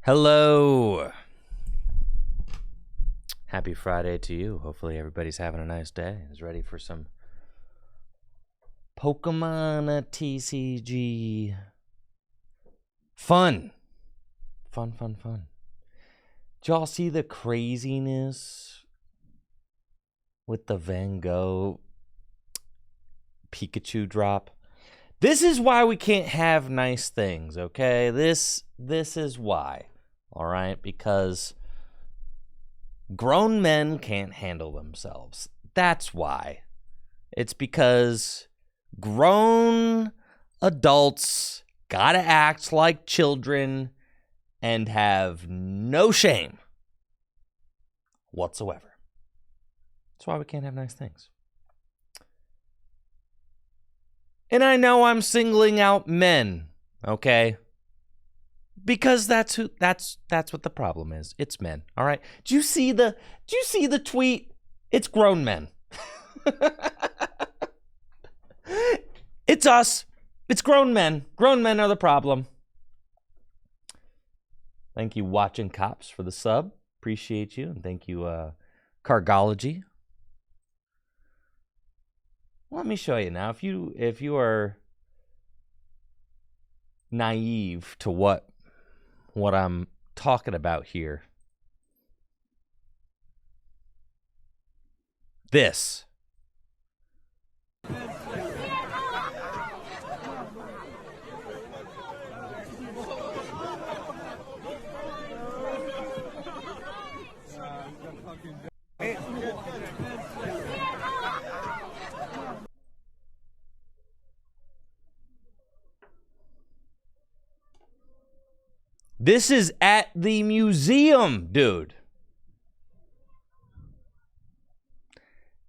Hello. Happy Friday to you. Hopefully everybody's having a nice day. Is ready for some Pokémon TCG. Fun. Fun. Did y'all see the craziness with the Van Gogh Pikachu drop? This is why we can't have nice things, okay? This is why. All right? Because grown men can't handle themselves. That's why. It's because grown adults gotta act like children and have no shame whatsoever. That's why we can't have nice things. And I know I'm singling out men, okay? Because that's what the problem is. It's men, all right? Do you see the tweet? It's grown men. It's us. It's grown men. Grown men are the problem. Thank you, Watching Cops, for the sub. Appreciate you. And thank you, Cargology. Let me show you now. If you are naive to what I'm talking about here, this. This is at the museum, dude.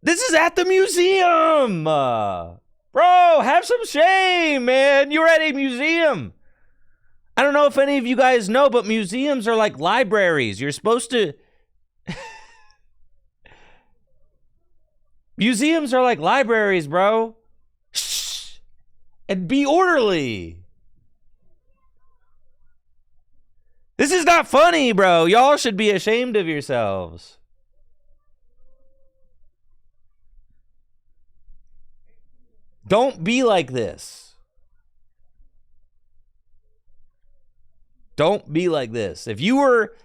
This is at the museum. Bro, have some shame, man. You're at a museum. I don't know if any of you guys know, but museums are like libraries. You're supposed to... Museums are like libraries, bro. Shh. And be orderly. This is not funny, bro. Y'all should be ashamed of yourselves. Don't be like this. Don't be like this. If you were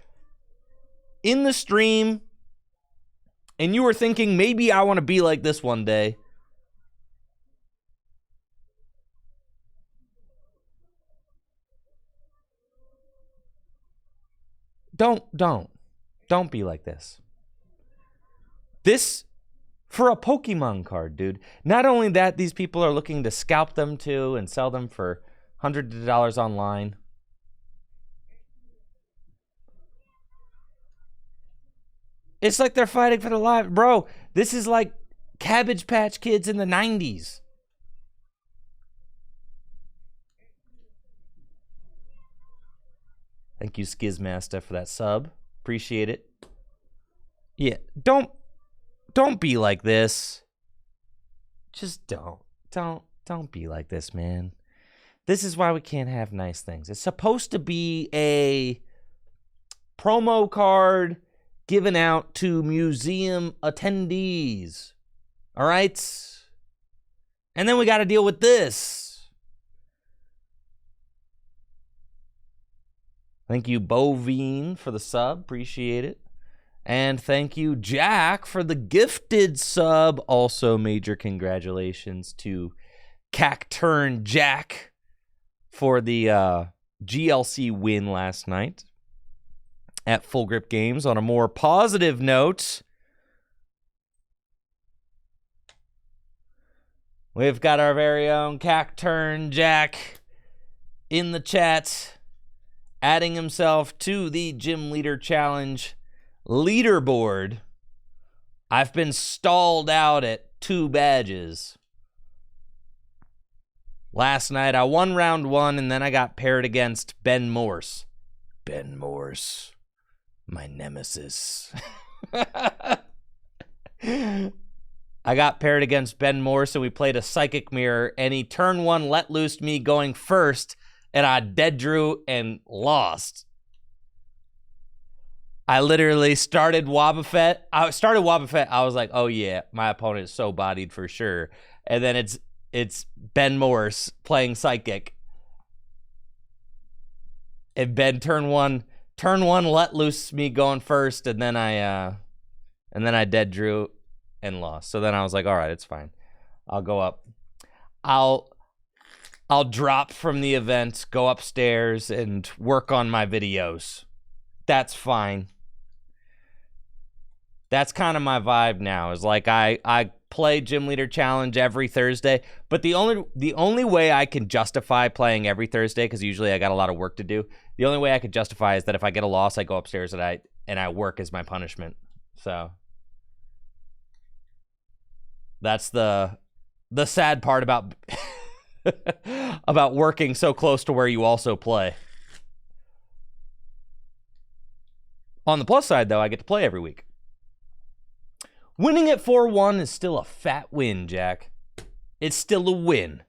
in the stream and you were thinking, maybe I want to be like this one day, Don't be like this. This for a Pokemon card, dude. Not only that, these people are looking to scalp them too and sell them for hundreds of dollars online. It's like they're fighting for their lives. Bro, this is like Cabbage Patch Kids in the 90s. Thank you, Skizmaster, for that sub. Appreciate it. Yeah, don't be like this. Just don't be like this, man. This is why we can't have nice things. It's supposed to be a promo card given out to museum attendees. All right? And then we got to deal with this. Thank you, Bovine, for the sub. Appreciate it. And thank you, Jack, for the gifted sub. Also, major congratulations to Cacturn Jack for the GLC win last night at Full Grip Games. On a more positive note, we've got our very own Cacturn Jack in the chat, adding himself to the Gym Leader Challenge leaderboard. I've been stalled out at 2 badges. Last night, I won round 1, and then I got paired against Ben Morse. Ben Morse, my nemesis. I got paired against Ben Morse, and we played a Psychic Mirror, and he turn 1 let loose me going first, and I dead drew and lost. I literally started Wobbuffet. I was like, oh yeah, my opponent is so bodied for sure. And then it's Ben Morse playing Psychic. And Ben turn one let loose me going first, and then I dead drew and lost. So then I was like, all right, it's fine. I'll go up. I'll drop from the event, go upstairs, and work on my videos. That's fine. That's kind of my vibe now. Is like I play Gym Leader Challenge every Thursday, but the only way I can justify playing every Thursday, because usually I got a lot of work to do. The only way I could justify is that if I get a loss, I go upstairs and I work as my punishment. So that's the sad part about about working so close to where you also play. On the plus side, though, I get to play every week. Winning at 4-1 is still a fat win, Jack. It's still a win.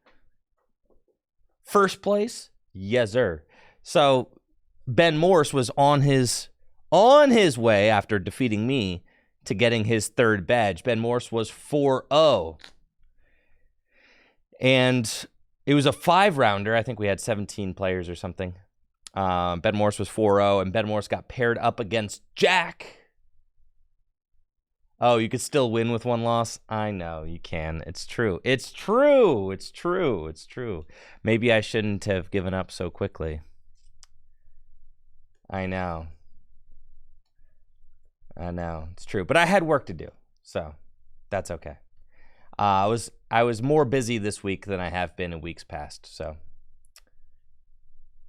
First place? Yes, sir. So Ben Morse was on his way after defeating me to getting his third badge. Ben Morse was 4-0. And it was a 5-rounder. I think we had 17 players or something. Ben Morse was 4-0, and Ben Morse got paired up against Jack. Oh, you could still win with one loss? I know, you can. It's true. It's true. It's true. It's true. Maybe I shouldn't have given up so quickly. I know. I know. It's true. But I had work to do, so that's okay. I was more busy this week than I have been in weeks past, so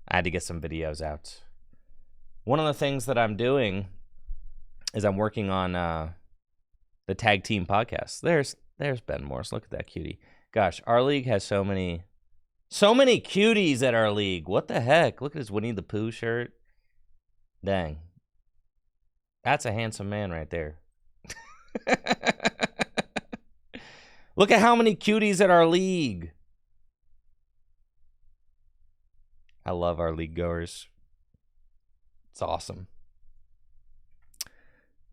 I had to get some videos out. One of the things that I'm doing is I'm working on the tag team podcast. There's Ben Morse. Look at that cutie. Gosh, our league has so many cuties at our league. What the heck? Look at his Winnie the Pooh shirt. Dang. That's a handsome man right there. Look at how many cuties at our league. I love our league goers. It's awesome.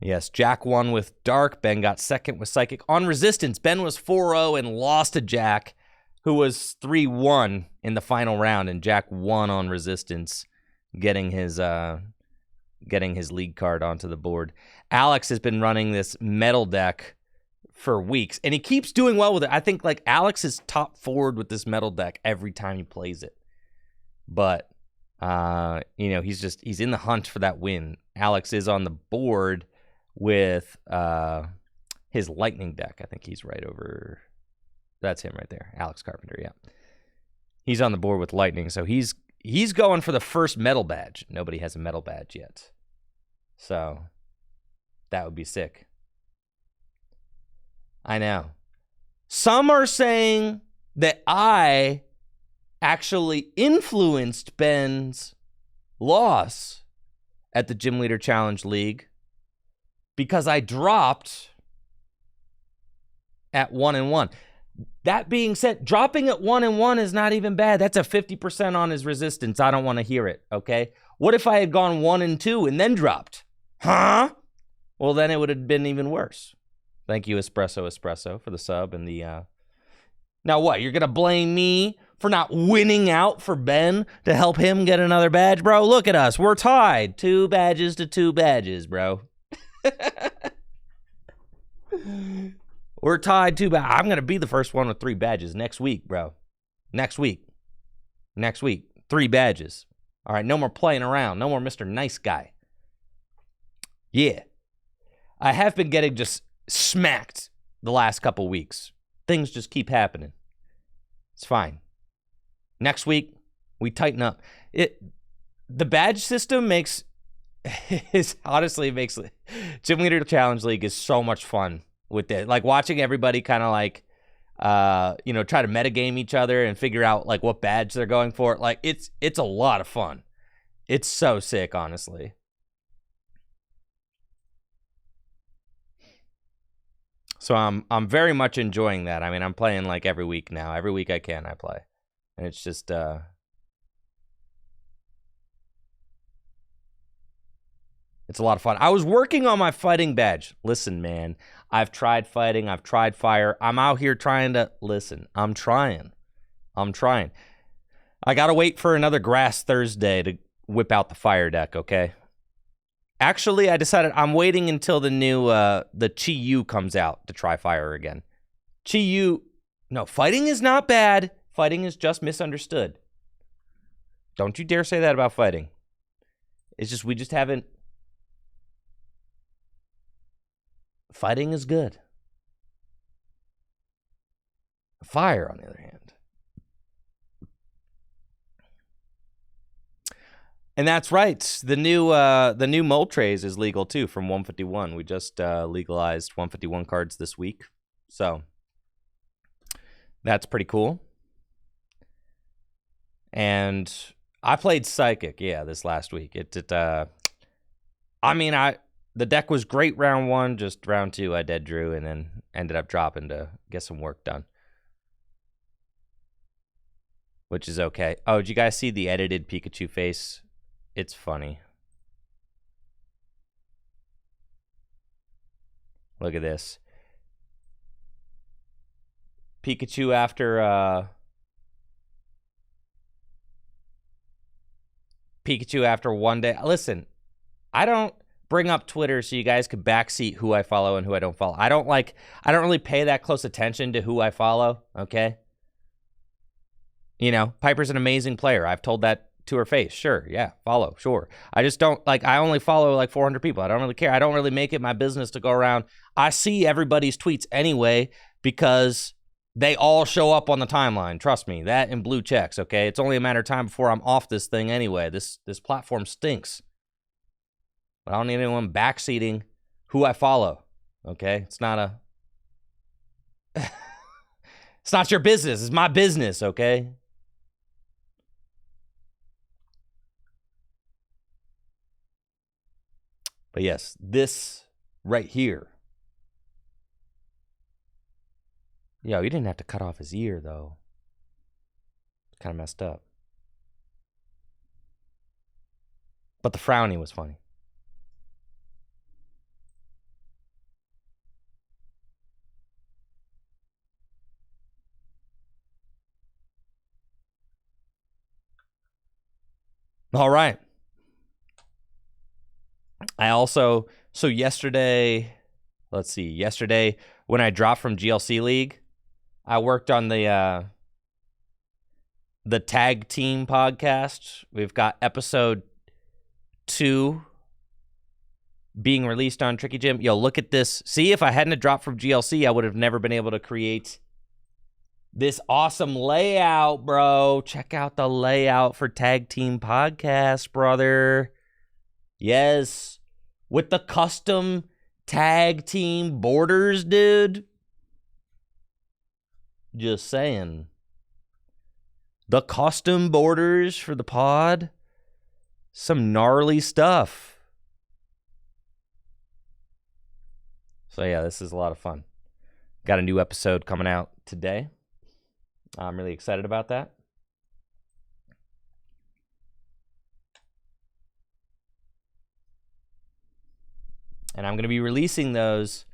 Yes, Jack won with Dark. Ben got second with Psychic. On Resistance, Ben was 4-0 and lost to Jack, who was 3-1 in the final round, and Jack won on Resistance, getting his league card onto the board. Alex has been running this metal deck for weeks, and he keeps doing well with it. I think like Alex is top forward with this metal deck every time he plays it. But he's in the hunt for that win. Alex is on the board with his lightning deck. I think he's right over. That's him right there, Alex Carpenter. Yeah, he's on the board with lightning, so he's going for the first metal badge. Nobody has a metal badge yet, so that would be sick. I know. Some are saying that I actually influenced Ben's loss at the Gym Leader Challenge League because I dropped at 1-1. That being said, dropping at 1-1 is not even bad. That's a 50% on his resistance. I don't want to hear it, okay? What if I had gone 1-2 and then dropped? Huh? Well, then it would have been even worse. Thank you, Espresso, for the sub and the... Now what, you're going to blame me for not winning out for Ben to help him get another badge? Bro, look at us. We're tied. 2 badges to 2 badges, bro. We're tied 2 badges. I'm going to be the first one with 3 badges next week, bro. Next week. 3 badges. All right, no more playing around. No more Mr. Nice Guy. Yeah. I have been getting just smacked the last couple weeks. Things just keep happening. It's fine. Next week, we tighten up. The badge system makes Gym Leader Challenge League is so much fun with it. Like watching everybody kind of like try to metagame each other and figure out like what badge they're going for. Like it's a lot of fun. It's so sick, honestly. So I'm very much enjoying that. I mean, I'm playing like every week now. Every week I play. And it's just It's a lot of fun. I was working on my fighting badge. Listen, man, I've tried fighting. I've tried fire. I'm out here trying to... Listen, I'm trying. I got to wait for another Grass Thursday to whip out the fire deck, okay? Actually, I decided I'm waiting until the new, the Chi-Yu comes out to try fire again. Chi-Yu... No, fighting is not bad. Fighting is just misunderstood. Don't you dare say that about fighting. It's just, we just haven't... Fighting is good. Fire, on the other hand. And that's right. The new Moltres is legal too from 151. We just legalized 151 cards this week, so that's pretty cool. And I played Psychic, this last week. The deck was great round one. Just round two, I dead drew and then ended up dropping to get some work done, which is okay. Oh, did you guys see the edited Pikachu face? It's funny. Look at this. Pikachu after one day. Listen, I don't bring up Twitter so you guys could backseat who I follow and who I don't follow. I don't really pay that close attention to who I follow, okay? You know, Piper's an amazing player. I've told that to her face. Sure, yeah, follow, sure. I just don't, I only follow 400 people. I don't really care. I don't really make it my business to go around. I see everybody's tweets anyway because they all show up on the timeline. Trust me, that and blue checks, okay? It's only a matter of time before I'm off this thing anyway. This platform stinks. But I don't need anyone backseating who I follow, okay? It's not it's not your business. It's my business, okay? But yes, this right here. Yo, you didn't have to cut off his ear, though. It's kind of messed up. But the frowny was funny. All right. I also, so yesterday when I dropped from GLC League, I worked on the tag team podcast. We've got episode 2 being released on Tricky Jim. Yo, look at this. See, if I hadn't dropped from GLC, I would have never been able to create this awesome layout, bro. Check out the layout for Tag Team Podcast, brother. Yes. With the custom tag team borders, dude. Just saying. The custom borders for the pod. Some gnarly stuff. So yeah, this is a lot of fun. Got a new episode coming out today. I'm really excited about that. And I'm going to be releasing those.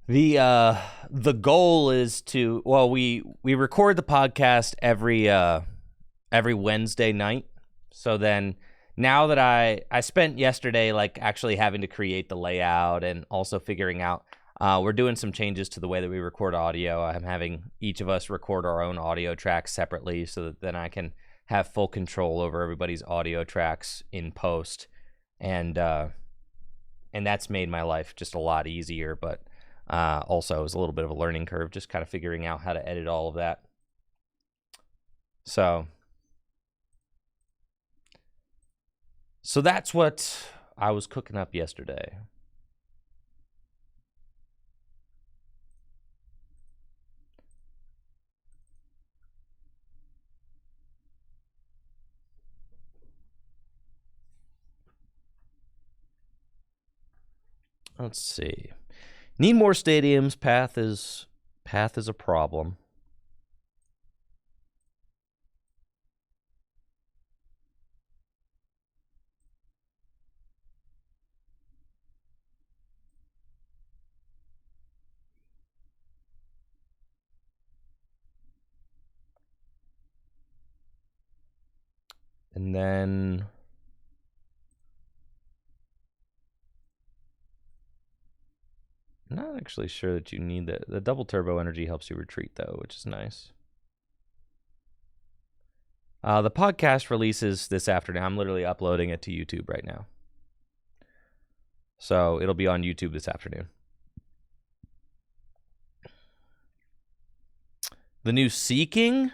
The goal is to, well, we record the podcast every Wednesday night. So then now that I spent yesterday actually having to create the layout and also figuring out we're doing some changes to the way that we record audio. I'm having each of us record our own audio tracks separately so that then I can have full control over everybody's audio tracks in post. And that's made my life just a lot easier, but also it was a little bit of a learning curve, just kind of figuring out how to edit all of that. So that's what I was cooking up yesterday. Let's see. Need more stadiums. Path is a problem. And then I'm not actually sure that you need that. The double turbo energy helps you retreat though, which is nice. The podcast releases this afternoon. I'm literally uploading it to YouTube right now. So it'll be on YouTube this afternoon. The new Seeking?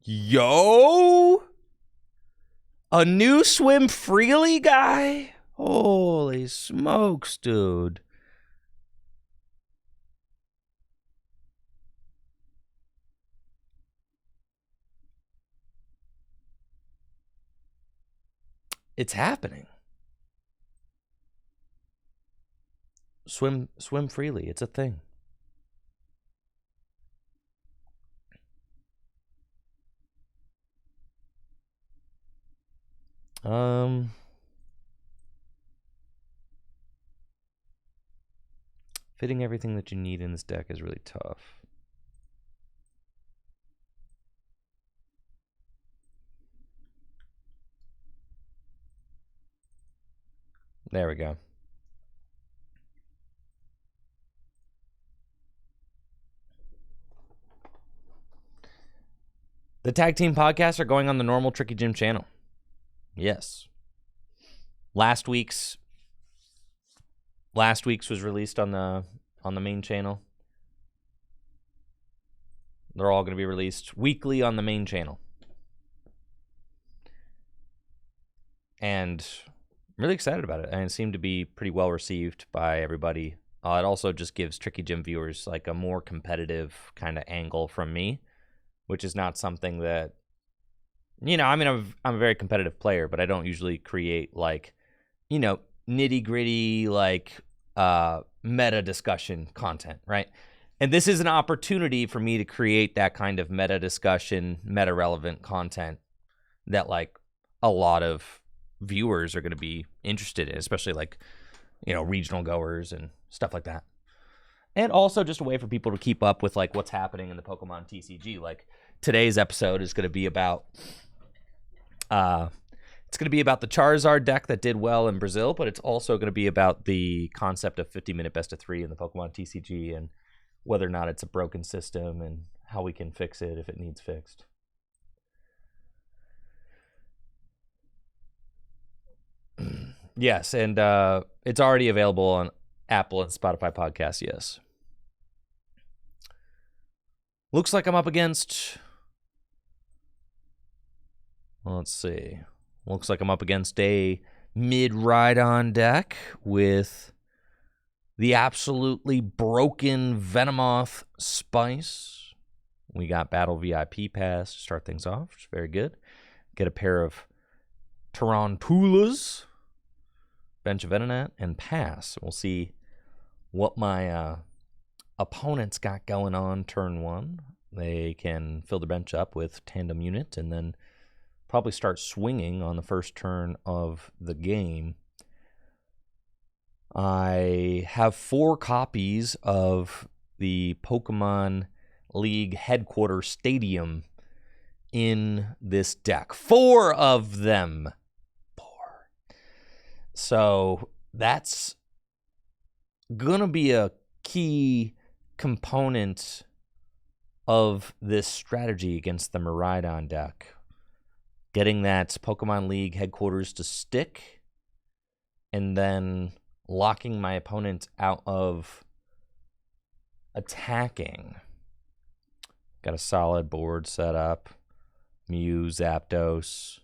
Yo! A new Swim Freely guy? Holy smokes, dude. It's happening. Swim freely. It's a thing. Fitting everything that you need in this deck is really tough. There we go. The tag team podcasts are going on the normal Tricky Gym channel. Yes. Last week's was released on the main channel. They're all going to be released weekly on the main channel. And I'm really excited about it. And it seemed to be pretty well received by everybody. It also just gives Tricky Gym viewers like a more competitive kind of angle from me, which is not something that, you know, I mean, I'm a very competitive player, but I don't usually create like, you know, nitty gritty, like meta discussion content, right? And this is an opportunity for me to create that kind of meta discussion, meta relevant content that like a lot of viewers are going to be interested in, especially like, you know, regional goers and stuff like that. And also just a way for people to keep up with like what's happening in the Pokemon TCG. Like today's episode is going to be about it's going to be about the Charizard deck that did well in Brazil, but it's also going to be about the concept of 50-minute best of 3 in the Pokemon TCG and whether or not it's a broken system and how we can fix it if it needs fixed. Yes, and it's already available on Apple and Spotify podcasts, yes. Looks like I'm up against... Let's see. Looks like I'm up against a mid-Rhydon deck with the absolutely broken Venomoth Spice. We got Battle VIP Pass to start things off, which is very good. Get a pair of Tarantulas, bench of Venonat, and pass. We'll see what my opponents got going on turn 1. They can fill the bench up with Tandem Unit and then probably start swinging on the first turn of the game. I have 4 copies of the Pokemon League headquarters stadium in this deck. 4 of them. 4. So that's gonna be a key component of this strategy against the Miraidon deck. Getting that Pokemon League headquarters to stick and then locking my opponent out of attacking. Got a solid board set up. Mew, Zapdos,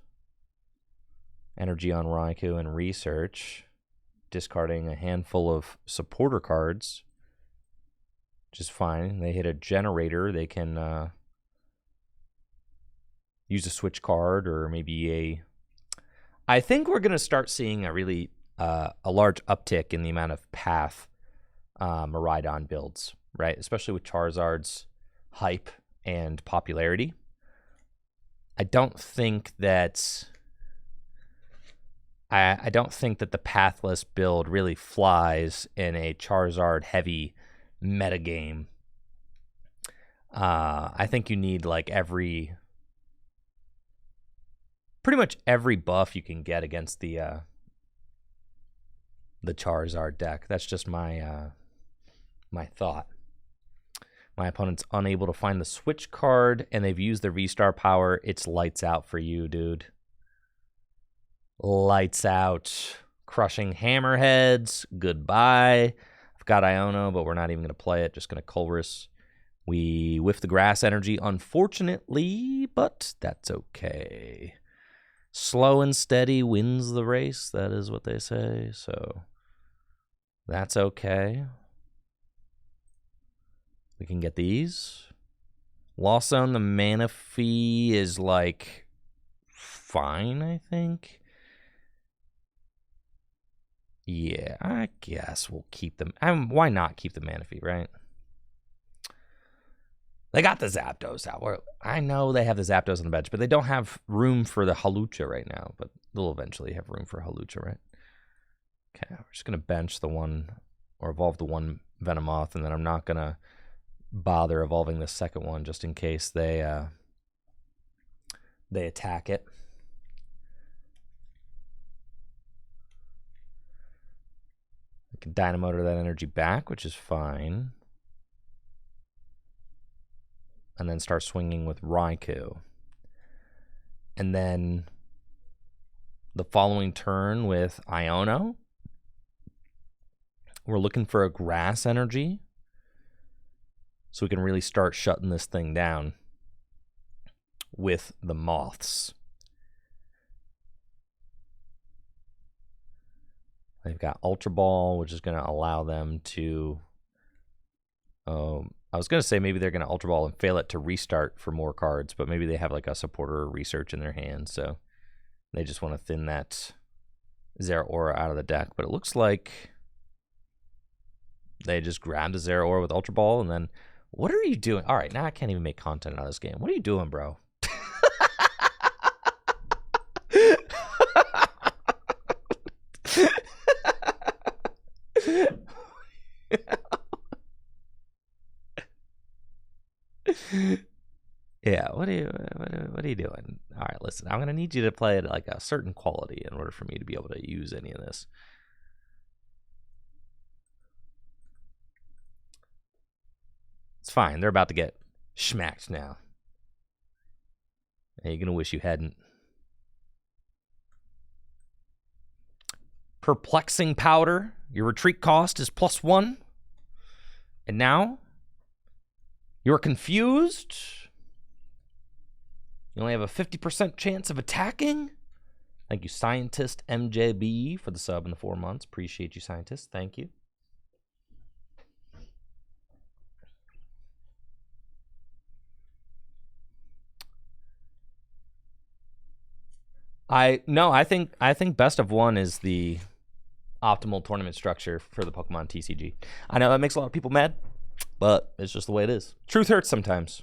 Energy on Raikou, and Research. Discarding a handful of supporter cards, which is fine. They hit a generator. They can use a switch card or maybe a... I think we're going to start seeing a really a large uptick in the amount of Path Miraidon builds, right? Especially with Charizard's hype and popularity. I don't think that I don't think that the pathless build really flies in a Charizard heavy metagame. I think you need like pretty much every buff you can get against the Charizard deck. That's just my my thought. My opponent's unable to find the switch card, and they've used the V-Star power. It's lights out for you, dude. Lights out. Crushing Hammerheads. Goodbye. I've got Iono, but we're not even going to play it. Just going to Colress. We whiff the grass energy, unfortunately, but that's okay. Slow and steady wins the race. That is what they say, so that's okay. We can get these. Lost Zone, the mana fee is like fine, I think. Yeah, I guess we'll keep them. Why not keep the mana fee, right? They got the Zapdos out. I know they have the Zapdos on the bench, but they don't have room for the Halucha right now. But they'll eventually have room for Halucha, right? Okay, we're just going to bench the one, or evolve the one Venomoth, and then I'm not going to bother evolving the second one just in case they attack it. I can Dynamotor that energy back, which is fine. And then start swinging with Raikou. And then the following turn with Iono, we're looking for a grass energy so we can really start shutting this thing down with the moths. They've got Ultra Ball, which is going to allow them to... I was going to say maybe they're going to Ultra Ball and fail it to restart for more cards, but maybe they have like a supporter or research in their hand, so they just want to thin that Zeraora out of the deck. But it looks like they just grabbed a Zeraora with Ultra Ball, and then... What are you doing? All right, now I can't even make content out of this game. What are you doing, bro? Yeah, what are you doing? All right, listen, I'm gonna need you to play at like a certain quality in order for me to be able to use any of this. It's fine. They're about to get schmacked now. And you're gonna wish you hadn't. Perplexing Powder. Your retreat cost is +1. And now you're confused. You only have a 50% chance of attacking. Thank you, Scientist MJB, for the sub in the 4 months. Appreciate you, Scientist. Thank you. I think best of one is the optimal tournament structure for the Pokemon TCG. I know that makes a lot of people mad, but it's just the way it is. Truth hurts sometimes.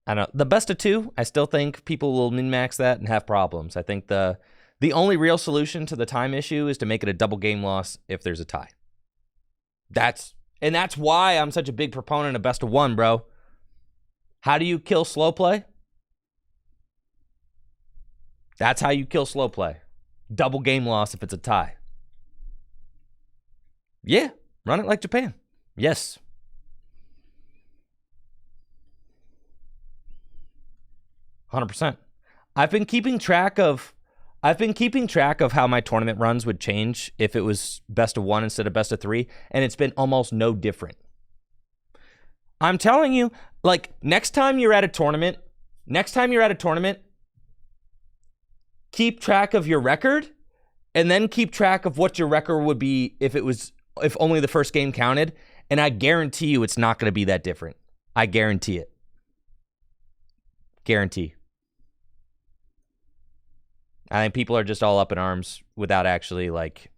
I know the best of 2. I still think people will min-max that and have problems. I think the only real solution to the time issue is to make it a double game loss if there's a tie. That's why I'm such a big proponent of best of 1, bro. How do you kill slow play? That's how you kill slow play. Double game loss if it's a tie. Yeah, run it like Japan. Yes. %. I've been keeping track of how my tournament runs would change if it was best of 1 instead of best of 3, and it's been almost no different. I'm telling you, like, next time you're at a tournament, keep track of your record, and then keep track of what your record would be if only the first game counted, and I guarantee you it's not going to be that different. I guarantee it. Guarantee. I think people are just all up in arms without actually, like...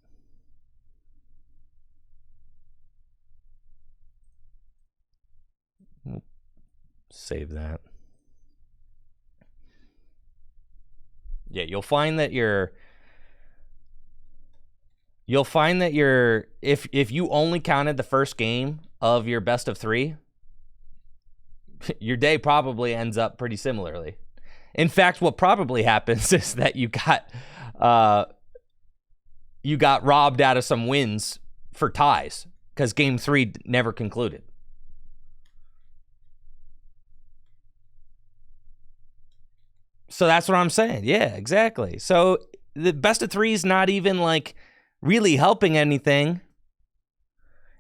Save that. Yeah, you'll find that if you only counted the first game of your best of 3, your day probably ends up pretty similarly. In fact, what probably happens is that you got robbed out of some wins for ties because game 3 never concluded. So that's what I'm saying. Yeah, exactly. So the best of 3 is not even like really helping anything.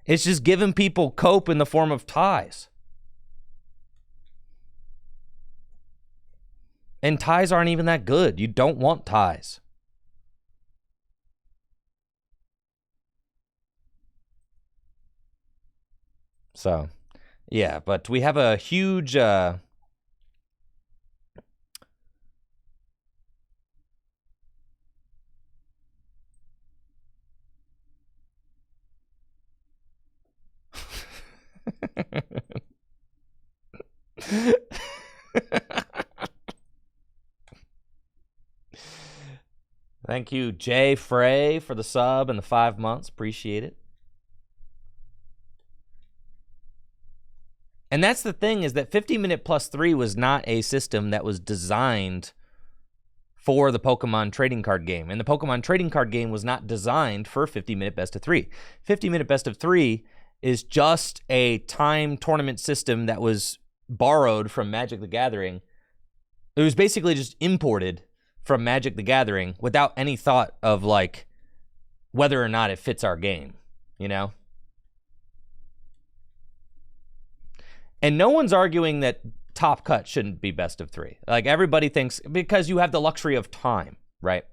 It's just giving people cope in the form of ties. And ties aren't even that good. You don't want ties. So, yeah, but we have a huge... Thank you, Jay Frey, for the sub and the 5 months. Appreciate it. And that's the thing, is that 50-minute plus 3 was not a system that was designed for the Pokemon trading card game. And the Pokemon trading card game was not designed for 50-minute best of 3. 50-minute best of 3 is just a time tournament system that was borrowed from Magic the Gathering. It was basically just imported from Magic the Gathering without any thought of like whether or not it fits our game, you know? And no one's arguing that Top Cut shouldn't be best of 3. Like, everybody thinks, because you have the luxury of time, right?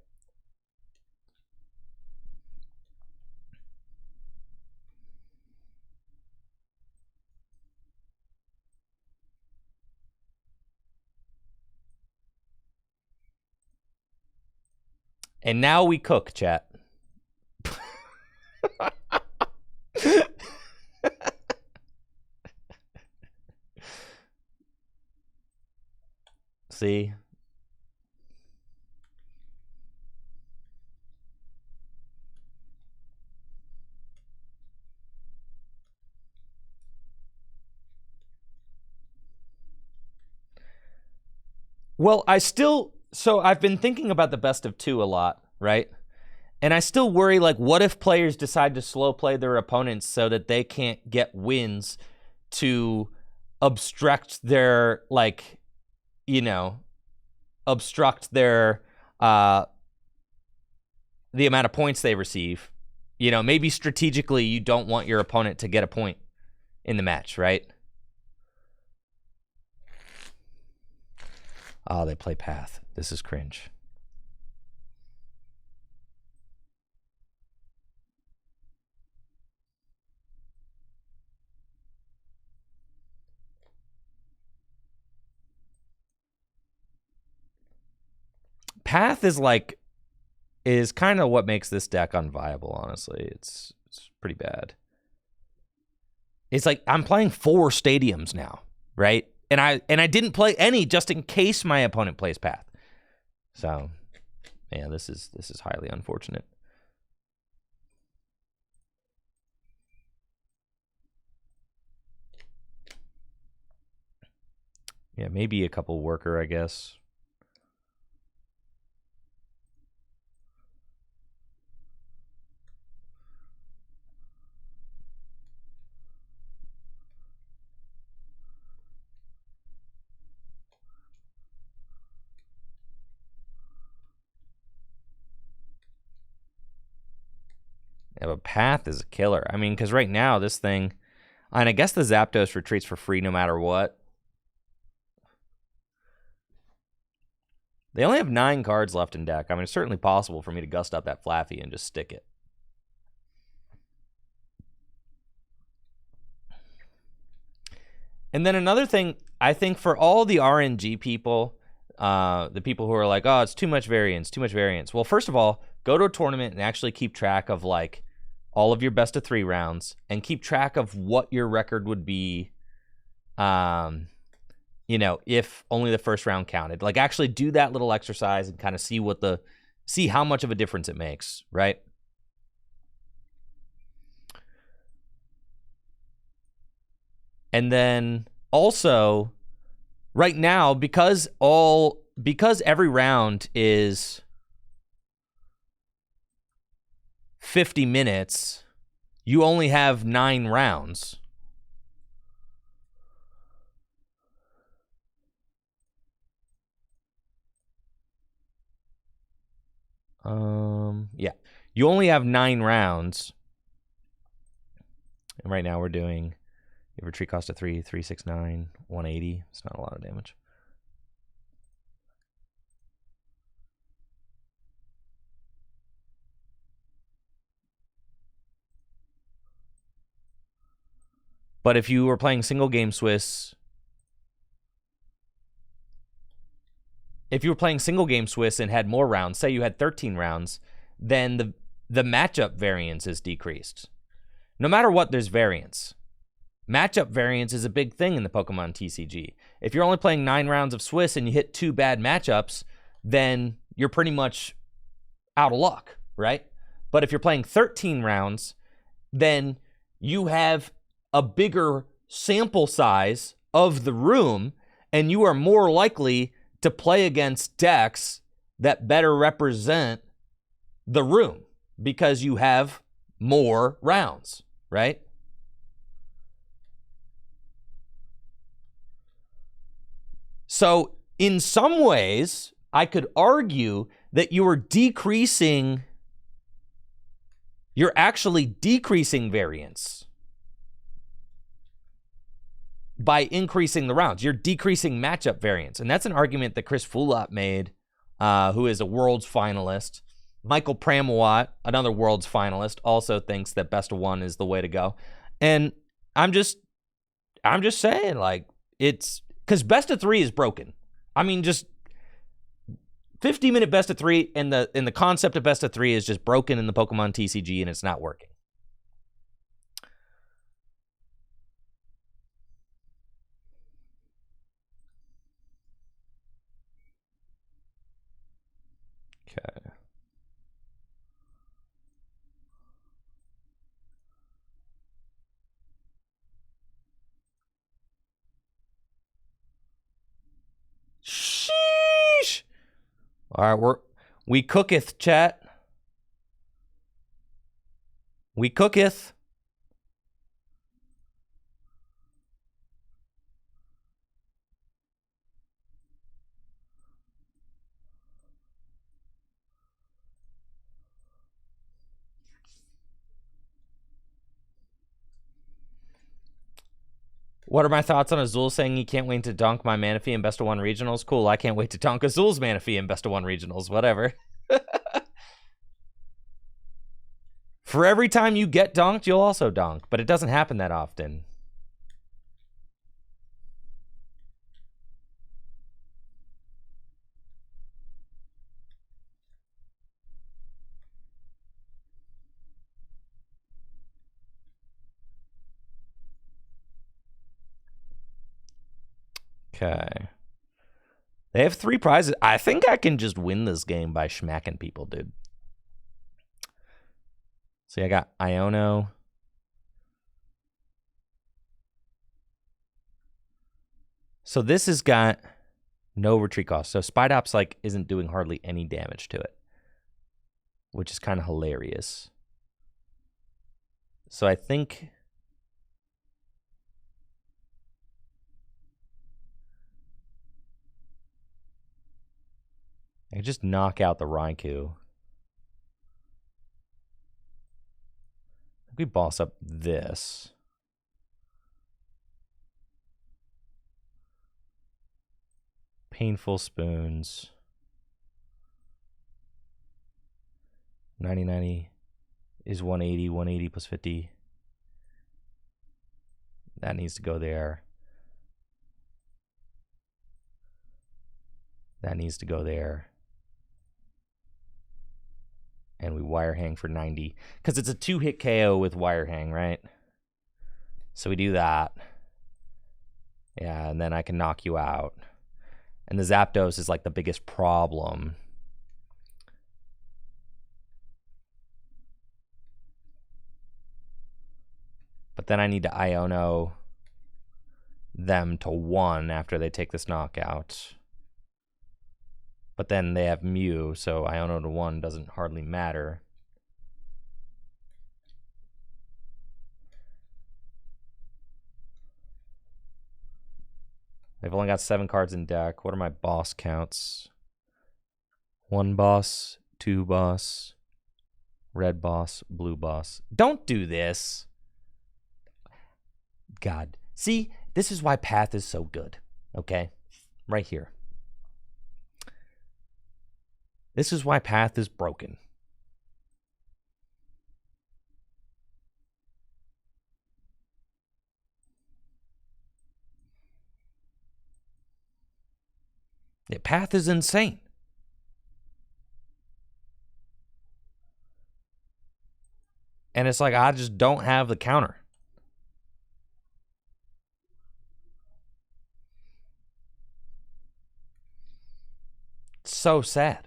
And now we cook, chat. See? Well, so I've been thinking about the best of 2 a lot, right? And I still worry, like, what if players decide to slow play their opponents so that they can't get wins to obstruct their, like, you know, obstruct their, the amount of points they receive. You know, maybe strategically you don't want your opponent to get a point in the match, right? Oh, they play Path. This is cringe. Path is kind of what makes this deck unviable, honestly. It's pretty bad. It's like I'm playing 4 stadiums now, right? And I didn't play any just in case my opponent plays Path. So, yeah, this is highly unfortunate. Yeah, maybe a couple worker, I guess. Yeah, but Path is a killer. I mean, because right now this thing, and I guess the Zapdos retreats for free no matter what. They only have 9 cards left in deck. I mean, it's certainly possible for me to gust up that Flaffy and just stick it. And then another thing, I think for all the RNG people, the people who are like, oh, it's too much variance, too much variance. Well, first of all, go to a tournament and actually keep track of, like, all of your best of 3 rounds and keep track of what your record would be, you know, if only the first round counted. Like, actually do that little exercise and kind of see how much of a difference it makes, right? And then also, right now, because every round is 50 minutes, you only have 9 rounds. Yeah. You only have 9 rounds. And right now we're doing a retreat cost of 3, 369, 180. It's not a lot of damage. But if you were playing single game Swiss, and had more rounds, say you had 13 rounds, then the matchup variance is decreased. No matter what, there's variance. Matchup variance is a big thing in the Pokemon TCG. If you're only playing 9 rounds of Swiss and you hit 2 bad matchups, then you're pretty much out of luck, right? But if you're playing 13 rounds, then you have a bigger sample size of the room, and you are more likely to play against decks that better represent the room because you have more rounds, right? So in some ways, I could argue that you're actually decreasing variance by increasing the rounds. You're decreasing matchup variance. And that's an argument that Chris Fulop made, who is a Worlds finalist. Michael Pramawat, another Worlds finalist, also thinks that best of 1 is the way to go. And I'm just saying, like, it's because best of 3 is broken. I mean, just 50-minute best of 3 and the concept of best of 3 is just broken in the Pokemon TCG, and it's not working. Okay. Sheesh. All right, we cooketh, chat. We cooketh. What are my thoughts on Azul saying he can't wait to dunk my Manaphy in Best of 1 Regionals? Cool, I can't wait to dunk Azul's Manaphy in Best of 1 Regionals. Whatever. For every time you get dunked, you'll also dunk, but it doesn't happen that often. Okay. They have 3 prizes. I think I can just win this game by smacking people, dude. See, I got Iono. So this has got no retreat cost. So Spidops, like, isn't doing hardly any damage to it, which is kind of hilarious. So I think I can just knock out the Raikou. We boss up this. Painful Spoons. 90-90 is 180. 180 plus 50. That needs to go there. That needs to go there. And we wire hang for 90. Because it's a 2-hit KO with wire hang, right? So we do that. Yeah, and then I can knock you out. And the Zapdos is like the biggest problem. But then I need to Iono them to 1 after they take this knockout. But then they have Mew, so Iono to 1 doesn't hardly matter. They've only got 7 cards in deck. What are my boss counts? 1 boss, 2 boss, red boss, blue boss. Don't do this. God. See, this is why Path is so good. Okay? Right here. This is why Path is broken. The Path is insane. And it's like, I just don't have the counter. It's so sad.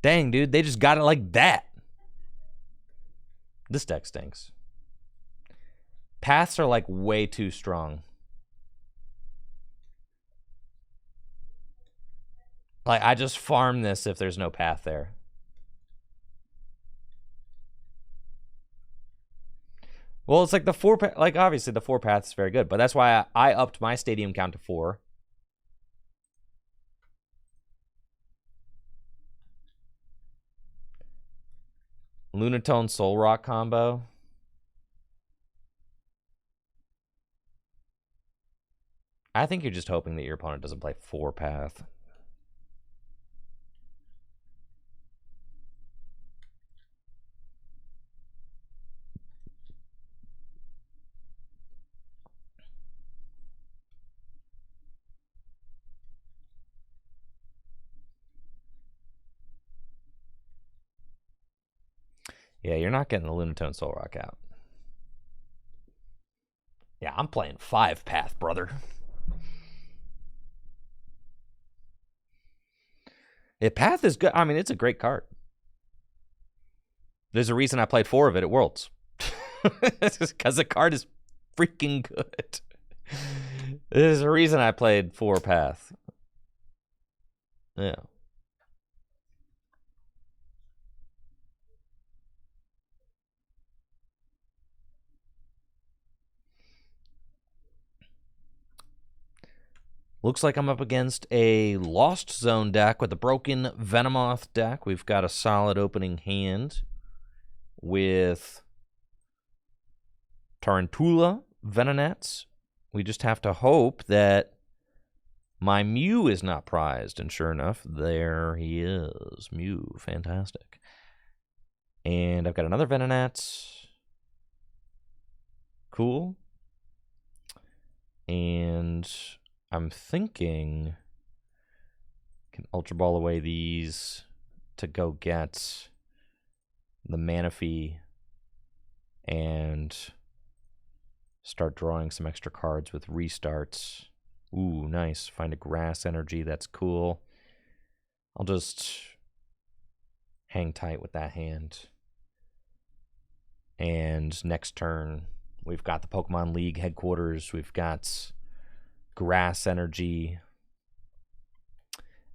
Dang, dude, they just got it like that. This deck stinks. Paths are like way too strong. Like, I just farm this if there's no path there. Well, it's like the 4 path, like obviously the 4 paths is very good, but that's why I upped my stadium count to 4. Lunatone Soul Rock combo. I think you're just hoping that your opponent doesn't play 4 path. Yeah, you're not getting the Lunatone Soul Rock out. Yeah, I'm playing 5 path, brother. If path is good, I mean, it's a great card. There's a reason I played 4 of it at Worlds. It's just because the card is freaking good. There's a reason I played 4 path. Yeah. Looks like I'm up against a Lost Zone deck with a broken Venomoth deck. We've got a solid opening hand with Tarantula, Venonats. We just have to hope that my Mew is not prized. And sure enough, there he is. Mew, fantastic. And I've got another Venonats. Cool. And I'm thinking I can Ultra Ball away these to go get the Manaphy and start drawing some extra cards with restarts. Ooh, nice. Find a Grass Energy. That's cool. I'll just hang tight with that hand. And next turn, we've got the Pokemon League headquarters. We've got Grass Energy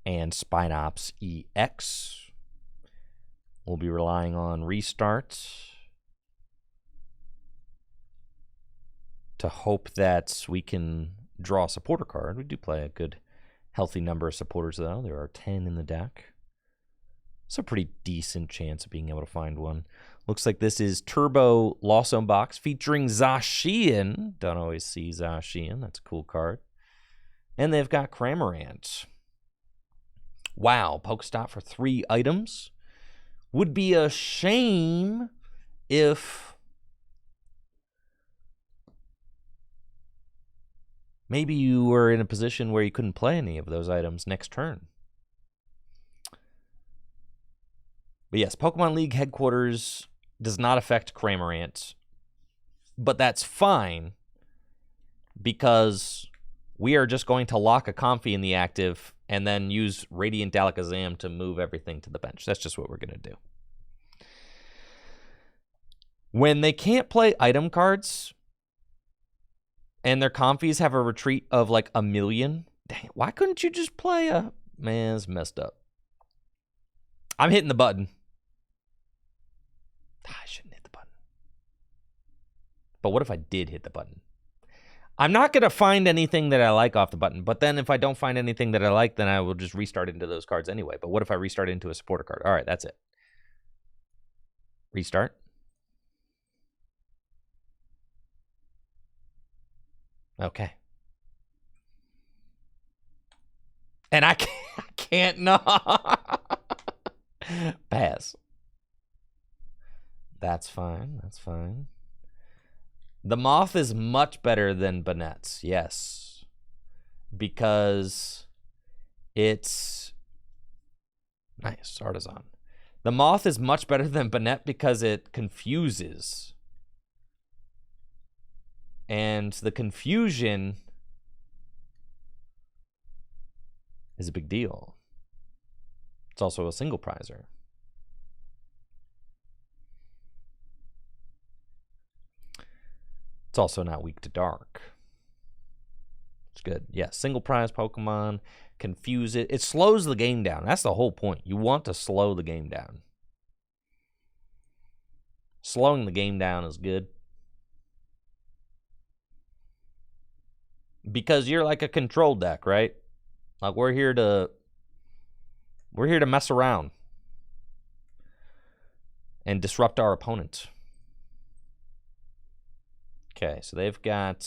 and Spidops EX. We'll be relying on restarts to hope that we can draw a supporter card. We do play a good, healthy number of supporters, though. There are 10 in the deck. It's a pretty decent chance of being able to find one. Looks like this is Turbo Lost Zone Box featuring Zacian. Don't always see Zacian. That's a cool card. And they've got Cramorant. Wow, Pokestop for 3 items. Would be a shame if maybe you were in a position where you couldn't play any of those items next turn. But yes, Pokemon League headquarters does not affect Cramorant. But that's fine because we are just going to lock a Comfy in the active and then use Radiant Alakazam to move everything to the bench. That's just what we're going to do. When they can't play item cards and their Comfies have a retreat of like 1 million, dang, why couldn't you just play a... Man, it's messed up. I'm hitting the button. I shouldn't hit the button. But what if I did hit the button? I'm not going to find anything that I like off the button. But then if I don't find anything that I like, then I will just restart into those cards anyway. But what if I restart into a supporter card? All right, that's it. Restart. Okay. And I can't no. Pass. That's fine. That's fine. The Moth is much better than Banette's, yes. Because it's... Nice, Artisan. The Moth is much better than Banette because it confuses. And the confusion is a big deal. It's also a single prizer. It's also not weak to dark. It's good. Yeah, single prize Pokemon, confuse it. It slows the game down. That's the whole point. You want to slow the game down. Slowing the game down is good. Because you're like a control deck, right? Like we're here to mess around and disrupt our opponent. Okay, so they've got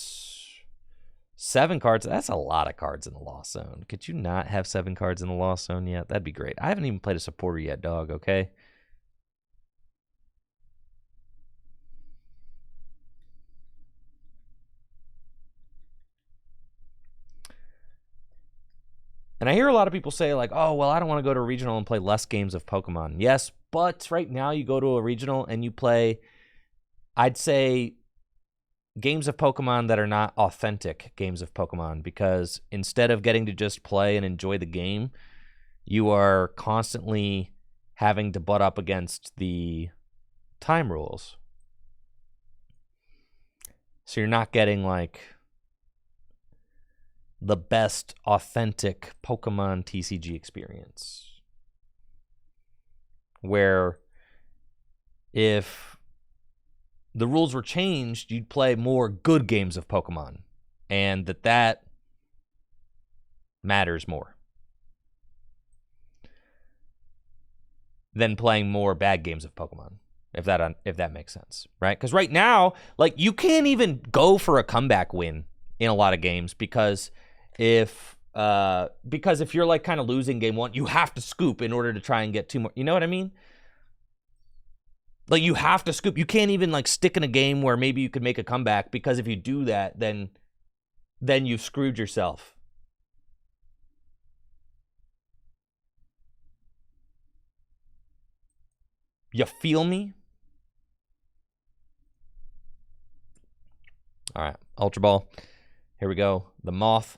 7 cards. That's a lot of cards in the Lost Zone. Could you not have 7 cards in the Lost Zone yet? That'd be great. I haven't even played a supporter yet, dog, okay? And I hear a lot of people say, like, oh, well, I don't want to go to a regional and play less games of Pokemon. Yes, but right now you go to a regional and you play, I'd say, games of Pokemon that are not authentic games of Pokemon, because instead of getting to just play and enjoy the game, you are constantly having to butt up against the time rules. So you're not getting, like, the best authentic Pokemon TCG experience. Where if the rules were changed, you'd play more good games of Pokemon. And that matters more than playing more bad games of Pokemon. If that makes sense, right? Because right now, like, you can't even go for a comeback win in a lot of games because if you're like kind of losing game 1, you have to scoop in order to try and get 2 more. You know what I mean? Like, you have to scoop. You can't even like stick in a game where maybe you could make a comeback, because if you do that, then you've screwed yourself. You feel me? All right, Ultra Ball. Here we go. The Moth.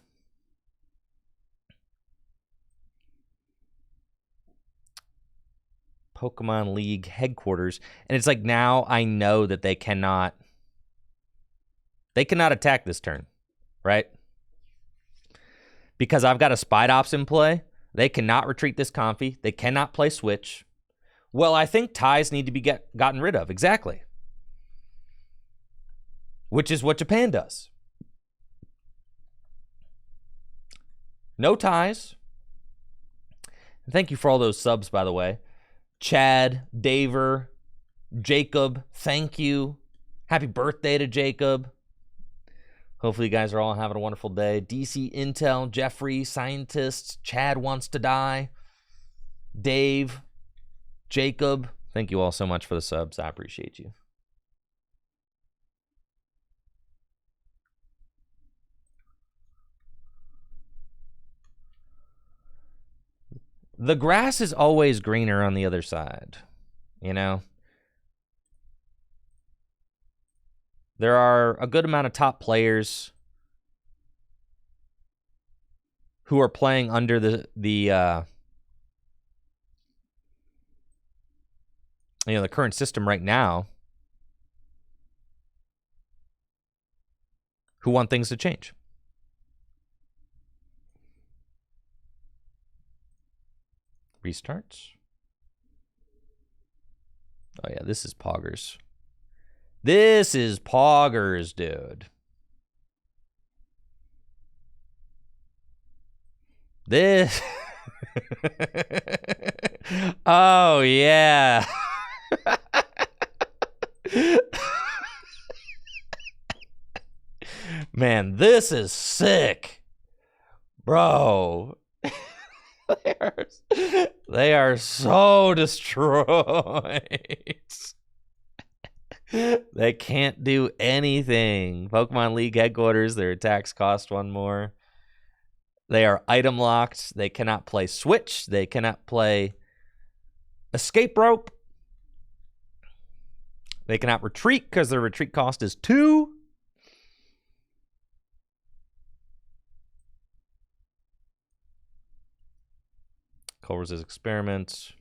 Pokemon League headquarters. And it's like, now I know that they cannot attack this turn, right? Because I've got a Spidops in play. They cannot retreat this Comfy. They cannot play Switch. Well, I think ties need to be gotten rid of. Exactly. Which is what Japan does. No ties. Thank you for all those subs, by the way. Chad, Daver, Jacob, thank you. Happy birthday to Jacob. Hopefully you guys are all having a wonderful day. DC Intel, Jeffrey, Scientists, Chad Wants to Die, Dave, Jacob. Thank you all so much for the subs. I appreciate you. The grass is always greener on the other side, you know? There are a good amount of top players who are playing under the current system right now who want things to change. Restarts. Oh yeah, this is poggers. This is poggers, dude. This. Oh yeah. Man, this is sick. Bro. They are so destroyed. They can't do anything. Pokemon League headquarters, their attacks cost one more. They are item locked. They cannot play Switch. They cannot play Escape Rope. They cannot retreat because their retreat cost is 2. Covers his experiment.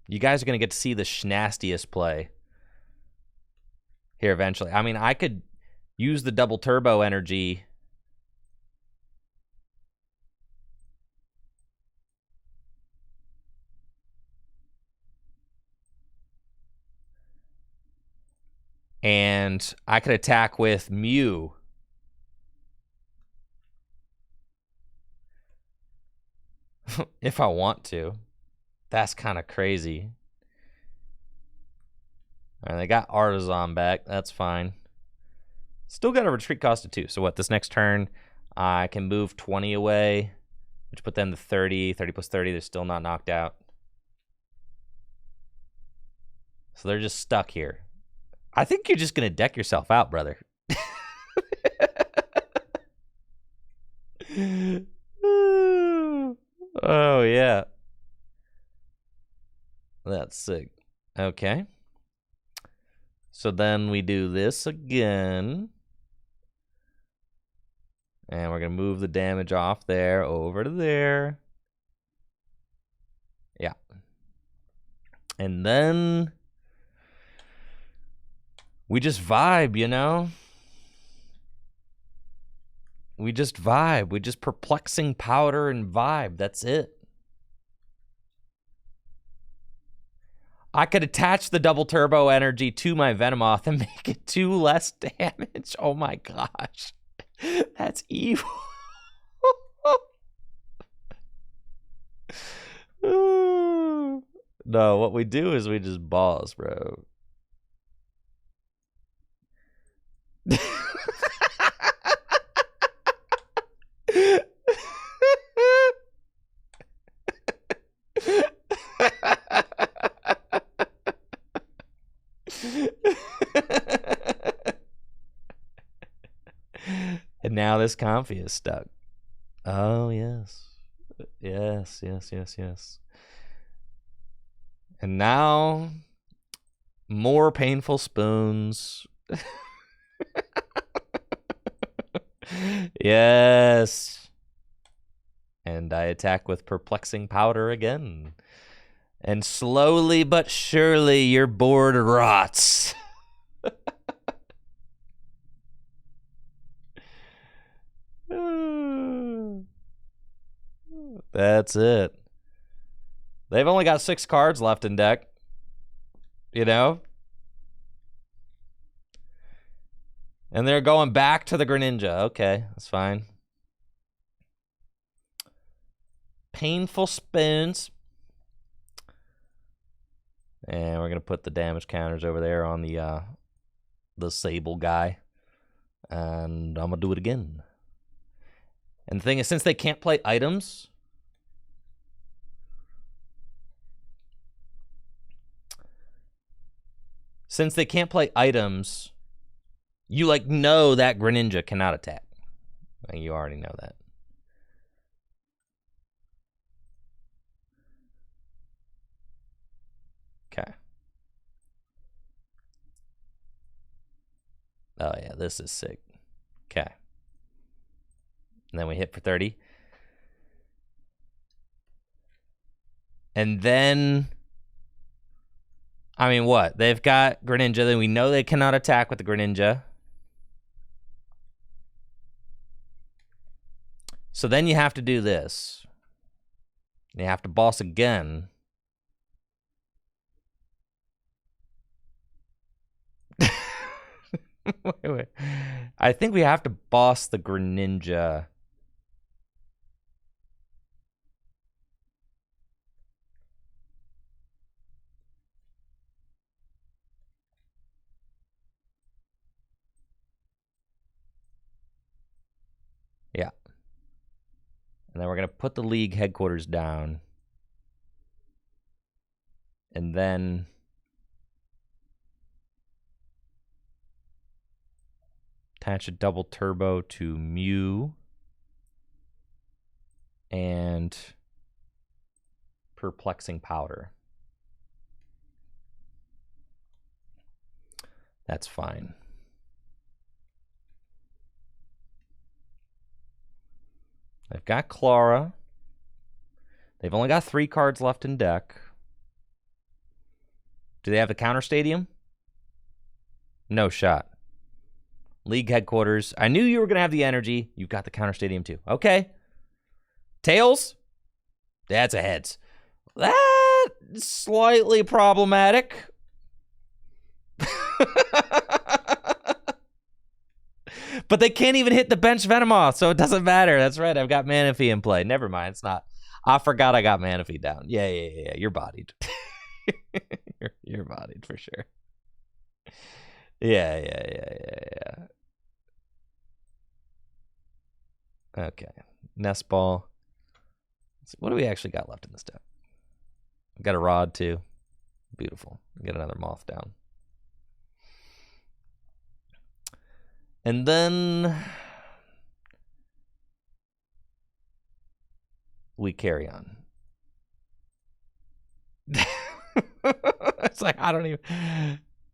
You guys are going to get to see the schnastiest play here eventually. I mean, I could use the double turbo energy and I could attack with Mew. If I want to. That's kind of crazy. All right, they got Artisan back. That's fine. Still got a retreat cost of 2. So what, this next turn, I can move 20 away, which put them to 30. 30 plus 30, they're still not knocked out. So they're just stuck here. I think you're just going to deck yourself out, brother. Oh, yeah. That's sick. Okay. So then we do this again. And we're going to move the damage off there over to there. Yeah. And then we just vibe, you know? We just vibe. We just perplexing powder and vibe. That's it. I could attach the double turbo energy to my Venomoth and make it 2 less damage. Oh my gosh. That's evil. No, what we do is we just boss, bro. And now this Comfy is stuck. Oh, yes. Yes, yes, yes, yes. And now, more painful spoons. Yes. And I attack with perplexing powder again. And slowly but surely your board rots. That's it. They've only got 6 cards left in deck. You know? And they're going back to the Greninja. Okay, that's fine. Painful spoons. And we're going to put the damage counters over there on the Sable guy. And I'm going to do it again. And the thing is, since they can't play items, you like know that Greninja cannot attack. Like, you already know that. this is sick. Okay. And then we hit for 30. And then, I mean, what? They've got Greninja. Then we know they cannot attack with the Greninja. So then you have to do this. You have to boss again. wait. I think we have to boss the Greninja. Yeah. And then we're going to put the league headquarters down. And then attach a double turbo to Mew and perplexing powder. That's fine. They've got Clara. They've only got 3 cards left in deck. Do they have the counter stadium? No shot. League headquarters. I knew you were going to have the energy. You've got the counter stadium too. Okay. Tails? That's a heads. That's slightly problematic. But they can't even hit the bench Venomoth, so it doesn't matter. That's right. I've got Manaphy in play. Never mind. It's not. I forgot I got Manaphy down. Yeah. You're bodied. you're bodied for sure. Yeah. Okay. Nest Ball. What do we actually got left in this deck? We got a Rod too. Beautiful. Get another Moth down. And then we carry on. It's like, I don't even...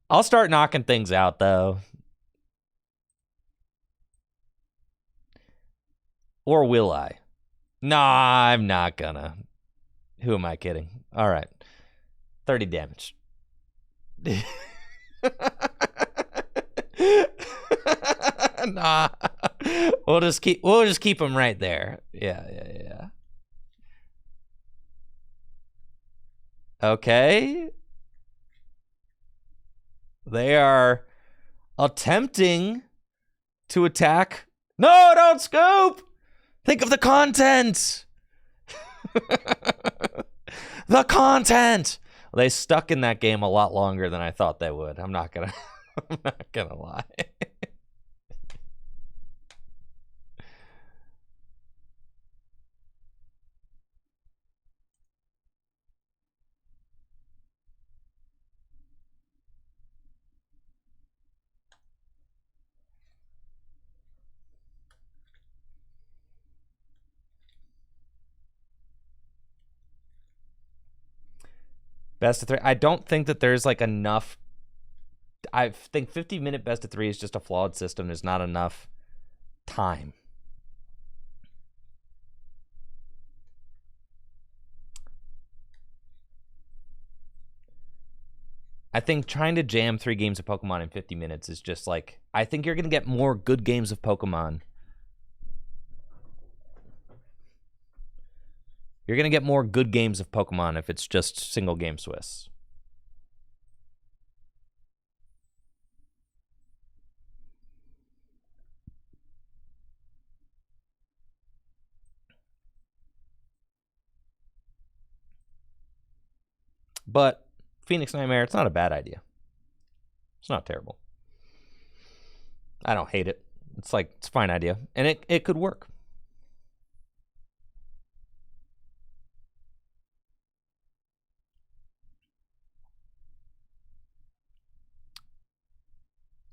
I'll start knocking things out, though. Or will I? Nah, I'm not gonna. Who am I kidding? All right. 30 damage. Nah. We'll just keep them right there. Yeah. Okay. They are attempting to attack. No, don't scoop! Think of the content! The content! They stuck in that game a lot longer than I thought they would. I'm not gonna lie. Best of 3. I don't think that there's like enough. I think 50-minute best of 3 is just a flawed system. There's not enough time. I think trying to jam 3 games of Pokemon in 50 minutes is just like, I think you're going to get more good games of Pokemon. You're going to get more good games of Pokemon if it's just single game Swiss. But Phoenix Nightmare, it's not a bad idea. It's not terrible. I don't hate it. It's like, it's a fine idea. And it could work.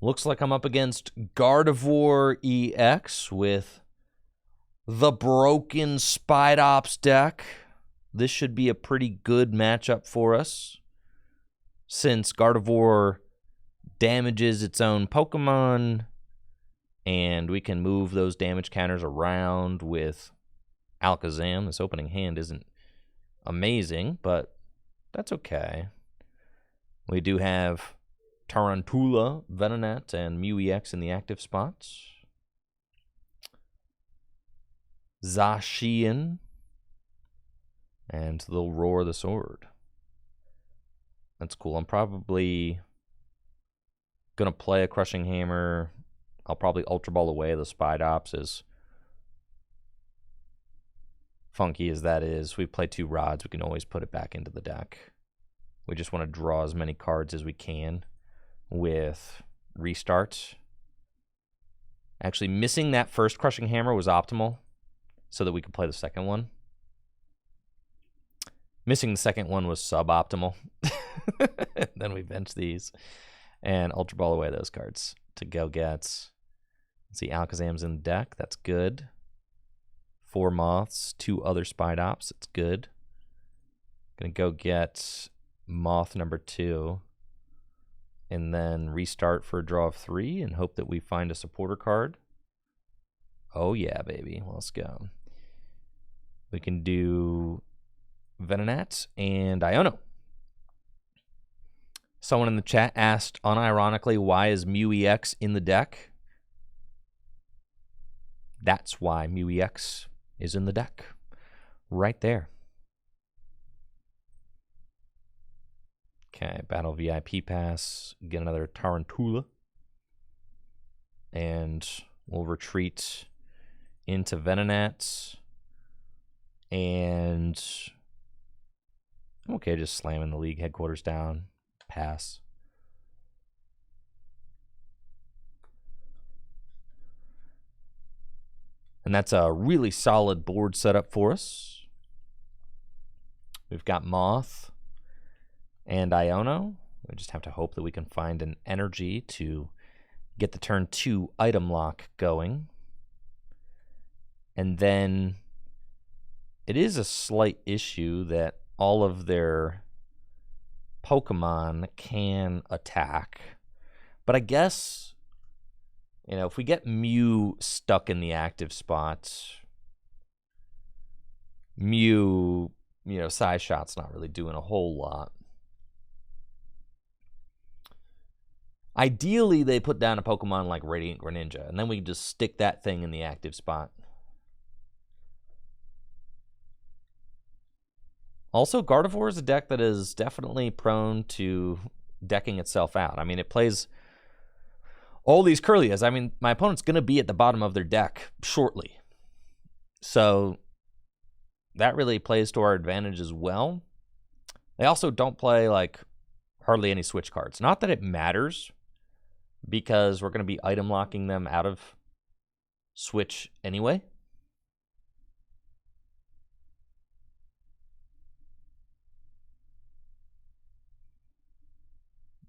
Looks like I'm up against Gardevoir EX with the broken Spidops deck. This should be a pretty good matchup for us, since Gardevoir damages its own Pokemon And we can move those damage counters around with Alakazam. This opening hand isn't amazing, but that's okay. We do have Tarantula, Venonat, and Mew EX in the active spots. Zacian, and they'll Roar the Sword. That's cool. I'm probably going to play a Crushing Hammer. I'll probably Ultra Ball away the Spidops, as funky as that is. We play 2 rods. We can always put it back into the deck. We just want to draw as many cards as we can with Restart. Actually, missing that first Crushing Hammer was optimal so that we could play the second one. Missing the second one was suboptimal. Then we bench these and Ultra Ball away those cards to go get. Let's see, Alakazam's in the deck. That's good. 4 Moths, 2 other Spidops. That's good. Gonna go get Moth number 2 and then restart for a draw of 3 and hope that we find a supporter card. Oh yeah, baby. Let's go. We can do Venonat and Iono. Someone in the chat asked unironically, why is Mew EX in the deck? That's why Mew EX is in the deck. Right there. Okay, Battle VIP Pass. Get another Tarantula. And we'll retreat into Venonat. And I'm okay just slamming the league headquarters down. Pass. And that's a really solid board setup for us. We've got Moth and Iono. We just have to hope that we can find an energy to get the turn 2 item lock going. And then it is a slight issue that all of their Pokemon can attack. But I guess, you know, if we get Mew stuck in the active spot, Mew, you know, Size Shot's not really doing a whole lot. Ideally, they put down a Pokemon like Radiant Greninja, and then we can just stick that thing in the active spot. Also, Gardevoir is a deck that is definitely prone to decking itself out. I mean, it plays all these Curlias. I mean, my opponent's going to be at the bottom of their deck shortly. So that really plays to our advantage as well. They also don't play, like, hardly any switch cards. Not that it matters, because we're going to be item locking them out of switch anyway.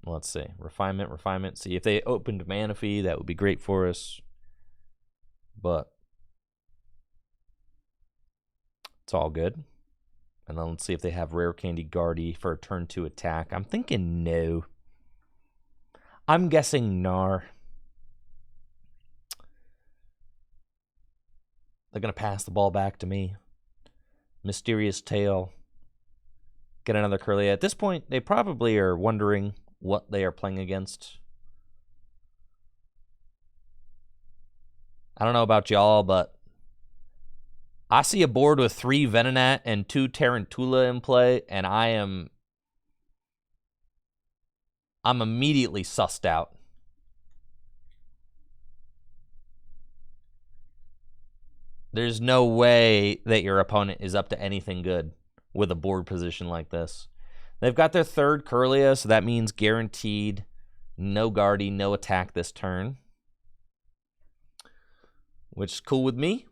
Let's see. Refinement, refinement. See, if they opened Manaphy, that would be great for us. But it's all good. And then let's see if they have Rare Candy Guardy for a turn 2 attack. I'm thinking no. I'm guessing Gnar. They're going to pass the ball back to me. Mysterious Tail. Get another Curlia. At this point, they probably are wondering what they are playing against. I don't know about y'all, but I see a board with 3 Venonat and 2 Tarantula in play, and I'm immediately sussed out. There's no way that your opponent is up to anything good with a board position like this. They've got their 3rd Curlia, so that means guaranteed no Guardy, no attack this turn. Which is cool with me.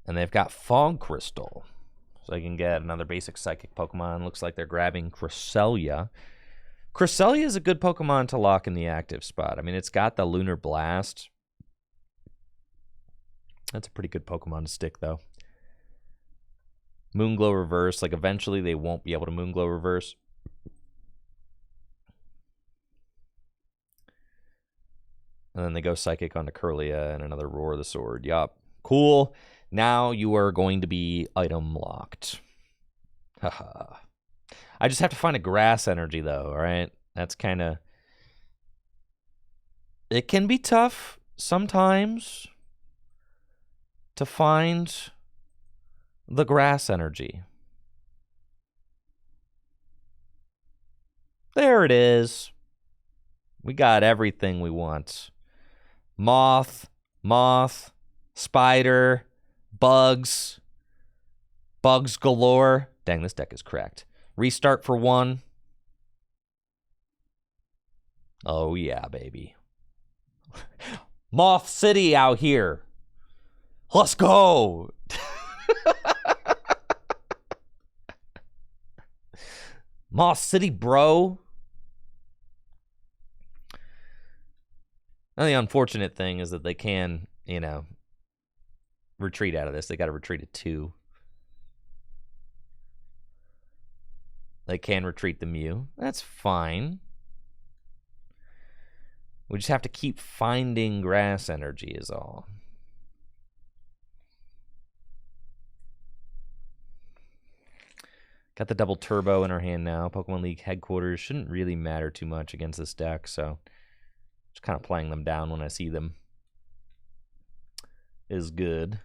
And they've got Fog Crystal. So I can get another basic Psychic Pokemon. Looks like they're grabbing Cresselia. Cresselia is a good Pokemon to lock in the active spot. I mean, it's got the Lunar Blast. That's a pretty good Pokemon to stick, though. Moonglow reverse. Like, eventually they won't be able to Moonglow reverse. And then they go Psychic onto Curlia and another Roar of the Sword. Yup. Cool. Now you are going to be item locked. Haha. I just have to find a grass energy, though, all right? That's kind of... It can be tough sometimes to find the grass energy. There it is. We got everything we want. Moth, spider, bugs galore. Dang, this deck is cracked. Restart for 1. Oh, yeah, baby. Moth City out here. Let's go. Moth City, bro. And the unfortunate thing is that they can, you know, retreat out of this. They got to retreat at 2. They can retreat the Mew. That's fine. We just have to keep finding grass energy is all. Got the double turbo in our hand now. Pokemon League headquarters shouldn't really matter too much against this deck, so just kind of playing them down when I see them is good.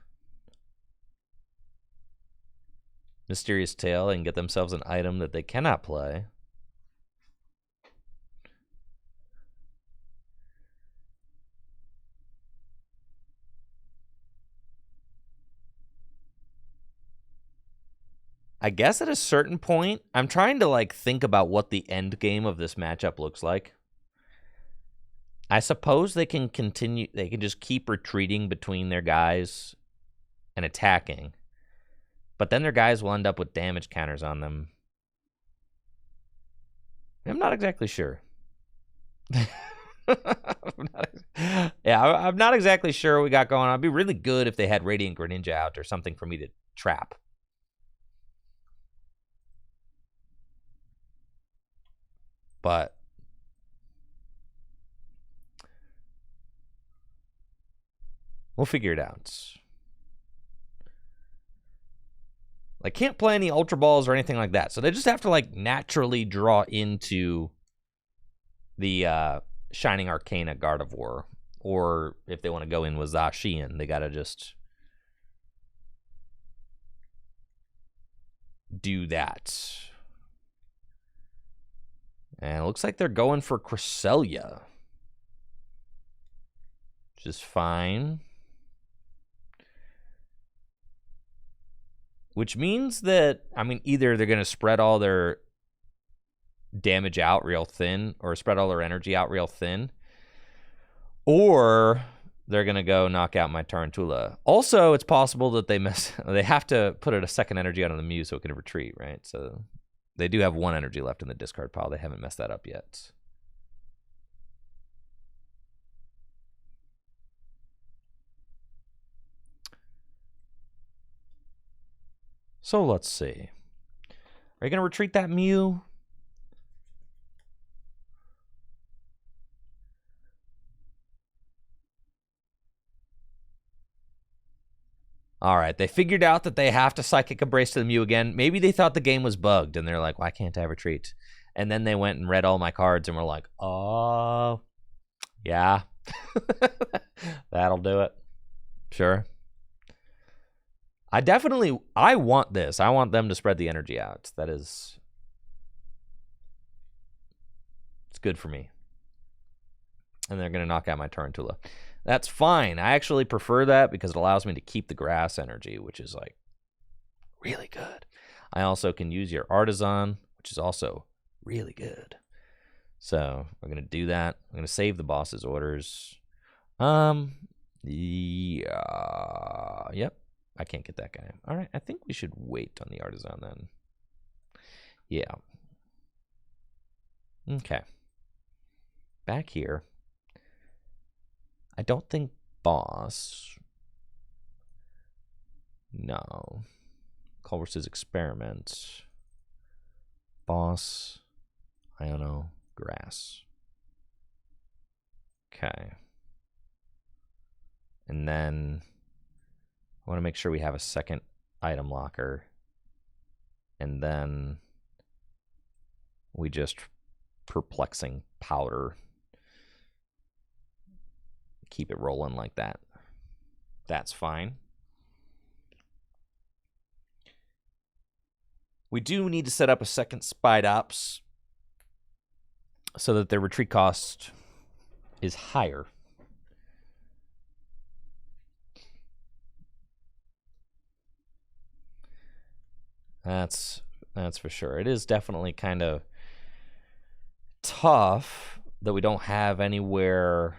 Mysterious Tail and get themselves an item that they cannot play. I guess at a certain point, I'm trying to like think about what the end game of this matchup looks like. I suppose they can continue, they can just keep retreating between their guys and attacking. But then their guys will end up with damage counters on them. I'm not exactly sure. I'm not exactly sure what we got going on. It'd be really good if they had Radiant Greninja out or something for me to trap. But we'll figure it out. Like, can't play any Ultra Balls or anything like that. So they just have to, like, naturally draw into the Shining Arcana Gardevoir. Or if they want to go in with Zacian, they got to just do that. And it looks like they're going for Cresselia, which is fine. Which means that, I mean, either they're going to spread all their damage out real thin, or spread all their energy out real thin, or they're going to go knock out my Tarantula. Also, it's possible that they have to put a second energy out on the Mew so it can retreat, right? So they do have 1 energy left in the discard pile. They haven't messed that up yet. So let's see. Are you going to retreat that Mew? All right, they figured out that they have to Psychic Embrace to the Mew again. Maybe they thought the game was bugged, and they're like, why can't I retreat? And then they went and read all my cards and were like, oh, yeah, that'll do it. Sure. I want this. I want them to spread the energy out. It's good for me. And they're going to knock out my Tarantula. That's fine. I actually prefer that because it allows me to keep the grass energy, which is like really good. I also can use your Artisan, which is also really good. So we're going to do that. I'm going to save the boss's orders. Yeah. Yep. I can't get that guy. All right. I think we should wait on the Artisan then. Yeah. Okay. Back here. I don't think boss. No. Culver's Experiment. Boss. Iono. Grass. Okay. And then I want to make sure we have a second item locker. And then we just Perplexing Powder. Keep it rolling like that. That's fine. We do need to set up a second Spidops so that their retreat cost is higher. That's for sure. It is definitely kind of tough that we don't have anywhere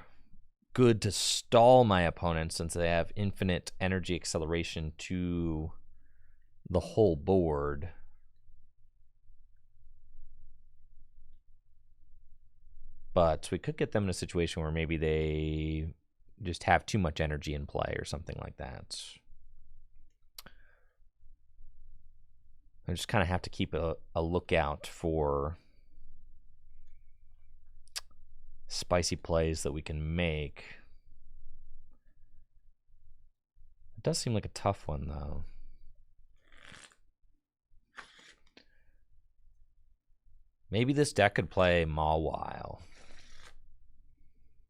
good to stall my opponents since they have infinite energy acceleration to the whole board. But we could get them in a situation where maybe they just have too much energy in play or something like that. I just kind of have to keep a lookout for spicy plays that we can make. It does seem like a tough one, though. Maybe this deck could play Mawile.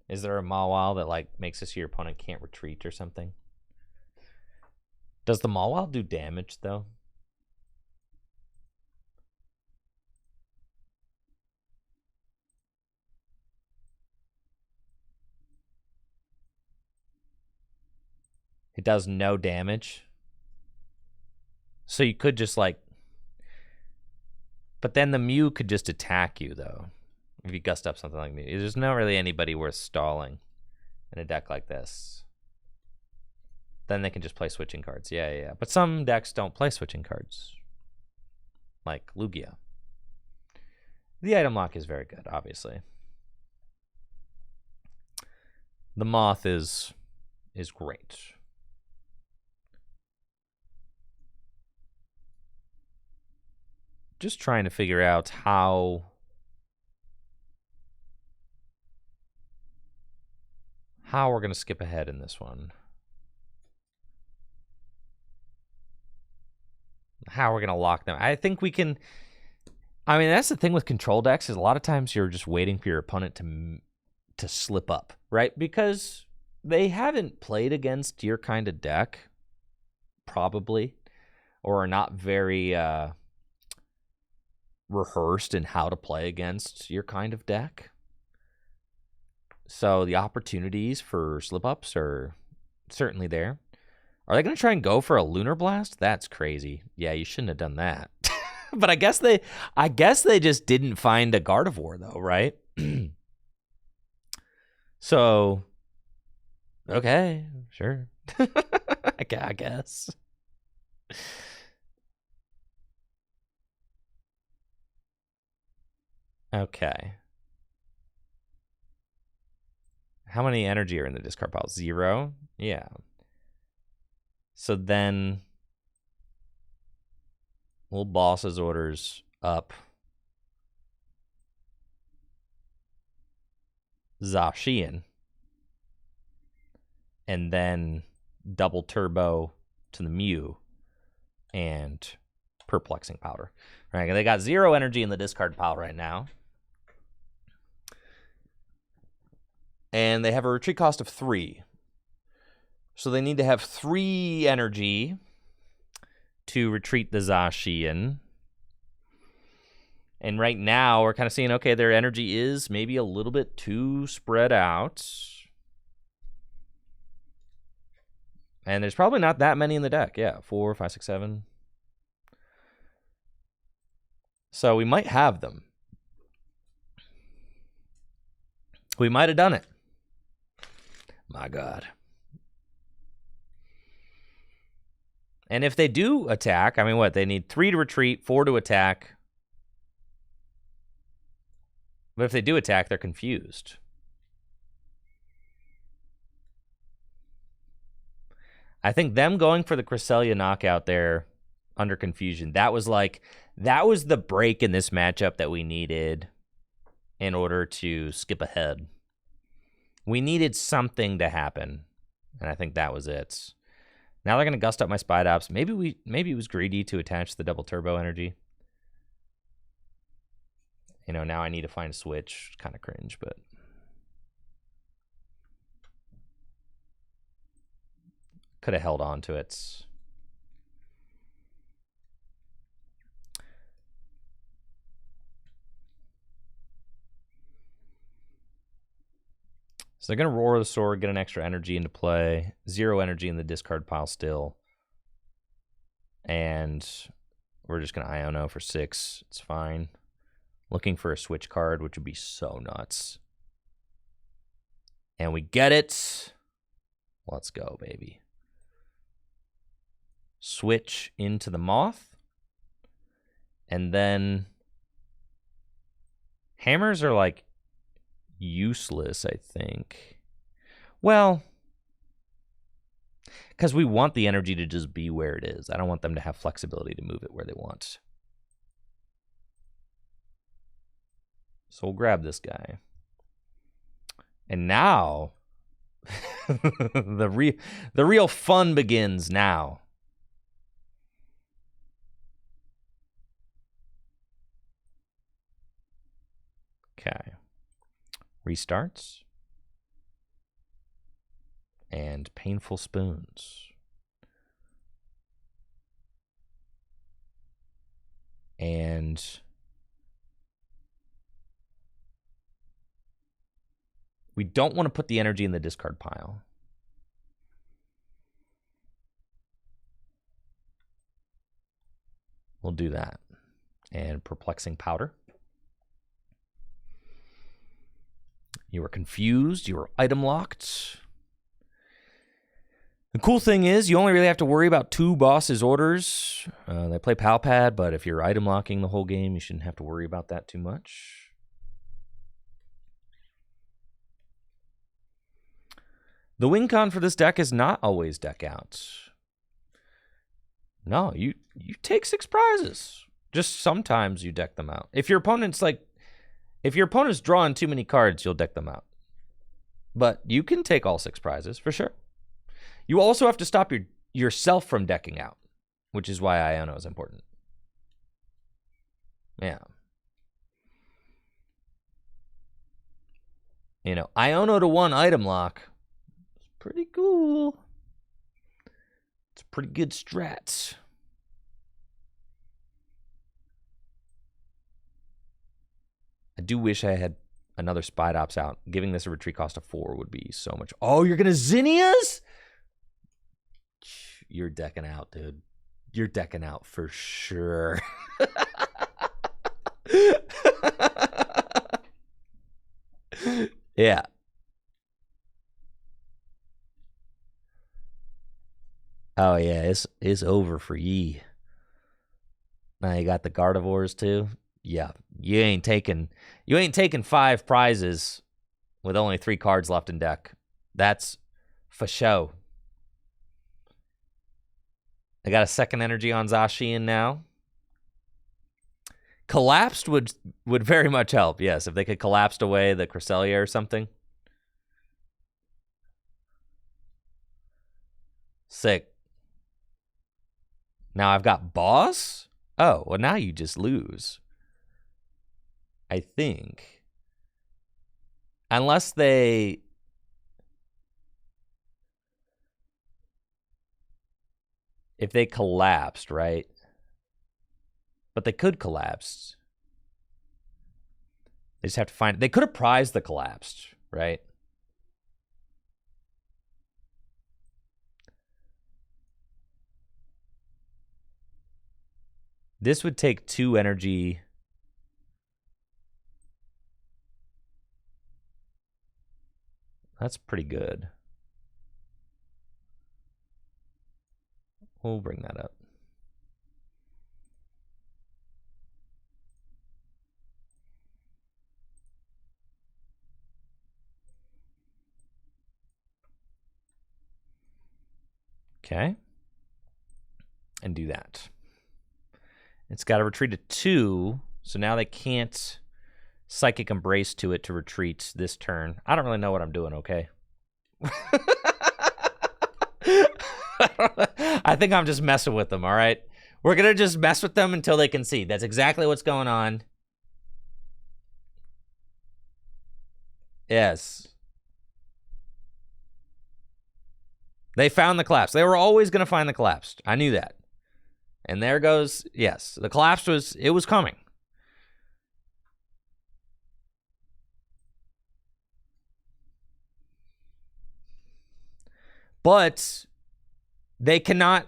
Is there a Mawile that like makes it so your opponent can't retreat or something? Does the Mawile do damage, though? It does no damage. So you could just like... But then the Mew could just attack you, though. If you gust up something like Mew. There's not really anybody worth stalling in a deck like this. Then they can just play switching cards. Yeah. But some decks don't play switching cards. Like Lugia. The item lock is very good, obviously. The Moth is great. Just trying to figure out how we're going to skip ahead in this one. How we're going to lock them. I think we can... I mean, that's the thing with control decks is a lot of times you're just waiting for your opponent to slip up, right? Because they haven't played against your kind of deck, probably, or are not very rehearsed in how to play against your kind of deck. So the opportunities for slip-ups are certainly there. Are they going to try and go for a Lunar Blast? That's crazy. Yeah, you shouldn't have done that. But I guess they just didn't find a Gardevoir, though, right? So, okay, sure. I guess. Okay. How many energy are in the discard pile? 0? Yeah. So then we'll boss's orders up Zacian. And then double turbo to the Mew and Perplexing Powder. Right, they got 0 energy in the discard pile right now. And they have a retreat cost of 3. So they need to have 3 energy to retreat the Zacian. And right now, we're kind of seeing, okay, their energy is maybe a little bit too spread out. And there's probably not that many in the deck. Yeah, 4, 5, 6, 7. So we might have them. We might have done it. My God. And if they do attack, I mean, what? They need 3 to retreat, 4 to attack. But if they do attack, they're confused. I think them going for the Cresselia knockout there under confusion. That was the break in this matchup that we needed in order to skip ahead. We needed something to happen, and I think that was it. Now they're going to gust up my Spidops. Maybe it was greedy to attach the double turbo energy. You know, now I need to find a switch. Kind of cringe, but could have held on to it. So they're going to Roar the Sword, get an extra energy into play. 0 energy in the discard pile still. And we're just going to Iono for 6. It's fine. Looking for a switch card, which would be so nuts. And we get it. Let's go, baby. Switch into the Moth. And then hammers are like useless, I think. Well, because we want the energy to just be where it is. I don't want them to have flexibility to move it where they want. So we'll grab this guy. And now the real fun begins now. Okay. Restarts. And Painful Spoons. And we don't want to put the energy in the discard pile. We'll do that. And Perplexing Powder. You were confused. You were item locked. The cool thing is you only really have to worry about 2 bosses' orders. They play Pal Pad, but if you're item locking the whole game, you shouldn't have to worry about that too much. The win con for this deck is not always deck out. No, you take 6 prizes. Just sometimes you deck them out. If your opponent's drawing too many cards, you'll deck them out. But you can take all 6 prizes for sure. You also have to stop yourself from decking out, which is why Iono is important. Yeah. You know, Iono to 1 item lock. It's pretty cool. It's pretty good strats. I do wish I had another Spidops out. Giving this a retreat cost of 4 would be so much. Oh, you're going to Zinnias? You're decking out, dude. You're decking out for sure. Yeah. Oh, yeah, it's over for ye. Now you got the Gardevoirs, too. Yeah, you ain't taking 5 prizes with only 3 cards left in deck. That's for show. I got a second energy on Zacian now. Collapsed would very much help, yes, if they could collapse away the Cresselia or something. Sick. Now I've got Boss? Oh, well now you just lose. I think. Unless they... If they collapsed, right? But they could collapse. They just have to find... They could have prized the collapsed, right? This would take 2 energy... That's pretty good. We'll bring that up. Okay. And do that. It's got to retreat to 2, so now they can't Psychic Embrace to it to retreat this turn. I don't really know what I'm doing, okay? I think I'm just messing with them, all right? We're going to just mess with them until they concede. That's exactly what's going on. Yes. They found the collapse. They were always going to find the collapse. I knew that. And there goes, yes, the collapse was coming. But they cannot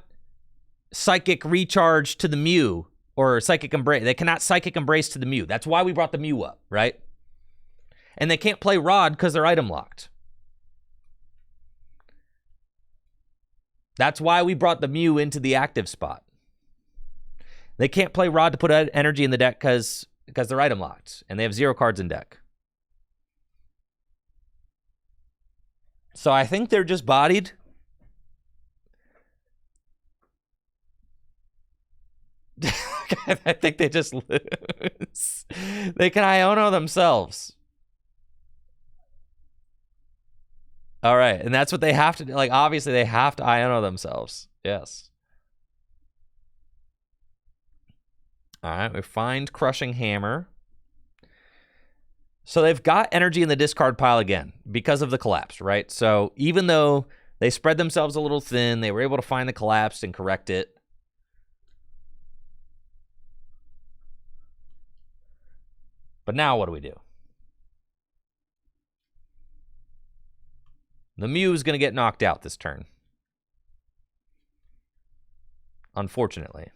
Psychic Recharge to the Mew or Psychic Embrace. They cannot Psychic Embrace to the Mew. That's why we brought the Mew up, right? And they can't play Rod because they're item locked. That's why we brought the Mew into the active spot. They can't play Rod to put energy in the deck because they're item locked and they have 0 cards in deck. So I think they're just bodied. I think they just lose. They can Iono themselves. All right, and that's what they have to do. Like, obviously, they have to Iono themselves. Yes. All right, we find Crushing Hammer. So they've got energy in the discard pile again because of the collapse, right? So even though they spread themselves a little thin, they were able to find the collapse and correct it. But now what do we do? The Mew is going to get knocked out this turn. Unfortunately.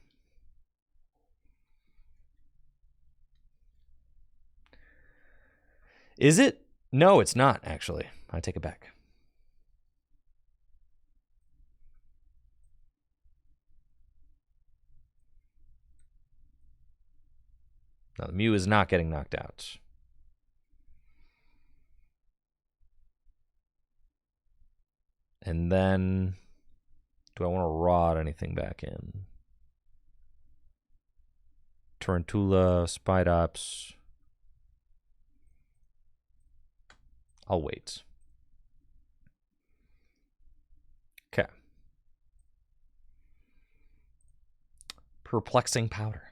Is it? No, it's not, actually. I take it back. No, the Mew is not getting knocked out. And then, do I want to Rod anything back in? Tarantula, Spidops. I'll wait. Okay. Perplexing Powder.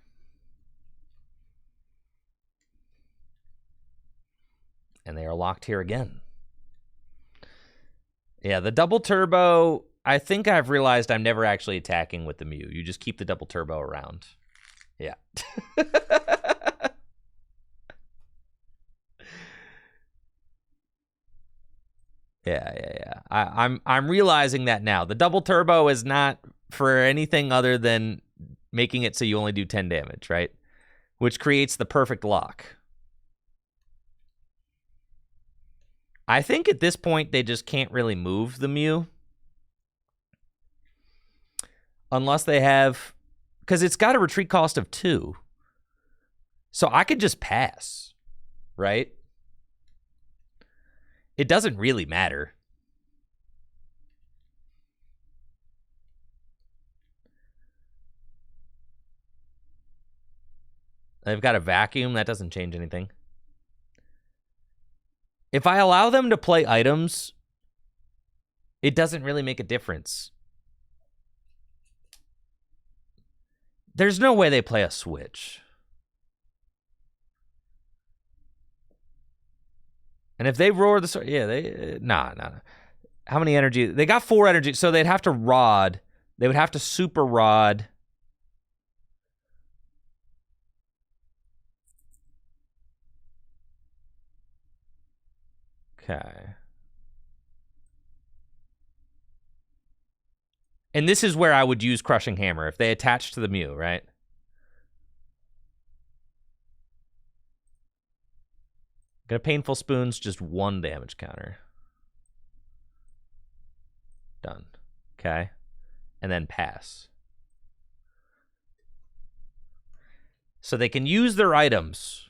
And they are locked here again. Yeah, the double turbo, I think I've realized I'm never actually attacking with the Mew. You just keep the double turbo around. Yeah. Yeah. I'm realizing that now. The double turbo is not for anything other than making it so you only do 10 damage, right? Which creates the perfect lock. I think at this point they just can't really move the Mew. Unless they have... Because it's got a retreat cost of 2. So I could just pass, right? It doesn't really matter. They've got a vacuum. That doesn't change anything. If I allow them to play items, it doesn't really make a difference. There's no way they play a switch. And if they roar the... Yeah, they... Nah. How many energy? They got 4 energy, so they'd have to Rod. They would have to Super Rod. Okay. And this is where I would use Crushing Hammer, if they attach to the Mew, right? Gonna Painful Spoons, just 1 damage counter. Done. Okay. And then pass. So they can use their items,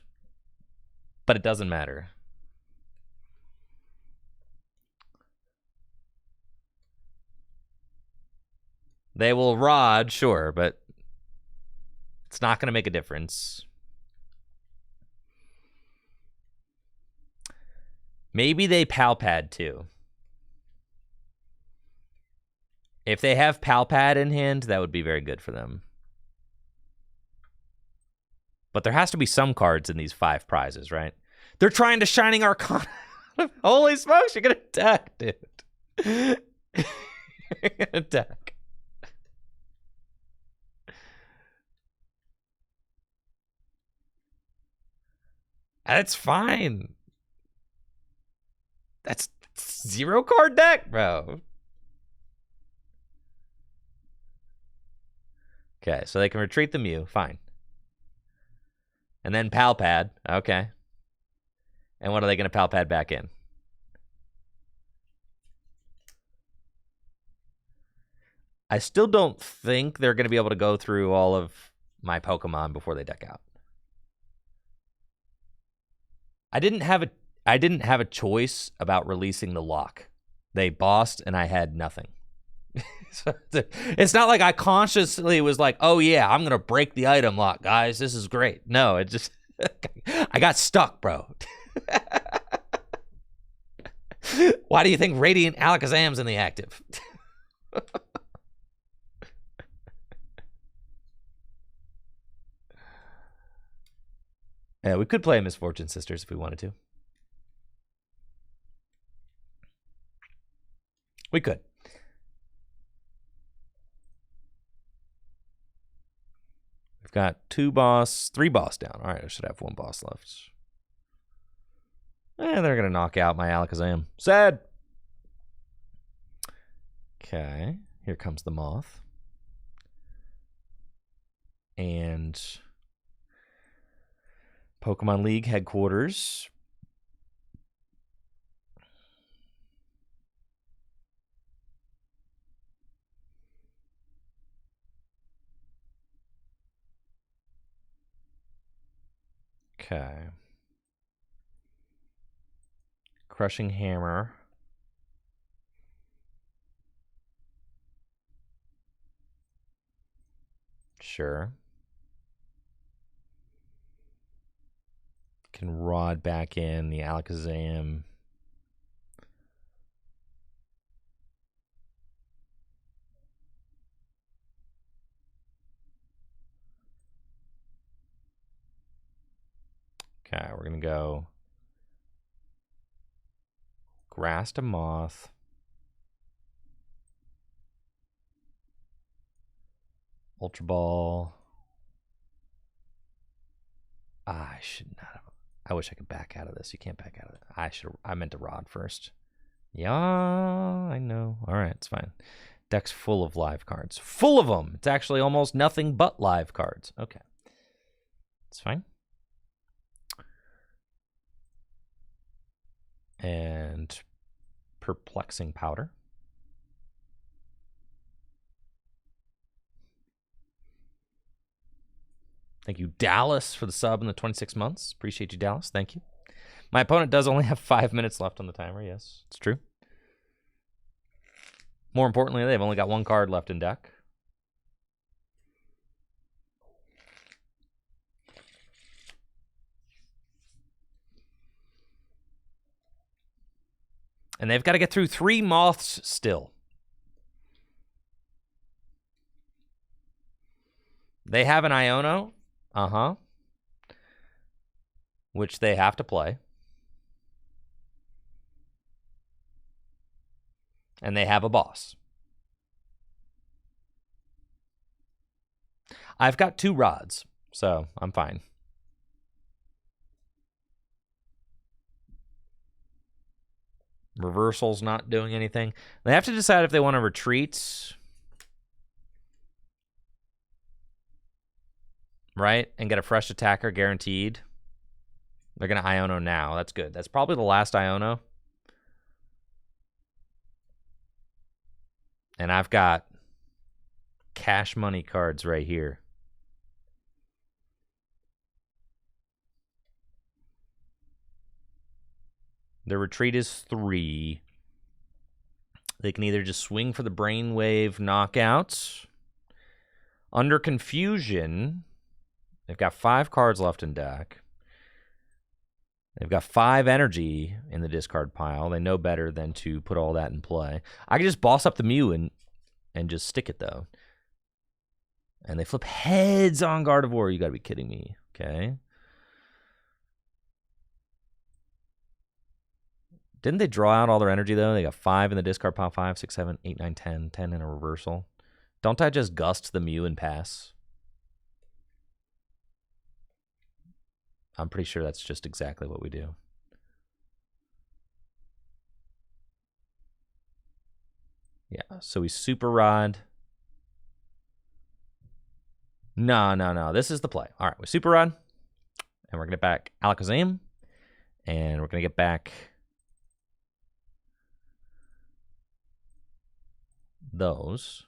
but it doesn't matter. They will Rod, sure, but It's not going to make a difference. Maybe they Palpad too. If they have Palpad in hand, that would be very good for them. But there has to be some cards in these 5 prizes, right? They're trying to Shining Arcana. Holy smokes, you're going to attack, dude. You're going to attack. That's fine. That's 0 card deck, bro. Okay, so they can retreat the Mew. Fine. And then Palpad. Okay. And what are they going to Palpad back in? I still don't think they're going to be able to go through all of my Pokemon before they deck out. I didn't have a choice about releasing the lock. They bossed and I had nothing. So it's not like I consciously was like, oh yeah, I'm going to break the item lock, guys. This is great. No, it just, I got stuck, bro. Why do you think Radiant Alakazam's in the active? Yeah, we could play Misfortune Sisters if we wanted to. We could. We've got 3 boss down. All right, I should have 1 boss left. And they're going to knock out my Alakazam. Sad. Okay, here comes the Moth. And Pokemon League headquarters. Okay. Crushing Hammer. Sure. Can Rod back in the Alakazam. Okay, we're going to go Grass to Moth. Ultra Ball. I should not have. I wish I could back out of this. You can't back out of it. I meant to Rod first. Yeah, I know. All right, it's fine. Deck's full of live cards. Full of them. It's actually almost nothing but live cards. Okay. It's fine. And Perplexing Powder. Thank you, Dallas, for the sub in the 26 months. Appreciate you, Dallas. Thank you. My opponent does only have 5 minutes left on the timer. Yes, it's true. More importantly, they've only got 1 card left in deck. And they've got to get through 3 Moths still. They have an Iono. Uh-huh. Which they have to play. And they have a boss. I've got 2 rods, so I'm fine. Reversal's not doing anything. They have to decide if they want to retreat. Right? And get a fresh attacker guaranteed. They're going to Iono now. That's good. That's probably the last Iono. And I've got cash money cards right here. The retreat is 3. They can either just swing for the brainwave knockout. Under confusion, They've got 5 cards left in deck. They've got 5 energy in the discard pile. They know better than to put all that in play. I can just boss up the Mew and just stick it, though. And they flip heads on Gardevoir. You got to be kidding me. Okay. Didn't they draw out all their energy, though? They got 5 in the discard pile. 5, 6, 7, 8, 9, 10. 10 in a reversal. Don't I just gust the Mew and pass? I'm pretty sure that's just exactly what we do. Yeah, so we Super Rod. No. This is the play. All right, we Super Rod. And we're going to get back Alakazam. And we're going to get back those.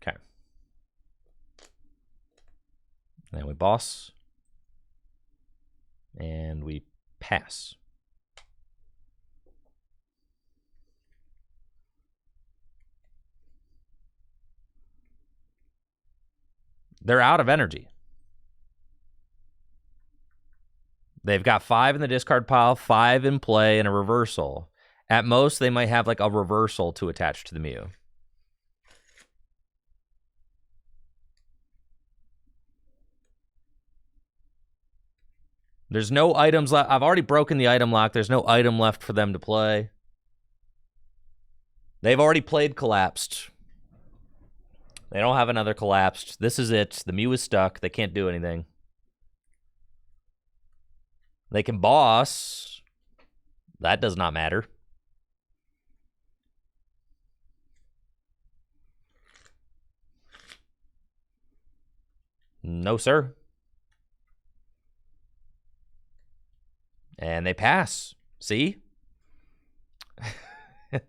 Okay. Then we boss. And we pass. They're out of energy. They've got 5 in the discard pile, 5 in play, and a reversal. At most, they might have like a reversal to attach to the Mew. There's no items left. I've already broken the item lock. There's no item left for them to play. They've already played Collapsed. They don't have another Collapsed. This is it. The Mew is stuck. They can't do anything. They can boss. That does not matter. No, sir. And they pass. See?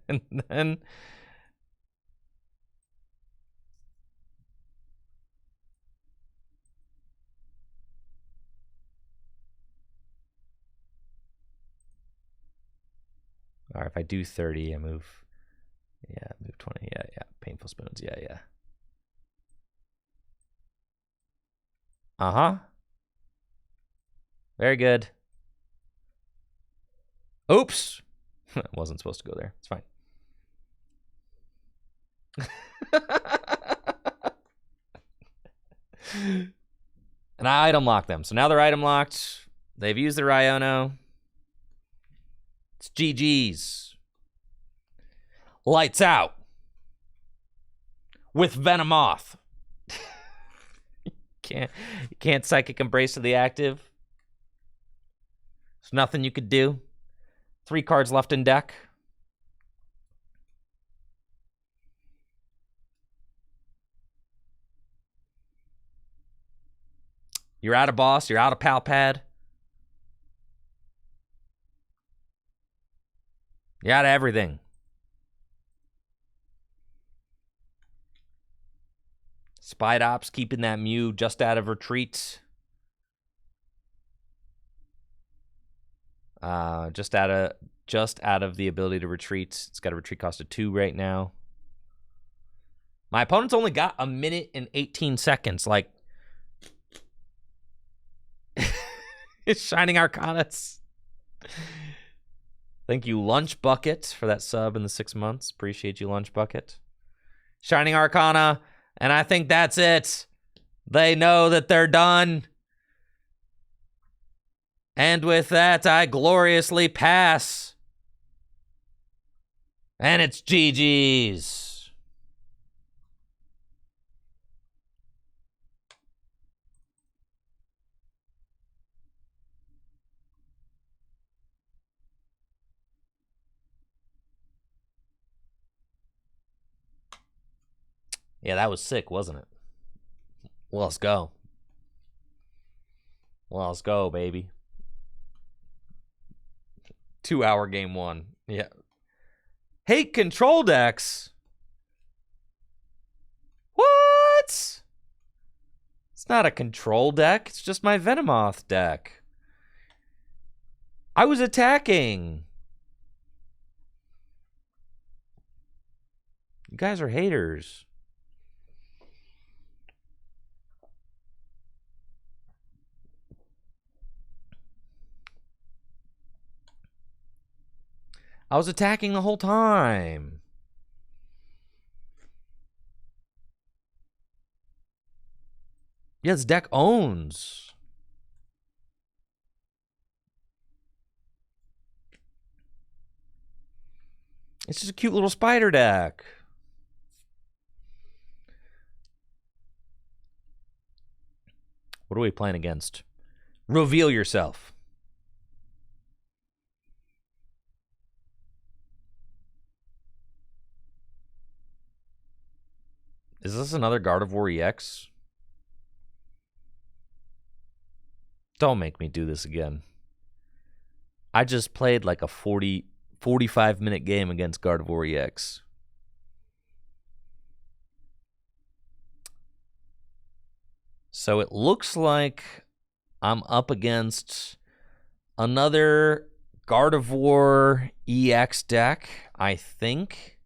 And then... All right, if I do 30, I move... Yeah, move 20. Yeah. Painful Spoons. Yeah. Uh-huh. Very good. Oops. Wasn't supposed to go there. It's fine. And I item lock them. So now they're item locked. They've used their Iono. It's GG's. Lights out. With Venomoth. You can't Psychic Embrace to the active. There's nothing you could do. 3 cards left in deck. You're out of boss. You're out of pal pad. You're out of everything. Spidops keeping that Mew just out of retreat. Just out of the ability to retreat. It's got a retreat cost of 2 right now. My opponent's only got 1 minute and 18 seconds. Like, it's Shining Arcanas. Thank you, Lunch Bucket, for that sub in the 6 months. Appreciate you, Lunch Bucket. Shining Arcana, and I think that's it. They know that they're done. And with that, I gloriously pass. And it's GG's. Yeah, that was sick, wasn't it? Well, let's go. Well, let's go, baby. 2-hour game 1. Yeah. Hate control decks. What? It's not a control deck. It's just my Venomoth deck. I was attacking. You guys are haters. I was attacking the whole time. Yeah, this deck owns. It's just a cute little spider deck. What are we playing against? Reveal yourself. Is this another Gardevoir EX? Don't make me do this again. I just played like a 45-minute game against Gardevoir EX. So it looks like I'm up against another Gardevoir EX deck, I think.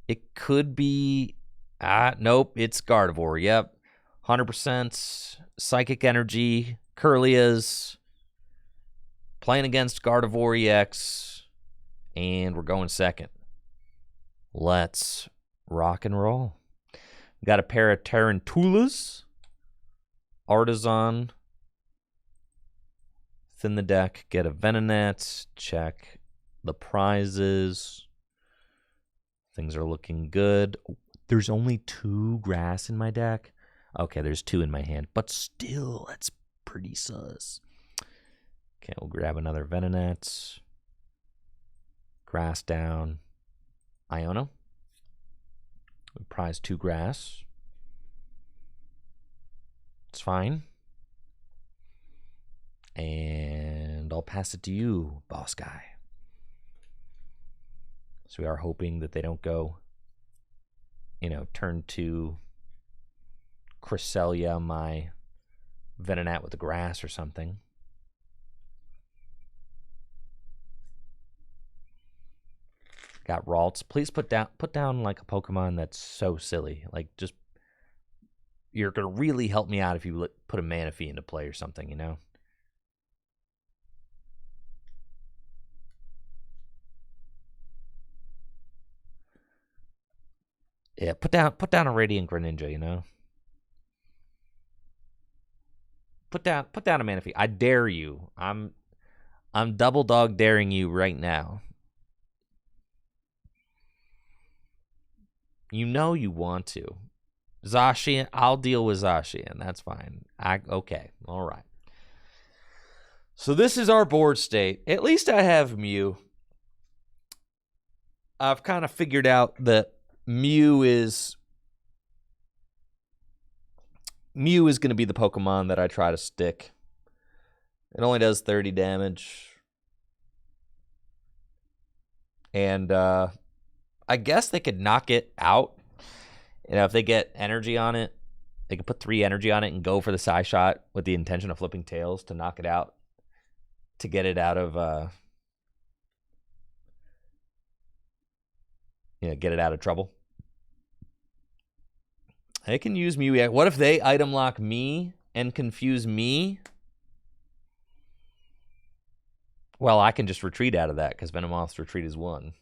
It could be... nope, it's Gardevoir. Yep. 100% Psychic Energy, Curlias, playing against Gardevoir EX, and we're going second. Let's rock and roll. Got a pair of Tarantulas, Artisan, thin the deck, get a Venonat, check the prizes. Things are looking good. There's only 2 grass in my deck. Okay, there's 2 in my hand, but still, that's pretty sus. Okay, we'll grab another Venonat. Grass down. Iono. We prize 2 grass. It's fine. And I'll pass it to you, boss guy. So we are hoping that they don't go, turn to Cresselia, my Venonat with the grass or something. Got Ralts. Please put down like a Pokemon that's so silly. Like, just, you're gonna really help me out if you put a Manaphy into play or something, Yeah, put down a Radiant Greninja, Put down a Manaphy. I dare you. I'm double dog daring you right now. You know you want to. Zacian, I'll deal with Zacian. That's fine. Okay. All right. So this is our board state. At least I have Mew. I've kind of figured out that Mew is going to be the Pokemon that I try to stick. It only does 30 damage. And I guess they could knock it out. If they get energy on it, they could put 3 energy on it and go for the Psy Shot with the intention of flipping tails to knock it out, to get it out of, get it out of trouble. They can use Mew. What if they item lock me and confuse me? Well, I can just retreat out of that because Venomoth's retreat is 1.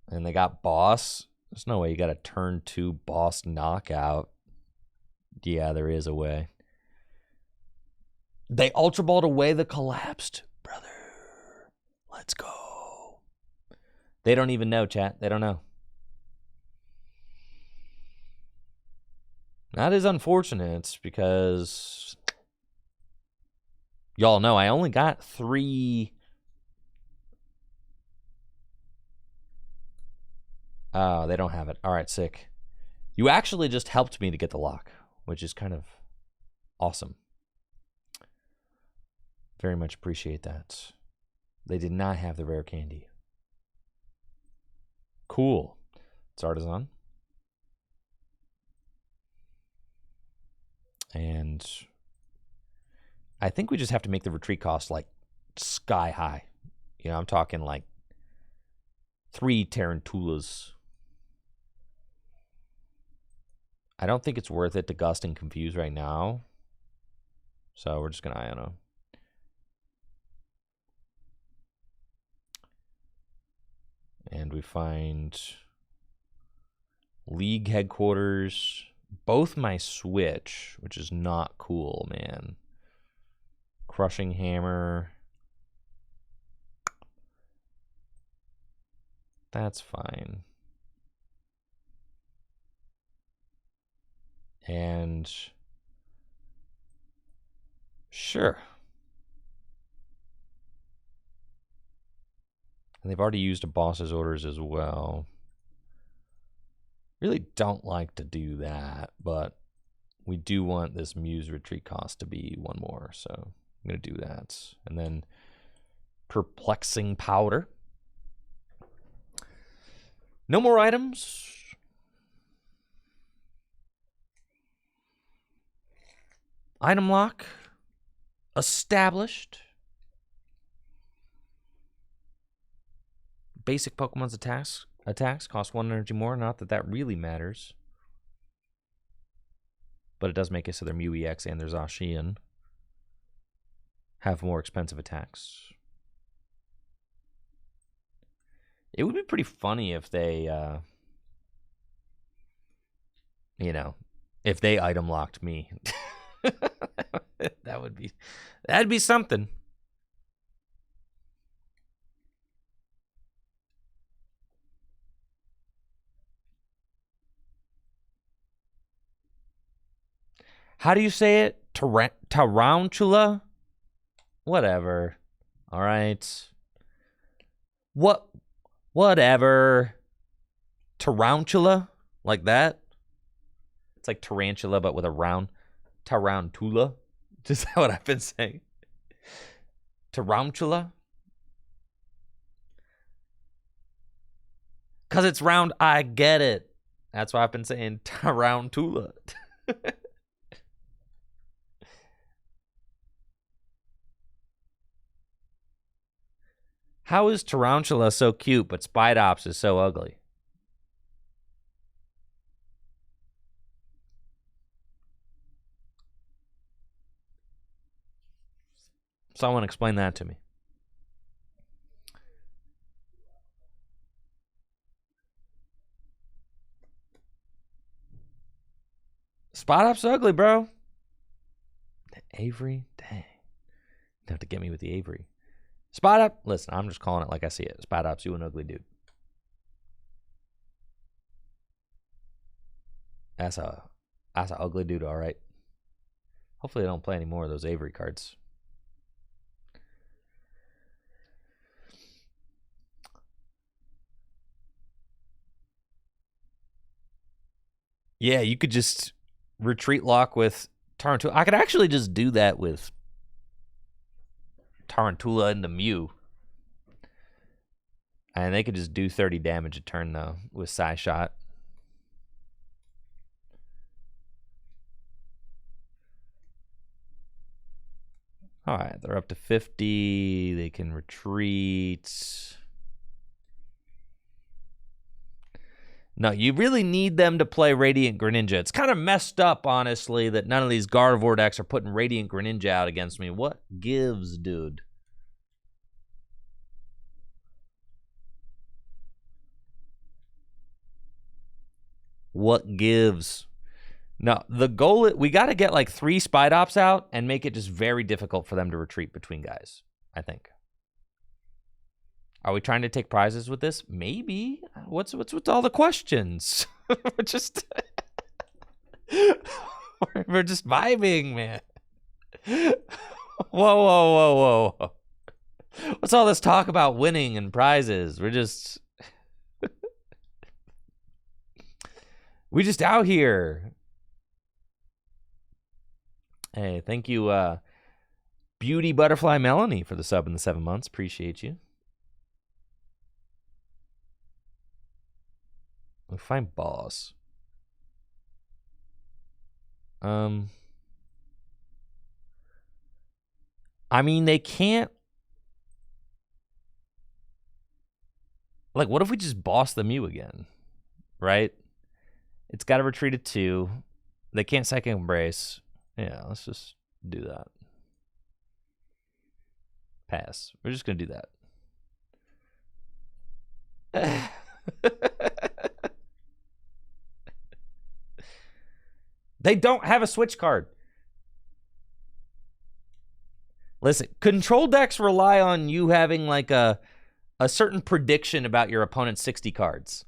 And they got Boss. There's no way you got a turn 2 Boss knockout. Yeah, there is a way. They Ultra Balled away the Collapsed. Brother, let's go. They don't even know, chat. They don't know. That is unfortunate because y'all know I only got 3. Oh, they don't have it. All right, sick. You actually just helped me to get the lock, which is kind of awesome. Very much appreciate that. They did not have the rare candy. Cool. It's Artisan. And I think we just have to make the retreat cost like sky high. You know, I'm talking like 3 Tarantulas. I don't think it's worth it to Gust and Confuse right now. So we're just going to Iono. And we find League Headquarters. Both my Switch, which is not cool, man. Crushing Hammer. That's fine. And sure. And they've already used a boss's orders as well. Really don't like to do that, but we do want this Muse retreat cost to be 1 more, so I'm going to do that. And then Perplexing Powder. No more items. Item lock established. Basic Pokemon's attacks cost 1 energy more. Not that that really matters. But it does make it so their Mew EX and their Zacian have more expensive attacks. It would be pretty funny if they, you know, if they item locked me. That'd be something. How do you say it? Tarantula? Whatever. All right. Whatever. Tarantula? Like that? It's like tarantula, but with a round. Tarantula? Is that what I've been saying? Tarantula? Because it's round, I get it. That's why I've been saying tarantula. How is Tarantula so cute, but Spidops is so ugly? Someone explain that to me. Spidops ugly, bro. Avery? Dang. You have to get me with the Avery. Spidop, listen, I'm just calling it like I see it. Spidops, you an ugly dude. That's a ugly dude, all right. Hopefully I don't play any more of those Avery cards. Yeah, you could just retreat lock with Tarantula. I could actually just do that with Tarantula and the Mew. And they could just do 30 damage a turn, though, with Psy Shot. All right, they're up to 50. They can retreat. No, you really need them to play Radiant Greninja. It's kind of messed up, honestly, that none of these Gardevoir decks are putting Radiant Greninja out against me. What gives, dude? What gives? No, the goal, we got to get like 3 Spidops out and make it just very difficult for them to retreat between guys, I think. Are we trying to take prizes with this? Maybe. What's with all the questions? We're just we're just vibing, man. Whoa. What's all this talk about winning and prizes? We're just out here. Hey, thank you, Beauty Butterfly Melanie, for the sub in the 7 months. Appreciate you. We find boss. I mean, they can't. Like, what if we just boss the Mew again? Right? It's got to retreat at 2. They can't Psychic Embrace. Yeah, let's just do that. Pass. We're just going to do that. They don't have a switch card. Listen, control decks rely on you having like a certain prediction about your opponent's 60 cards.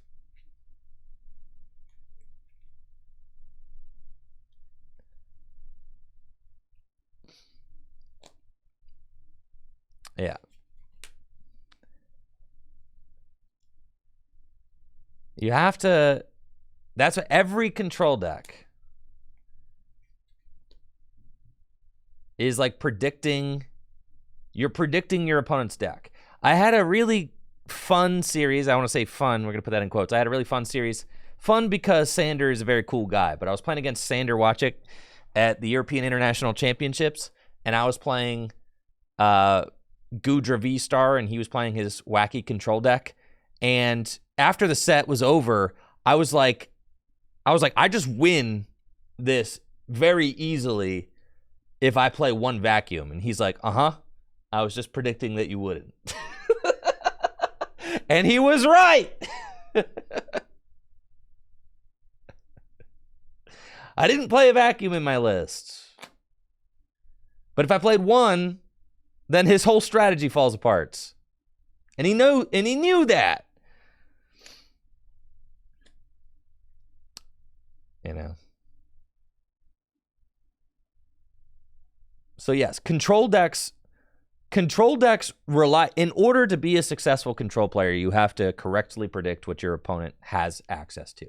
Yeah. You have to... That's what every control deck is like predicting. You're predicting your opponent's deck. I had a really fun series. I want to say fun. We're going to put that in quotes. I had a really fun series. Fun because Sander is a very cool guy. But I was playing against Sander Wachik at the European International Championships. And I was playing Gudra V-Star. And he was playing his wacky control deck. And after the set was over, I was like, I just win this very easily if I play one vacuum. And he's like, I was just predicting that you wouldn't. And he was right. I didn't play a vacuum in my list. But if I played one, then his whole strategy falls apart. And he knew that. You know. So yes, control decks rely, in order to be a successful control player, you have to correctly predict what your opponent has access to.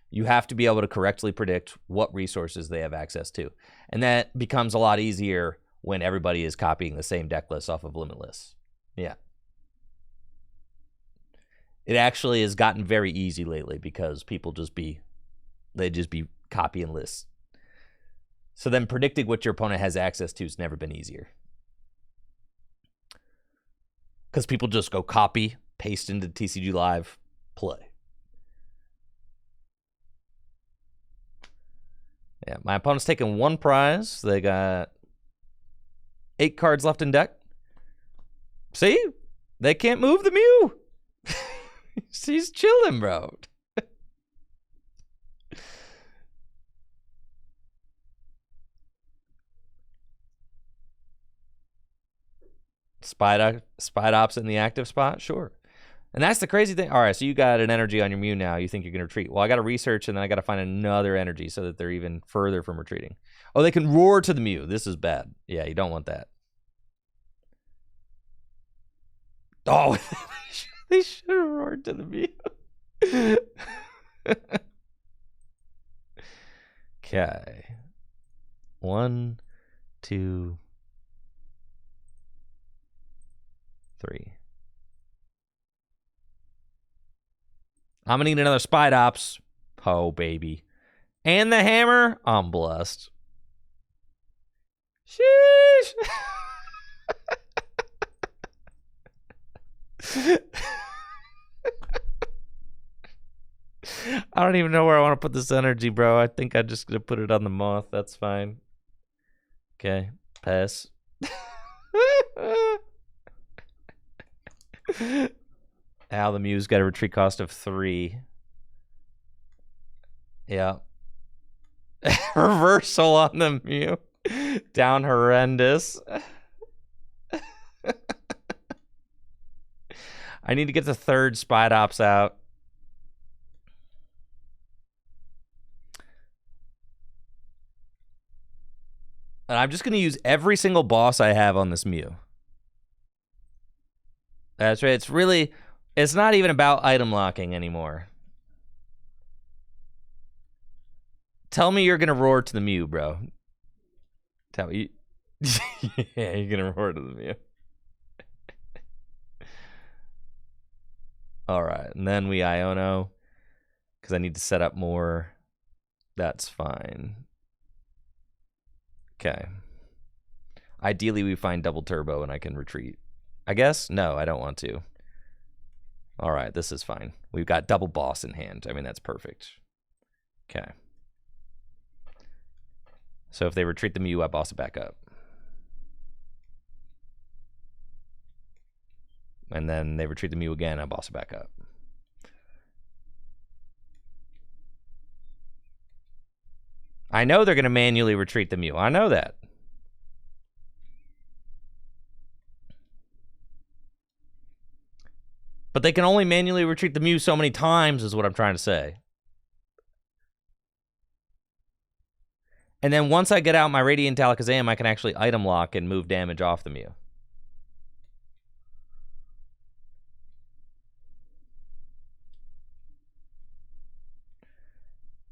You have to be able to correctly predict what resources they have access to. And that becomes a lot easier when everybody is copying the same deck list off of Limitless. Yeah. It actually has gotten very easy lately because people just be copying lists. So then predicting what your opponent has access to has never been easier. Because people just go copy, paste into TCG Live, play. Yeah, my opponent's taking 1 prize. They got 8 cards left in deck. See? They can't move the Mew. He's chilling, bro. Spidops in the active spot? Sure. And that's the crazy thing. All right, so you got an energy on your Mew now. You think you're going to retreat. Well, I got to research, and then I got to find another energy so that they're even further from retreating. Oh, they can roar to the Mew. This is bad. Yeah, you don't want that. Oh, they should have roared to the Mew. Okay. 1, 2, 3. I'm going to need another Spidops. Oh, baby. And the hammer. I'm blessed. Sheesh. I don't even know where I want to put this energy, bro. I think I'm just going to put it on the moth. That's fine. Okay. Pass. Al the Mew's got a retreat cost of 3. Yeah. Reversal on the Mew. Down horrendous. I need to get the 3rd Spidops out. And I'm just going to use every single boss I have on this Mew. That's right. It's not even about item locking anymore. Tell me you're going to roar to the Mew, bro. Tell me. Yeah, you're going to roar to the Mew. All right. And then we Iono. Because I need to set up more. That's fine. Okay. Ideally, we find double turbo and I can retreat. I guess? No, I don't want to. All right, this is fine. We've got double boss in hand. I mean, that's perfect. Okay. So if they retreat the Mew, I boss it back up. And then they retreat the Mew again, I boss it back up. I know they're going to manually retreat the Mew. I know that. But they can only manually retreat the Mew so many times is what I'm trying to say. And then once I get out my Radiant Alakazam, I can actually item lock and move damage off the Mew.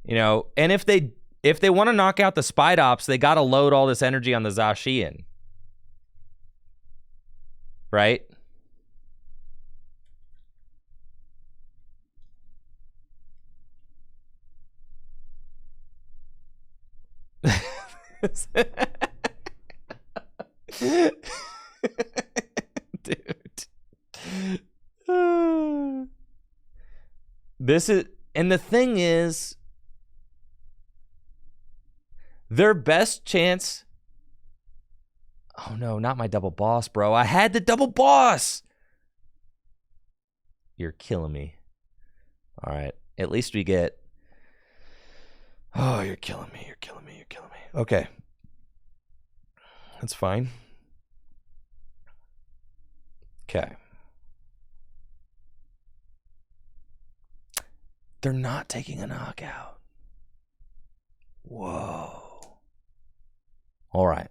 You know, and if they want to knock out the Spidops, they got to load all this energy on the Zacian. Right? Dude. This is, and the thing is, their best chance. Oh no, not my double boss, bro. I had the double boss. You're killing me. All right. At least we get. Oh, you're killing me. You're killing me. You're killing me. Okay. That's fine. Okay. They're not taking a knockout. Whoa. All right.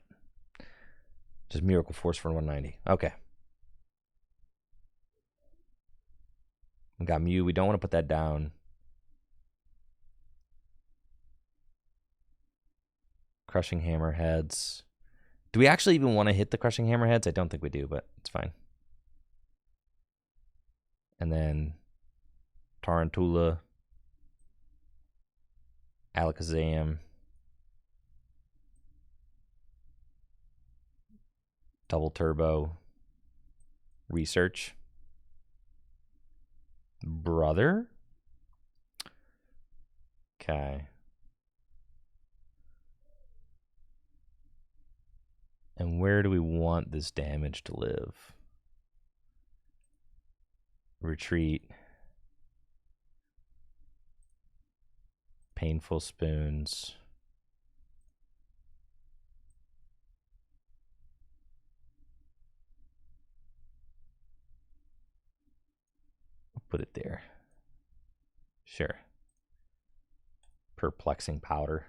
Just Miracle Force for 190. Okay. We got Mew. We don't want to put that down. Crushing Hammerheads. Do we actually even want to hit the Crushing Hammerheads? I don't think we do, but it's fine. And then Tarantula. Alakazam. Double Turbo. Research. Brother. Okay. And where do we want this damage to live? Retreat. Painful Spoons. We'll put it there. Sure. Perplexing Powder.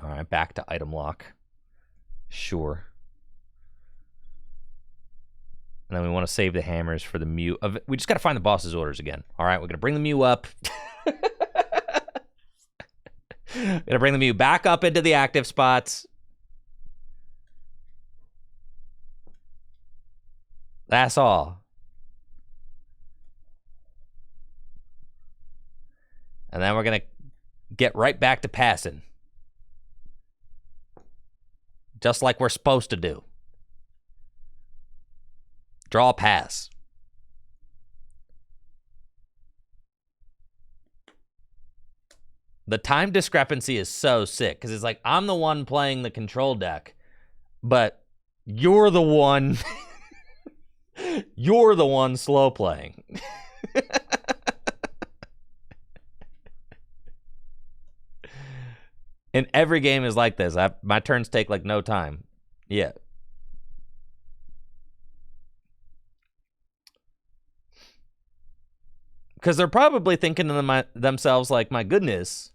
All right, back to item lock. Sure. And then we want to save the hammers for the Mew. We just got to find the boss's orders again. All right, we're going to bring the Mew up. Gonna bring the Mew back up into the active spots. That's all. And then we're gonna get right back to passing. Just like we're supposed to do. Draw a pass. The time discrepancy is so sick because it's like I'm the one playing the control deck, but you're the one you're the one slow playing. And every game is like this. My turns take like no time. Yeah. Because they're probably thinking to themselves like, my goodness,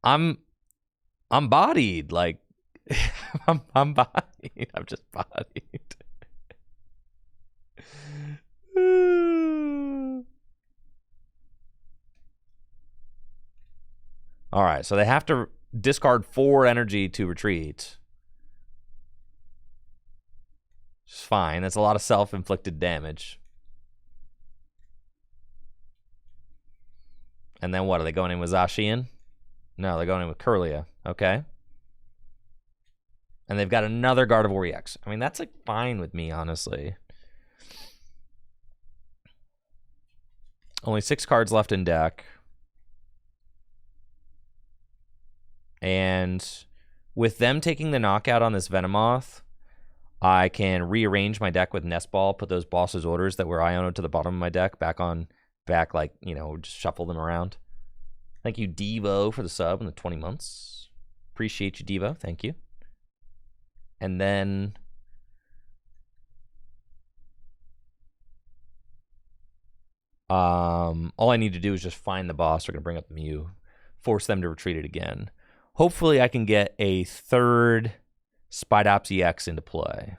I'm bodied. Like, I'm bodied. I'm just bodied. All right, so they have to discard 4 energy to retreat. It's fine. That's a lot of self-inflicted damage. And then what? Are they going in with Zacian? No, they're going in with Kirlia. Okay. And they've got another Gardevoir EX. I mean, that's like fine with me, honestly. Only 6 cards left in deck. And with them taking the knockout on this Venomoth, I can rearrange my deck with Nest Ball, put those Boss's Orders that were Iono to the bottom of my deck back, like, you know, just shuffle them around. Thank you, Devo, for the sub in the 20 months. Appreciate you, Devo. Thank you. And then all I need to do is just find the boss. We're going to bring up the Mew, force them to retreat it again. Hopefully I can get a third Spidops EX into play,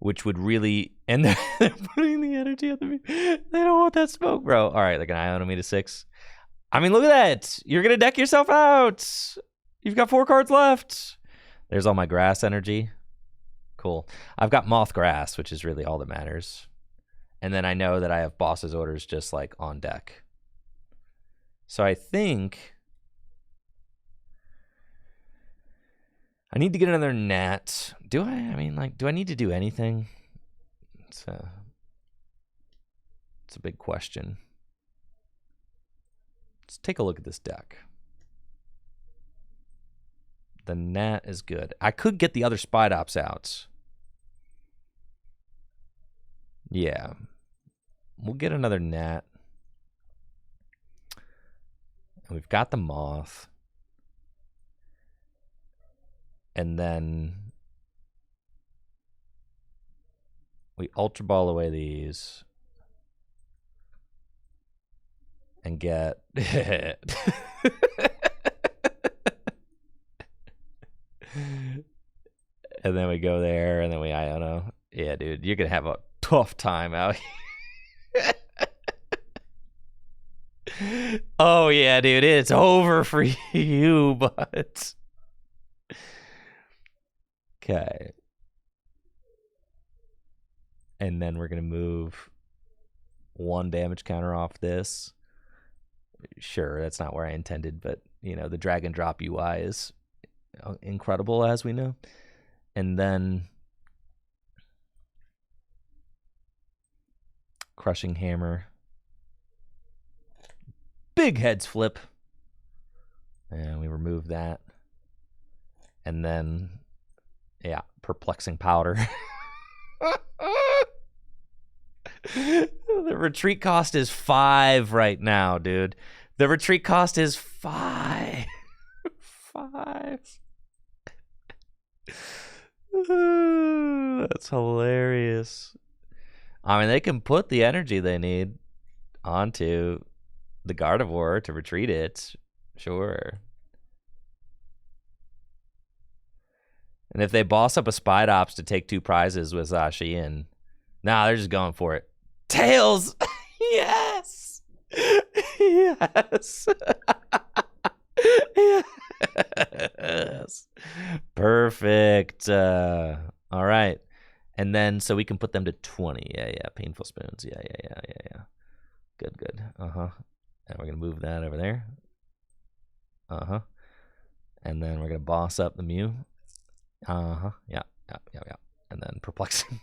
which would really... And they're putting the energy on the Mew. They don't want that smoke, bro. All right, they're going to Iono me to 6. I mean, look at that. You're going to deck yourself out. You've got 4 cards left. There's all my grass energy. Cool. I've got Moth Grass, which is really all that matters. And then I know that I have Boss's Orders just like on deck. So I think I need to get another Nat. Do I? I mean, like, do I need to do anything? It's a big question. Let's take a look at this deck. The Nat is good. I could get the other Spidops out. Yeah. We'll get another Nat. And we've got the Moth. And then we Ultra Ball away these. And get... And then we go there, and then we Iono. Yeah, dude, you're going to have a tough time out here. Oh, yeah, dude, it's over for you, but... Okay. And then we're going to move 1 damage counter off this. Sure, that's not where I intended, but, you know, the drag and drop UI is incredible, as we know. And then Crushing Hammer. Big heads flip. And we remove that. And then, yeah, Perplexing Powder. The retreat cost is 5 right now, dude. The retreat cost is 5. 5. That's hilarious. I mean, they can put the energy they need onto the Gardevoir to retreat it. Sure. And if they boss up a Spidops to take 2 prizes with Zacian, nah, they're just going for it. Tails! Yes! Yes! Yes! Perfect. All right. And then, so we can put them to 20. Yeah. Painful Spoons. Yeah. Good. Uh-huh. And we're going to move that over there. Uh-huh. And then we're going to boss up the Mew. Uh-huh. Yeah. And then Perplexing.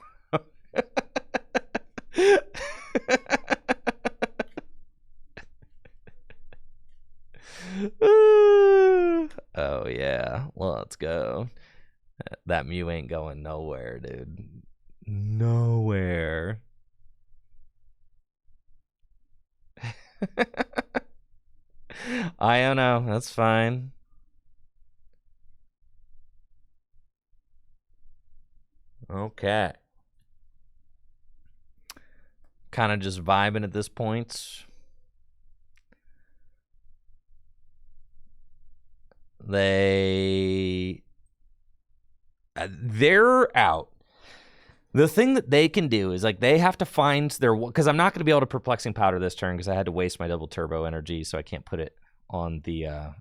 Oh, yeah. Let's go. That Mew ain't going nowhere, dude. Nowhere. I don't know. That's fine. Okay. Kind of just vibing at this point. They're out. The thing that they can do is, like, they have to find their... Because I'm not going to be able to Perplexing Powder this turn because I had to waste my double turbo energy, so I can't put it on the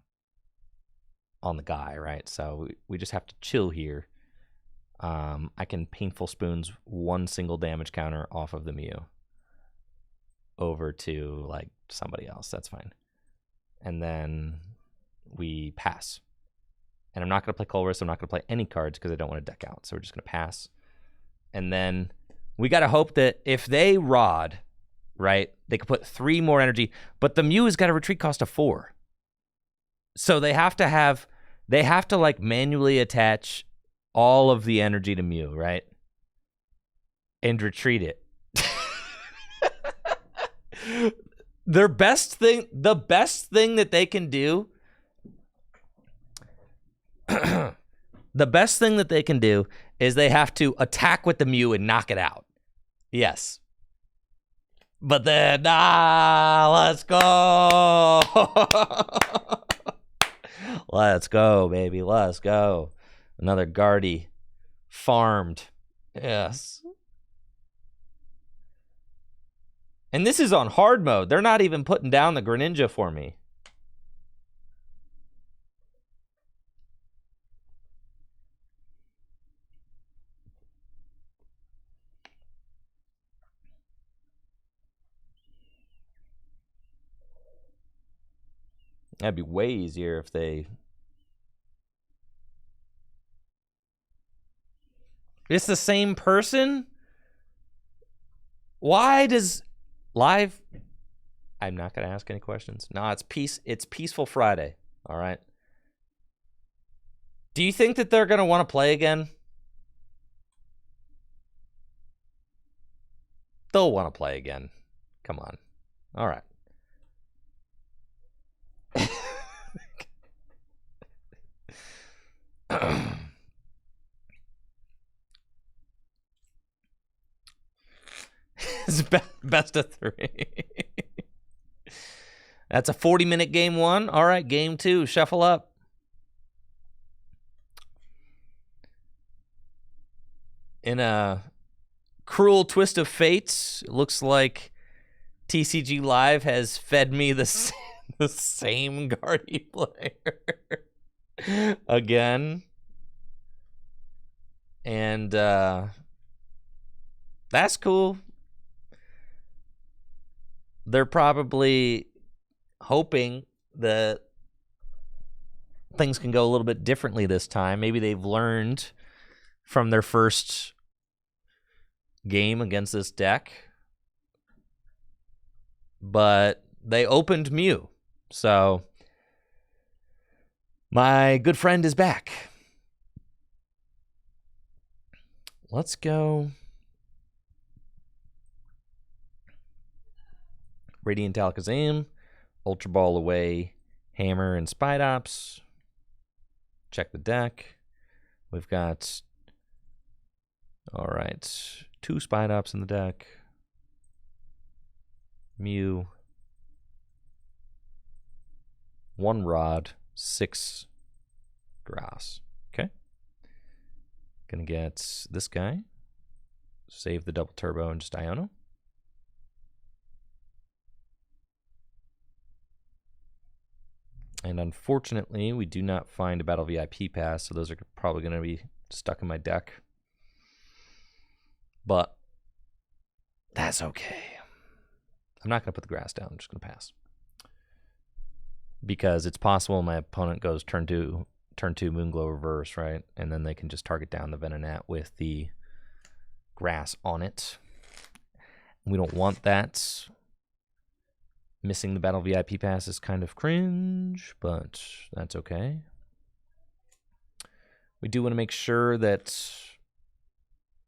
guy, right? So we just have to chill here. I can Painful Spoons 1 single damage counter off of the Mew over to, like, somebody else. That's fine. And then we pass. And I'm not going to play Colress. I'm not going to play any cards because I don't want to deck out. So we're just going to pass. And then we got to hope that if they Rod, right, they could put 3 more energy. But the Mew has got a retreat cost of 4. So they have to like manually attach all of the energy to Mew, right? And retreat it. The best thing that they can do the best thing that they can do is they have to attack with the Mew and knock it out. Yes. But then, let's go. Let's go, baby. Let's go. Another Guardy farmed. Yes. And this is on hard mode. They're not even putting down the Greninja for me. That'd be way easier if they... It's the same person? Why does live... I'm not going to ask any questions. No, it's Peaceful Friday, all right? Do you think that they're going to want to play again? They'll want to play again. Come on. All right. It's best of 3. That's a 40-minute game 1. All right, game 2. Shuffle up. In a cruel twist of fate, it looks like TCG Live has fed me the same Guardy player again. And that's cool. They're probably hoping that things can go a little bit differently this time. Maybe they've learned from their first game against this deck. But they opened Mew. So my good friend is back. Let's go. Radiant Alakazam, Ultra Ball away, Hammer and Spidops. Check the deck. We've got, all right, 2 Spidops in the deck. Mew. 1 Rod, 6 Grass. Okay. Gonna get this guy. Save the double turbo and just Iono. And unfortunately, we do not find a Battle VIP pass, so those are probably going to be stuck in my deck. But that's okay. I'm not going to put the grass down. I'm just going to pass. Because it's possible my opponent goes turn 2 Moonglow reverse, right? And then they can just target down the Venonat with the grass on it. We don't want that. Missing the Battle VIP pass is kind of cringe, but that's okay. We do want to make sure that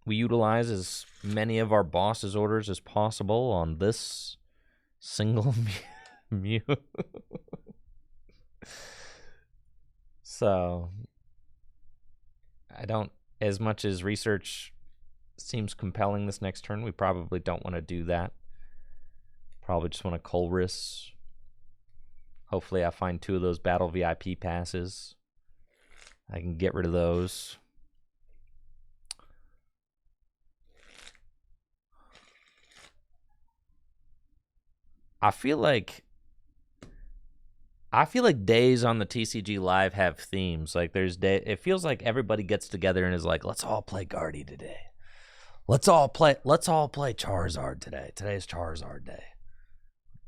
we utilize as many of our boss's orders as possible on this single Mew. So, I don't, as much as research seems compelling this next turn, we probably don't want to do that. Probably just want to Colress. Hopefully I find 2 of those Battle VIP passes. I can get rid of those. I feel like days on the TCG Live have themes. Like it feels like everybody gets together and is like, let's all play Guardy today. Let's all play Charizard today. Today's Charizard day.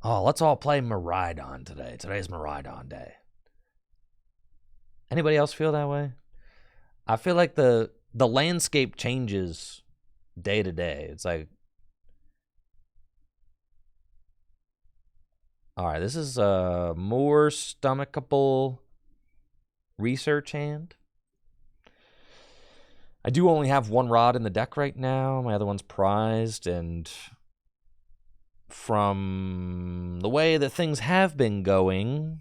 Oh, let's all play Miraidon today. Today's Miraidon day. Anybody else feel that way? I feel like the landscape changes day to day. It's like, all right, this is a more stomachable research hand. I do only have one rod in the deck right now. My other one's prized, and from the way that things have been going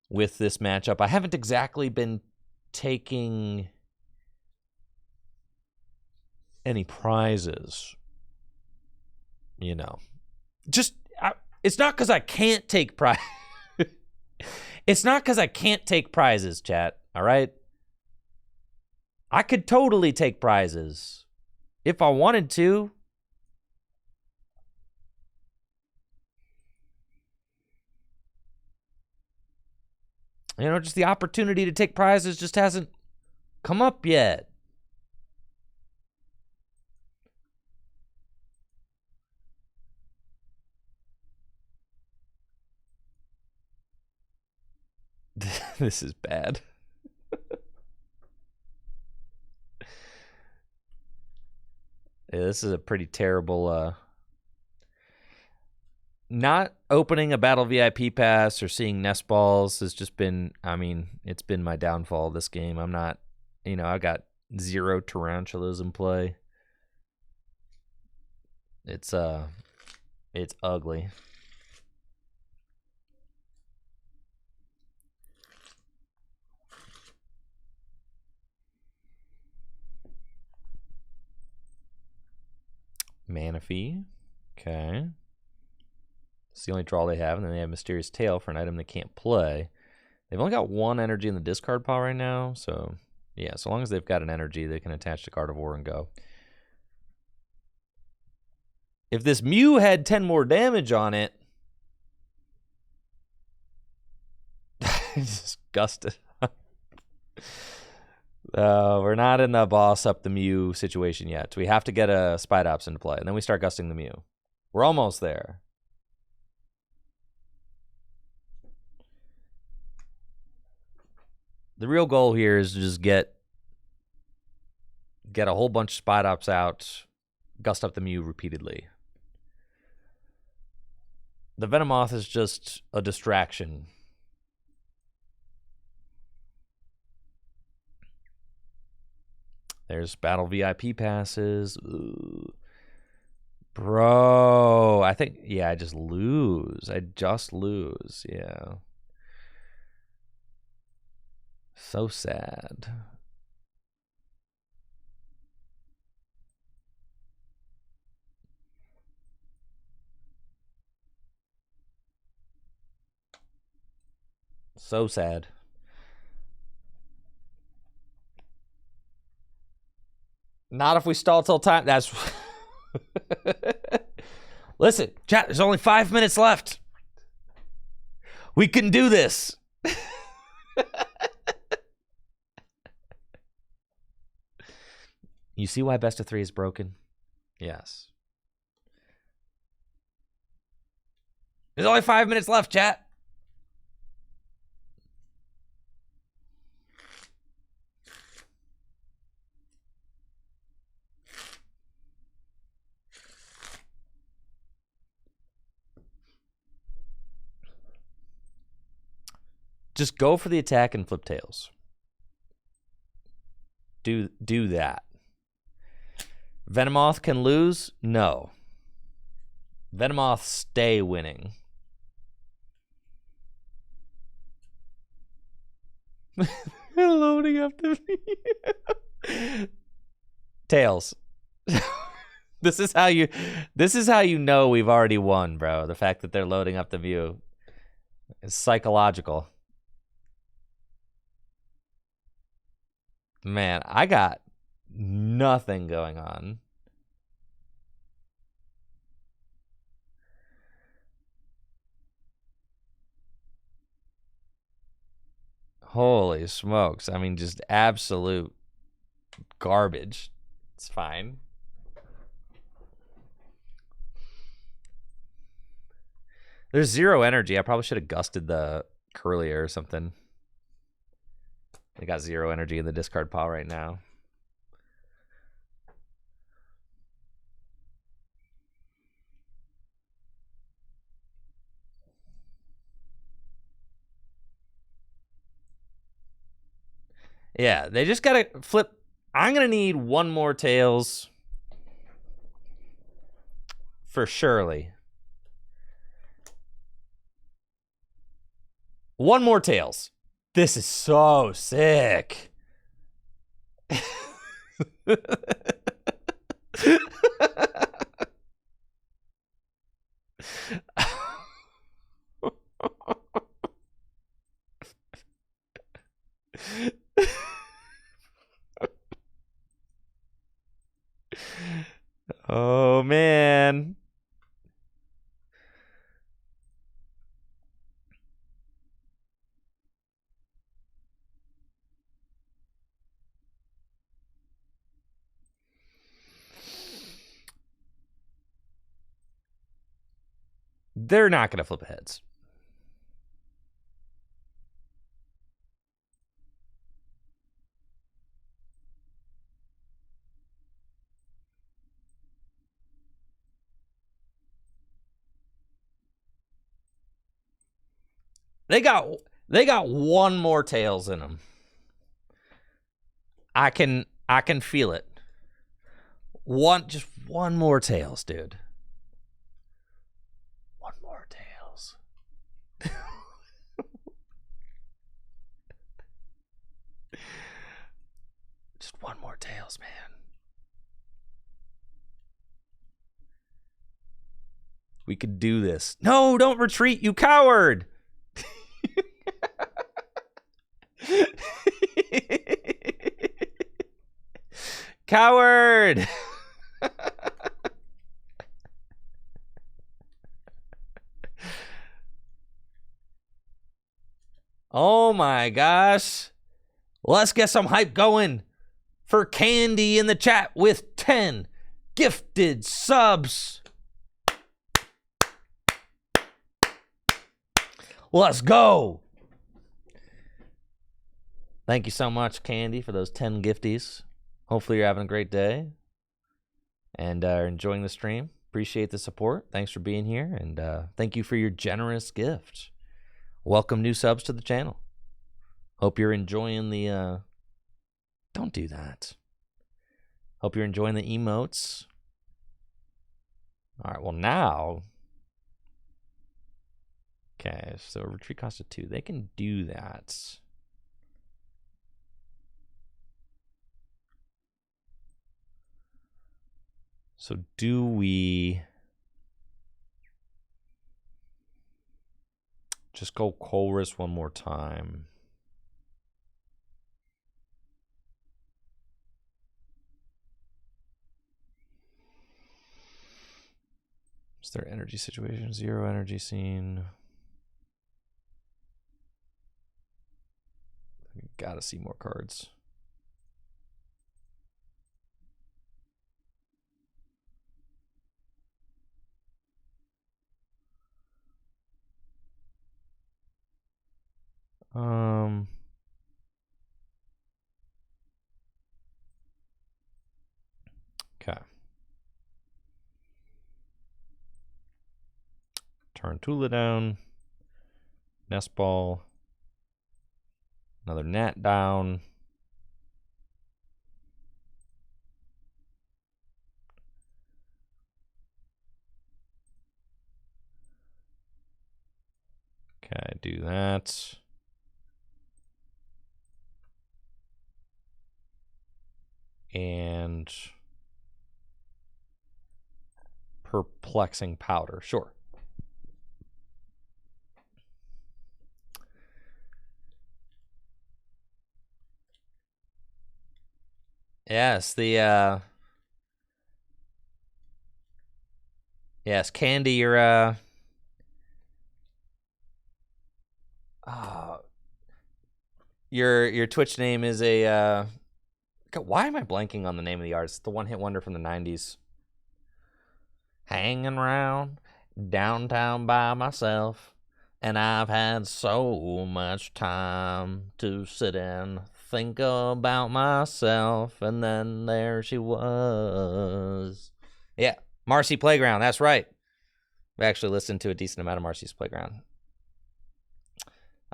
with this matchup, I haven't exactly been taking any prizes. You know, just it's not because I can't take prize. It's not because I can't take prizes, chat. All right, I could totally take prizes if I wanted to. You know, just the opportunity to take prizes just hasn't come up yet. This is bad. Yeah, this is a pretty terrible... Not opening a Battle VIP pass or seeing nest balls has just been... I mean, it's been my downfall this game. I'm not... You know, I got 0 tarantulas in play. It's ugly. Manaphy. Okay. It's the only draw they have, and then they have Mysterious Tail for an item they can't play. They've only got 1 energy in the discard pile right now, so yeah, so long as they've got an energy, they can attach to Gardevoir and go. If this Mew had 10 more damage on it... Disgusted. We're not in the boss up the Mew situation yet. We have to get a Spidops into play, and then we start gusting the Mew. We're almost there. The real goal here is to just get a whole bunch of Spidops out, gust up the Mew repeatedly. The Venomoth is just a distraction. There's Battle VIP passes. Ooh. Bro, I think, yeah, I just lose. Yeah. So sad. So sad. Not if we stall till time. That's... Listen, chat, there's only 5 minutes left. We can do this. You see why best of 3 is broken? Yes. There's only 5 minutes left, chat. Just go for the attack and flip tails. Do that. Venomoth can lose? No. Venomoth stay winning. Loading up the tails. This is how you know we've already won, bro. The fact that they're loading up the view is psychological. Man, I got nothing going on. Holy smokes. I mean, just absolute garbage. It's fine. There's 0 energy. I probably should have gusted the Curlier or something. They got 0 energy in the discard pile right now. Yeah, they just gotta flip. I'm gonna need one more tails for surely. One more tails. This is so sick. Oh, man. They're not going to flip heads. They got one more tails in them. I can feel it. Just one more tails, dude. One more tails. Just one more tails, man. We could do this. No, don't retreat, you coward. Coward. Oh my gosh. Let's get some hype going for Candy in the chat with 10 gifted subs. Let's go. Thank you so much, Candy, for those 10 gifties. Hopefully you're having a great day and enjoying the stream. Appreciate the support. Thanks for being here, and thank you for your generous gift. Welcome new subs to the channel. Hope you're enjoying the... Don't do that. Hope you're enjoying the emotes. All right, well now... Okay, so retreat cost of 2. They can do that. So do we just go Colress one more time? Is there energy situation? 0 energy scene. Gotta see more cards. Okay. Turn Tula down. Nest Ball. Another Nat down. Okay, do that. And Perplexing Powder. Sure. Yes, the yes, Candy, your your Twitch name is a God, why am I blanking on the name of the artist? The one-hit wonder from the 90s. Hanging around downtown by myself, and I've had so much time to sit and think about myself, and then there she was. Yeah, Marcy Playground, that's right. We actually listened to a decent amount of Marcy's Playground.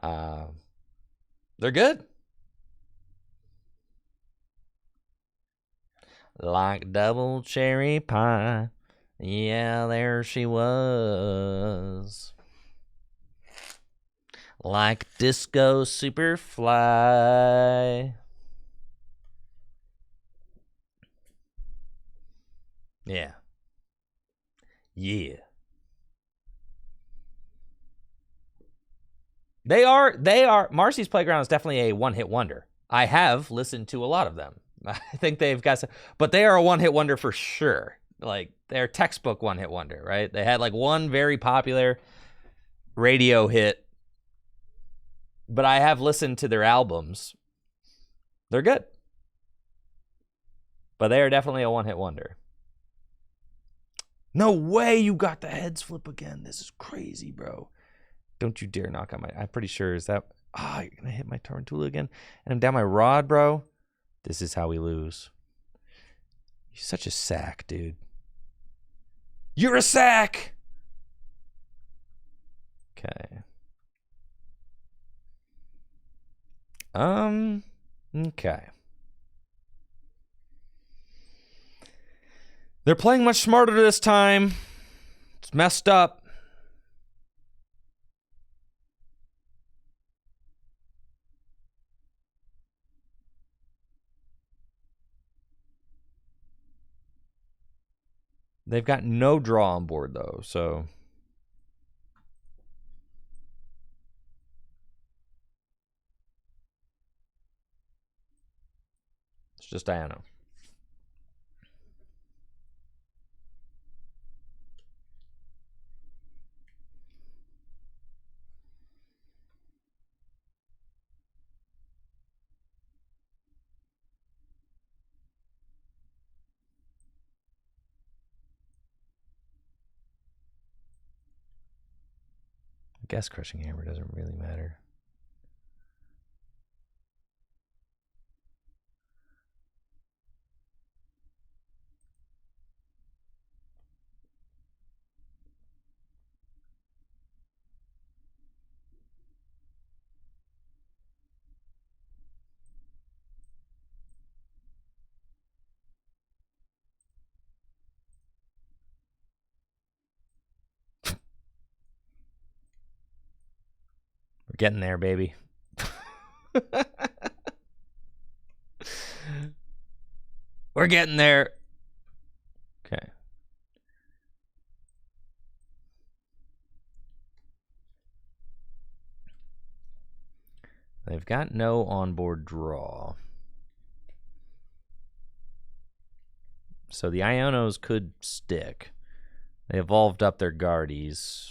They're good. Like double cherry pie. Yeah, there she was. Like disco superfly. Yeah. Yeah. They are. Marcy's Playground is definitely a one-hit wonder. I have listened to a lot of them. I think they've got some, but they are a one-hit wonder for sure. Like, they're textbook one-hit wonder, right? They had like one very popular radio hit, but I have listened to their albums. They're good. But they are definitely a one-hit wonder. No way you got the heads flip again. This is crazy, bro. Don't you dare knock on my... I'm pretty sure, is that... Ah, you're going to hit my Tarantula again? And I'm down my rod, bro? This is how we lose. You're such a sack, dude. You're a sack! Okay. Okay. They're playing much smarter this time. It's messed up. They've got no draw on board, though, so... It's just Diana. I guess Crushing Hammer doesn't really matter. We're getting there, baby. We're getting there. Okay. They've got no onboard draw. So the Ionos could stick. They evolved up their Guardies.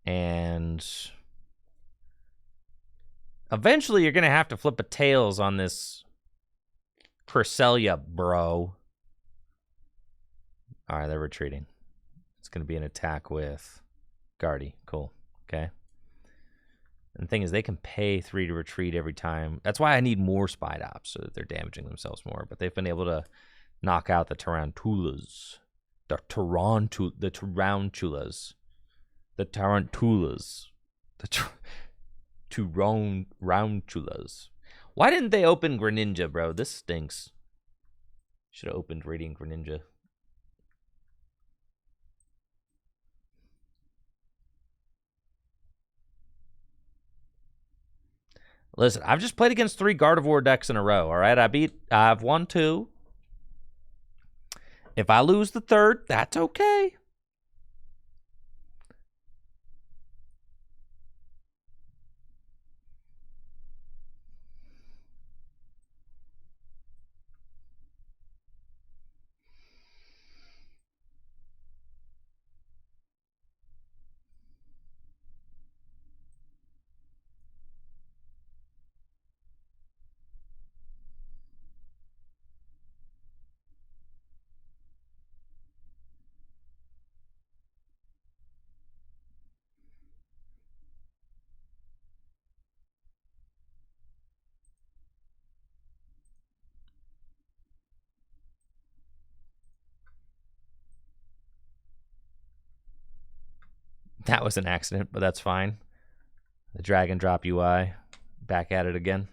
And eventually you're going to have to flip a tails on this Cresselia, bro. All right, they're retreating. It's going to be an attack with Guardy. Cool. Okay. And the thing is, they can pay 3 to retreat every time. That's why I need more Spidops, so that they're damaging themselves more. But they've been able to knock out the Tarantulas. The Tarantulas. The Tarantulas. Why didn't they open Greninja, bro? This stinks. Should have opened Radiant Greninja. Listen, I've just played against 3 Gardevoir decks in a row, all right? I've won 2. If I lose the 3rd, that's okay. That was an accident, but that's fine. The drag and drop UI. Back at it again.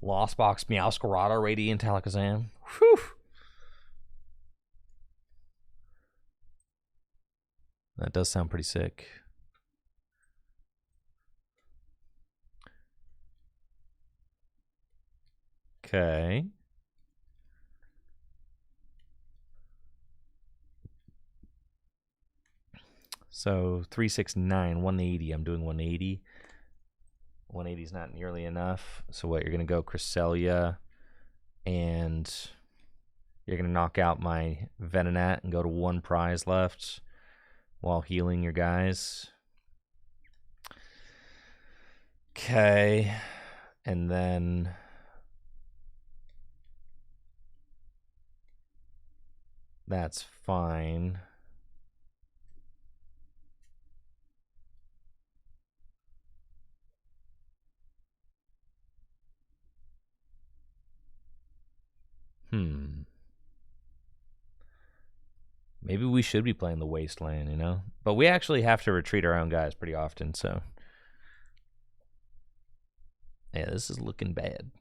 Lost Box, Meowscarada, Radiant Alakazam. Whew. That does sound pretty sick. Okay. So 369, 180. I'm doing 180. 180 is not nearly enough. So what, you're going to go Cresselia, and you're going to knock out my Venonat and go to 1 prize left while healing your guys. Okay. And then that's fine. Maybe we should be playing the Wasteland, you know? But we actually have to retreat our own guys pretty often, so. Yeah, this is looking bad.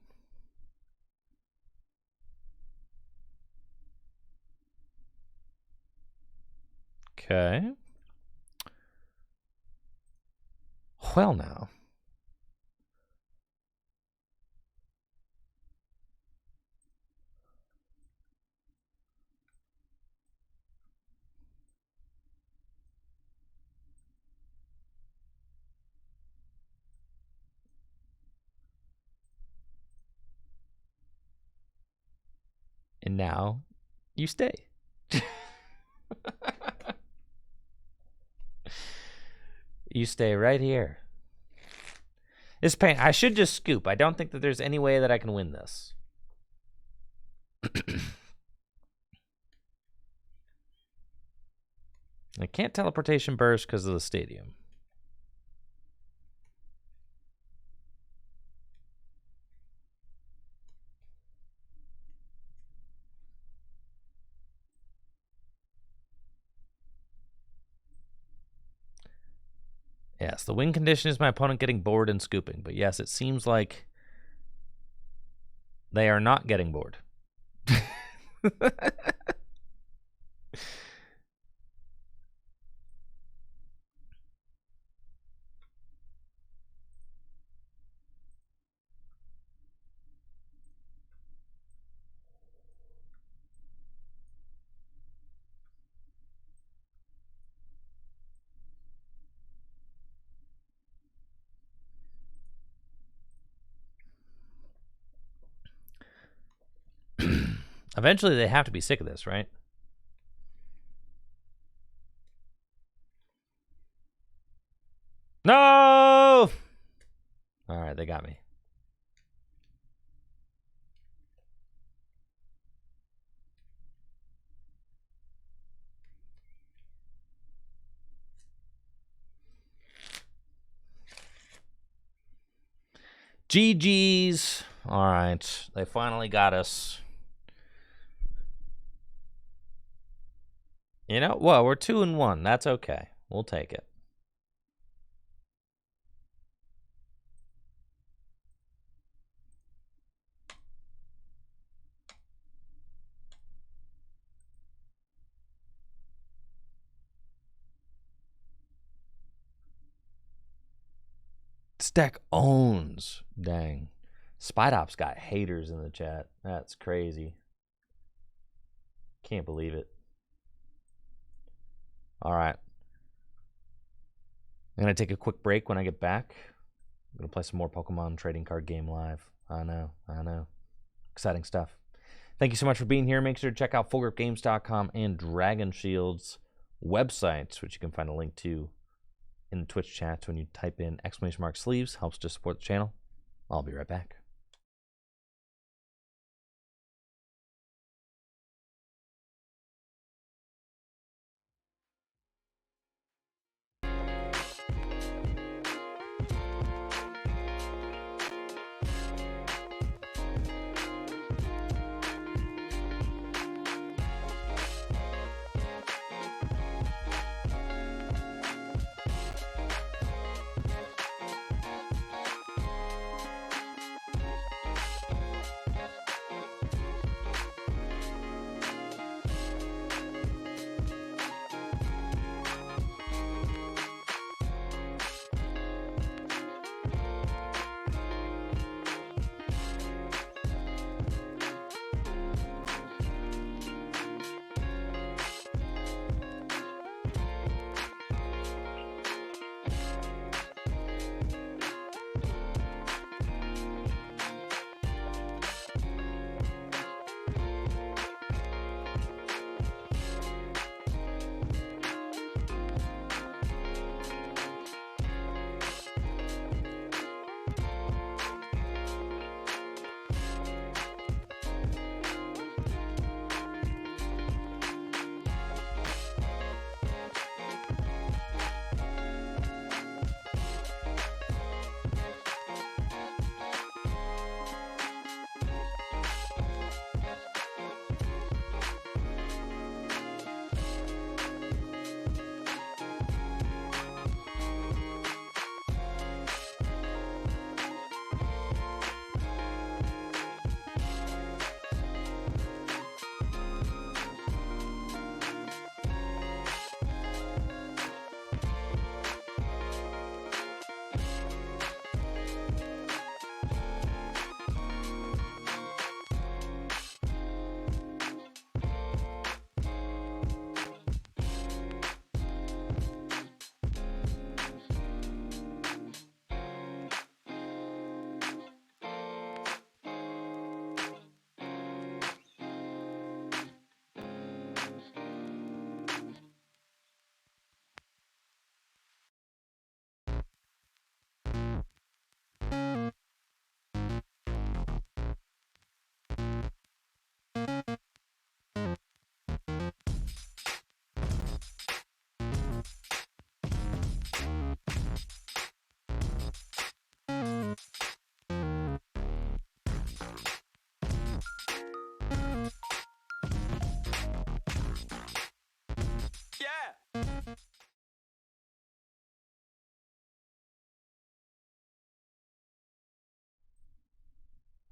Okay. Well, now. And now you stay. You stay right here. This pain. I should just scoop. I don't think that there's any way that I can win this. I can't teleportation burst because of the stadium. Yes, the win condition is my opponent getting bored and scooping. But yes, it seems like they are not getting bored. Eventually, they have to be sick of this, right? No! All right, they got me. GG's. All right, they finally got us. You know, well, we're 2-1. That's okay. We'll take it. This deck owns. Dang. Spidops got haters in the chat. That's crazy. Can't believe it. All right. I'm going to take a quick break when I get back. I'm going to play some more Pokemon trading card game live. I know. Exciting stuff. Thank you so much for being here. Make sure to check out fullgripgames.com and Dragon Shield's websites, which you can find a link to in the Twitch chat when you type in !sleeves. Helps to support the channel. I'll be right back.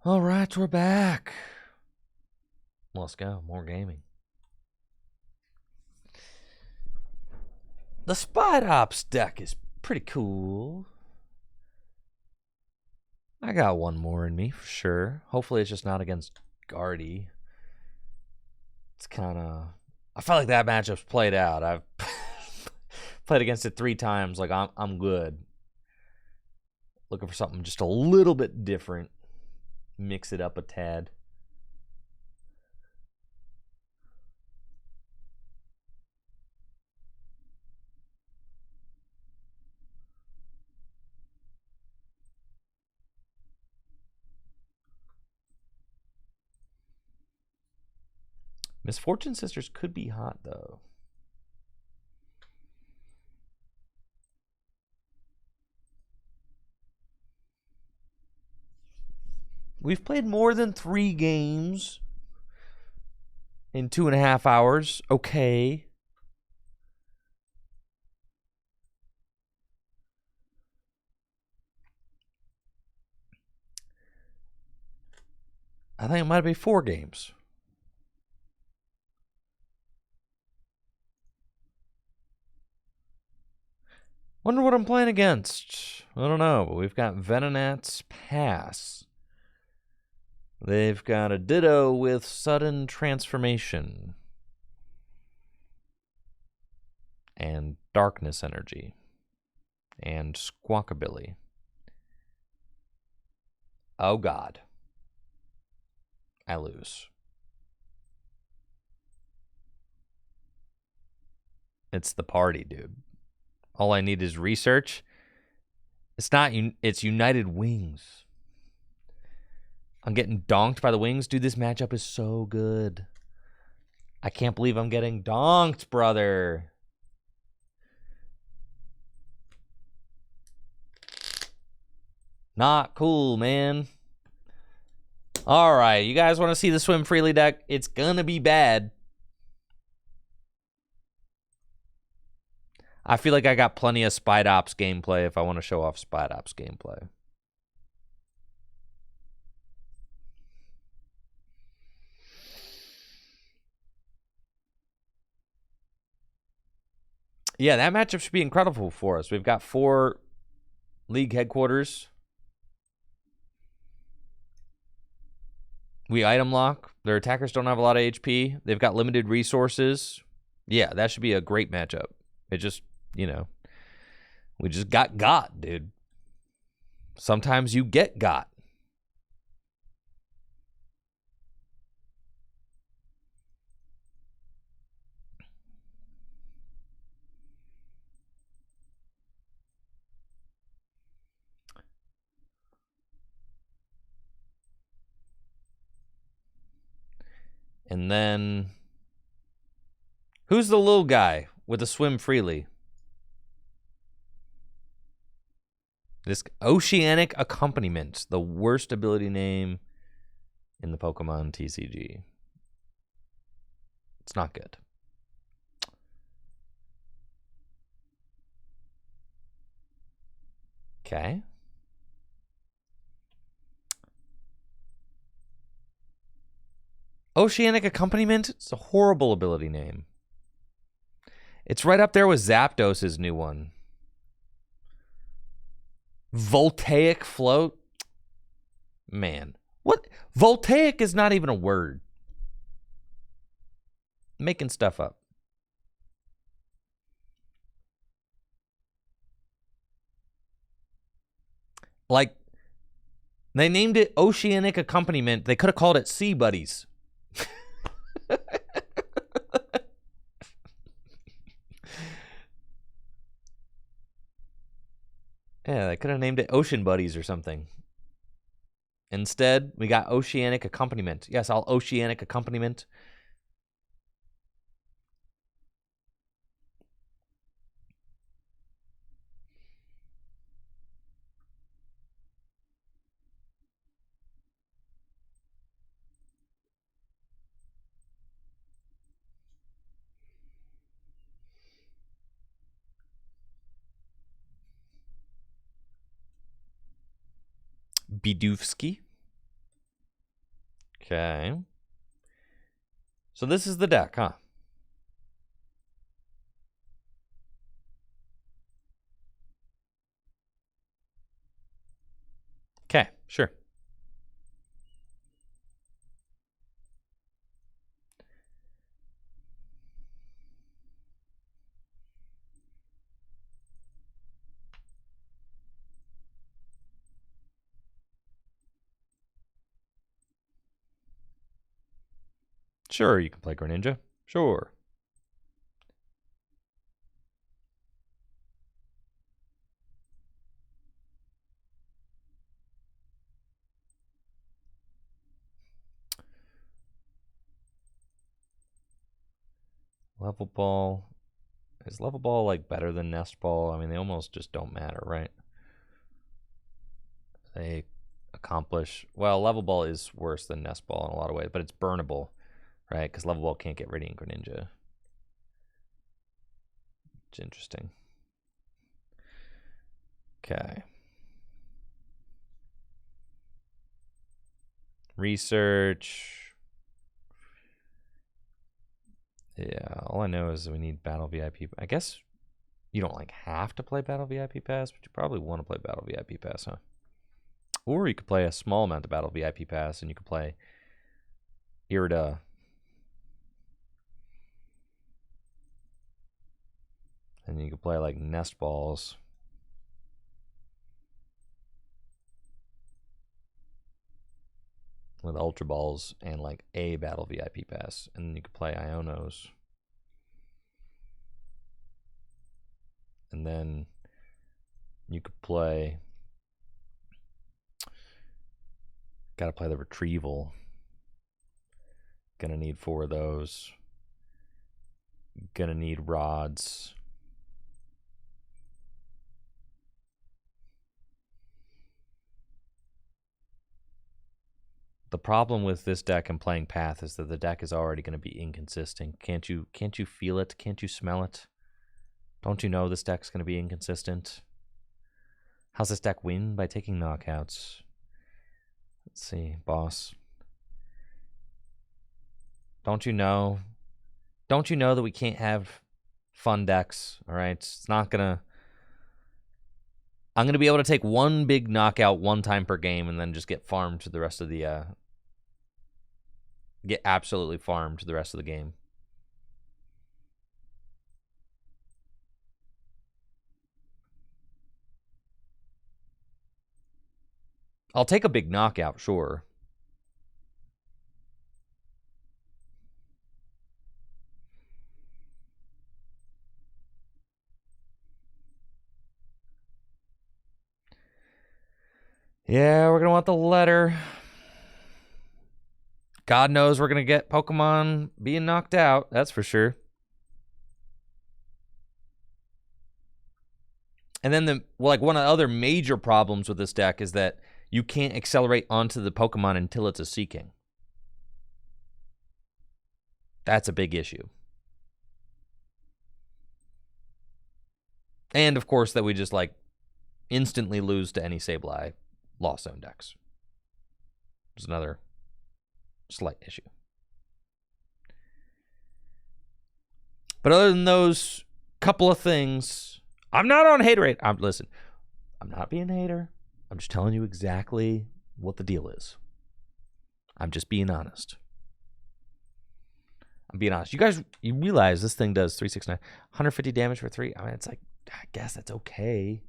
All right, we're back. Let's go. More gaming. The Spidops deck is pretty cool. I got one more in me for sure. Hopefully it's just not against Guardy. It's kind of... I felt like that matchup's played out. I've played against it 3 times. Like, I'm good. Looking for something just a little bit different. Mix it up a tad. Misfortune Sisters could be hot, though. We've played more than 3 games in 2.5 hours. Okay. I think it might be 4 games. Wonder what I'm playing against. I don't know, but we've got Venonat's Pass. They've got a Ditto with Sudden Transformation. And Darkness Energy. And Squawkabilly. Oh, God. I lose. It's the party, dude. All I need is research. It's United Wings. I'm getting donked by the Wings. Dude, this matchup is so good. I can't believe I'm getting donked, brother. Not cool, man. All right, you guys want to see the Swim Freely deck? It's gonna be bad. I feel like I got plenty of Spidops gameplay if I want to show off Spidops gameplay. Yeah, that matchup should be incredible for us. We've got 4 league headquarters. We item lock. Their attackers don't have a lot of HP. They've got limited resources. Yeah, that should be a great matchup. It just, you know, we just got, dude. Sometimes you get got. And then, who's the little guy with the Swim Freely? This Oceanic Accompaniment, the worst ability name in the Pokemon TCG. It's not good. Okay. Oceanic Accompaniment? It's a horrible ability name. It's right up there with Zapdos' new one. Voltaic Float? Man. What? Voltaic is not even a word. Making stuff up. Like, they named it Oceanic Accompaniment. They could have called it Sea Buddies. Yeah, they could have named it Ocean Buddies or something. Instead, we got Oceanic Accompaniment. Yes, I'll Oceanic Accompaniment. Bidufsky. Okay. So this is the deck, huh? Okay, sure. Sure, you can play Greninja. Sure. Level Ball. Is Level Ball like better than Nest Ball? I mean, they almost just don't matter, right? They accomplish... Well, Level Ball is worse than Nest Ball in a lot of ways, but it's burnable, right? Because Level Ball can't get Radiant Greninja. It's interesting. Okay. Research. Yeah, all I know is we need Battle VIP. I guess you don't like have to play Battle VIP Pass, but you probably want to play Battle VIP Pass, huh? Or you could play a small amount of Battle VIP Pass, and you could play Irida. And you could play like Nest Balls. With Ultra Balls and like a Battle VIP Pass. And then you could play Ionos. And then you could play... Gotta play the Retrieval. Gonna need 4 of those. Gonna need rods. The problem with this deck and playing Path is that the deck is already going to be inconsistent. Can't you feel it? Can't you smell it? Don't you know this deck's going to be inconsistent? How's this deck win? By taking knockouts. Let's see, boss. Don't you know? Don't you know that we can't have fun decks? All right, it's not gonna... I'm gonna be able to take one big knockout one time per game and then just get farmed to the rest of the get absolutely farmed to the rest of the game. I'll take a big knockout, sure. Yeah, we're gonna want the letter. God knows we're gonna get Pokemon being knocked out, that's for sure. And then one of the other major problems with this deck is that you can't accelerate onto the Pokemon until it's a Seeking. That's a big issue. And of course that we just like instantly lose to any Sableye Lost Zone decks. There's another slight issue. But other than those couple of things, I'm not on haterade. Listen, I'm not being a hater. I'm just telling you exactly what the deal is. I'm just being honest. I'm being honest. You realize this thing does 369, 150 damage for 3. I mean, it's like, I guess that's okay.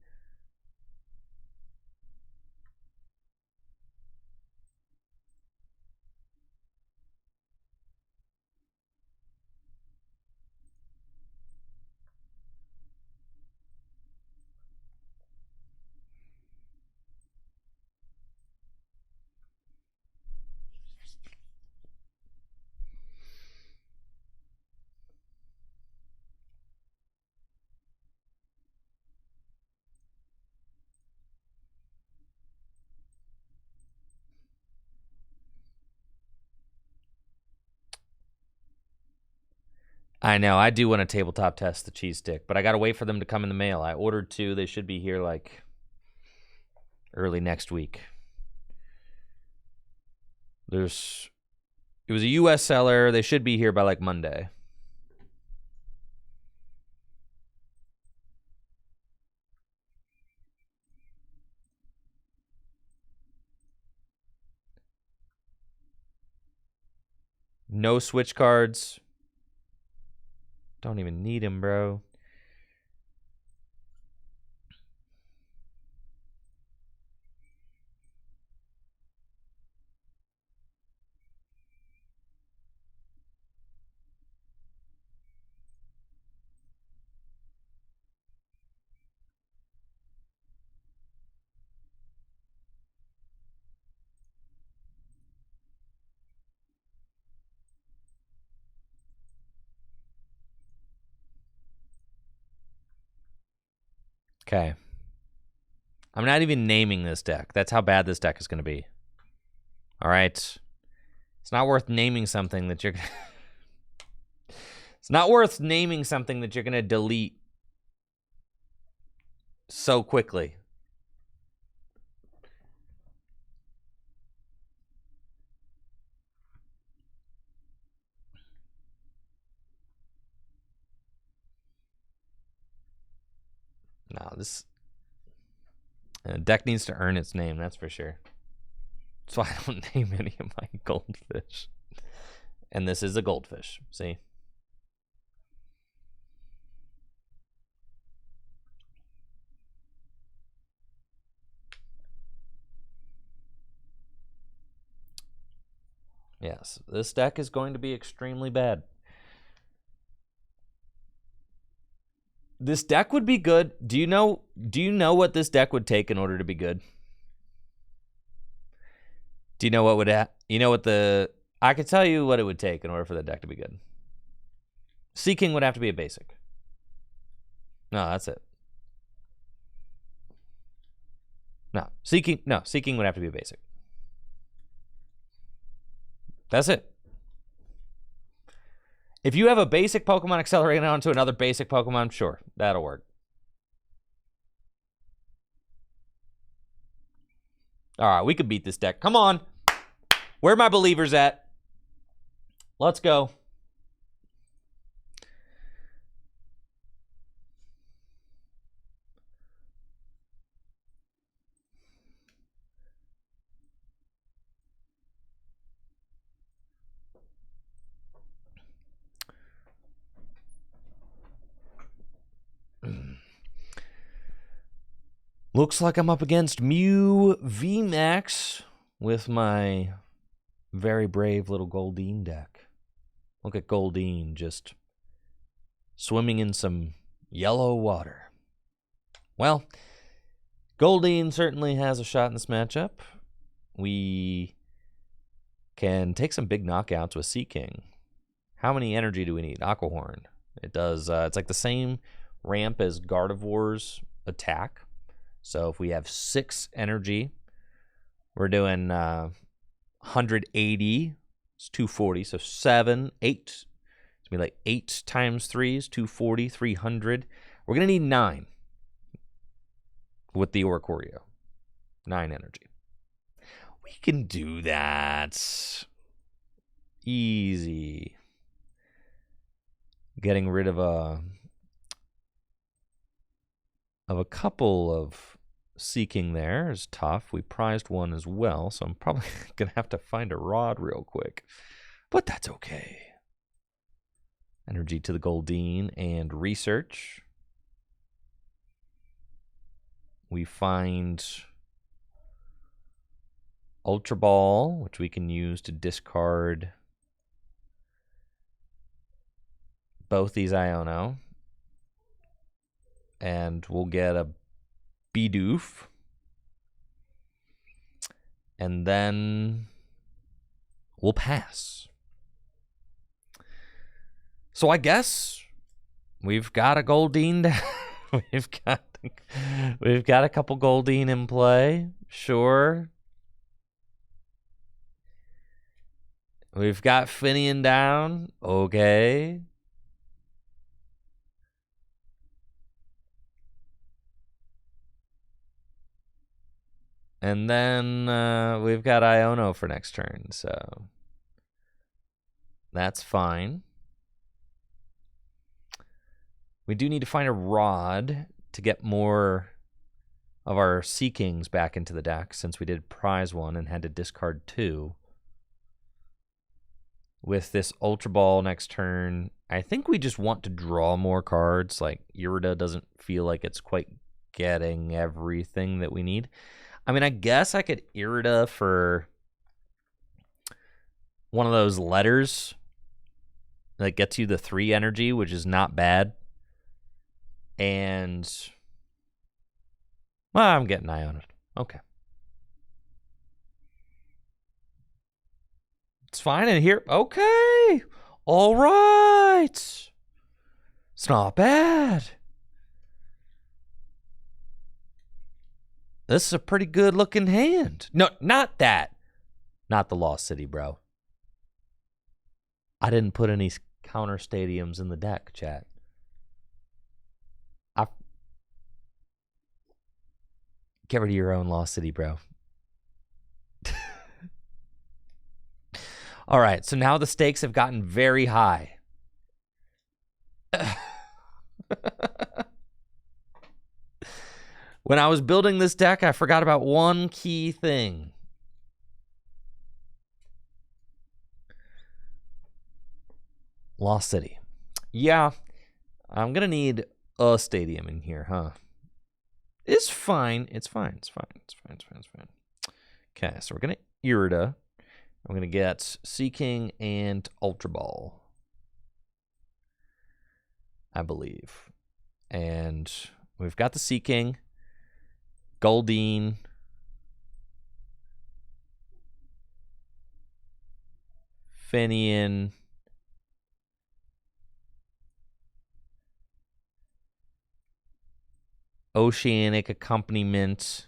I know. I do want to tabletop test the cheese stick, but I got to wait for them to come in the mail. I ordered 2. They should be here like early next week. There's It was a US seller. They should be here by like Monday. No switch cards. Don't even need him, bro. Okay. I'm not even naming this deck. That's how bad this deck is going to be. All right. It's not worth naming something that you're... It's not worth naming something that you're going to delete so quickly. No, this deck needs to earn its name, that's for sure. That's why I don't name any of my goldfish. And this is a goldfish, see? Yes, this deck is going to be extremely bad. This deck would be good. Do you know what this deck would take in order to be good? Do you know what would I could tell you what it would take in order for the deck to be good. Seeking would have to be a basic. No, that's it. Seeking would have to be a basic. That's it. If you have a basic Pokemon accelerating onto another basic Pokemon, sure, that'll work. All right, we could beat this deck. Come on. Where are my believers at? Let's go. Looks like I'm up against Mew VMAX with my very brave little Goldeen deck. Look at Goldeen just swimming in some yellow water. Well, Goldeen certainly has a shot in this matchup. We can take some big knockouts with Seaking. How many energy do we need? Aquahorn. It does, it's like the same ramp as Gardevoir's attack. So if we have 6 energy, we're doing 180. It's 240. So 7, 8. It's going to be like 8 times 3 is 240, 300. We're going to need 9 with the Oricorio. 9 energy. We can do that. Easy. Getting rid of a couple of Seeking there is tough. We prized one as well, so I'm probably going to have to find a rod real quick. But that's okay. Energy to the Goldeen and research. We find Ultra Ball, which we can use to discard both these Iono. And we'll get a Bidoof. And then we'll pass. So I guess we've got a Goldeen. we've got a couple Goldeen in play. Sure. We've got Finian down. Okay. And then we've got Iono for next turn, so That's fine. We do need to find a rod to get more of our Sea Kings back into the deck, since we did prize 1 and had to discard 2. With this Ultra Ball next turn, I think we just want to draw more cards. Like, Irida doesn't feel like it's quite getting everything that we need. I mean, I guess I could Irida for one of those letters that gets you the 3 energy, which is not bad. And, well, I'm getting an eye on it. Okay. It's fine in here. Okay. All right. It's not bad. This is a pretty good looking hand. No, not that. Not the Lost City, bro. I didn't put any counter stadiums in the deck, chat. Get rid of your own Lost City, bro. All right, so now the stakes have gotten very high. When I was building this deck, I forgot about one key thing. Lost City. Yeah, I'm going to need a stadium in here, huh? It's fine. It's fine. It's fine. It's fine. It's fine. It's fine. Okay, so we're going to Irida. I'm going to get Sea King and Ultra Ball, I believe. And we've got the Sea King, Goldeen, Finian, Oceanic Accompaniment,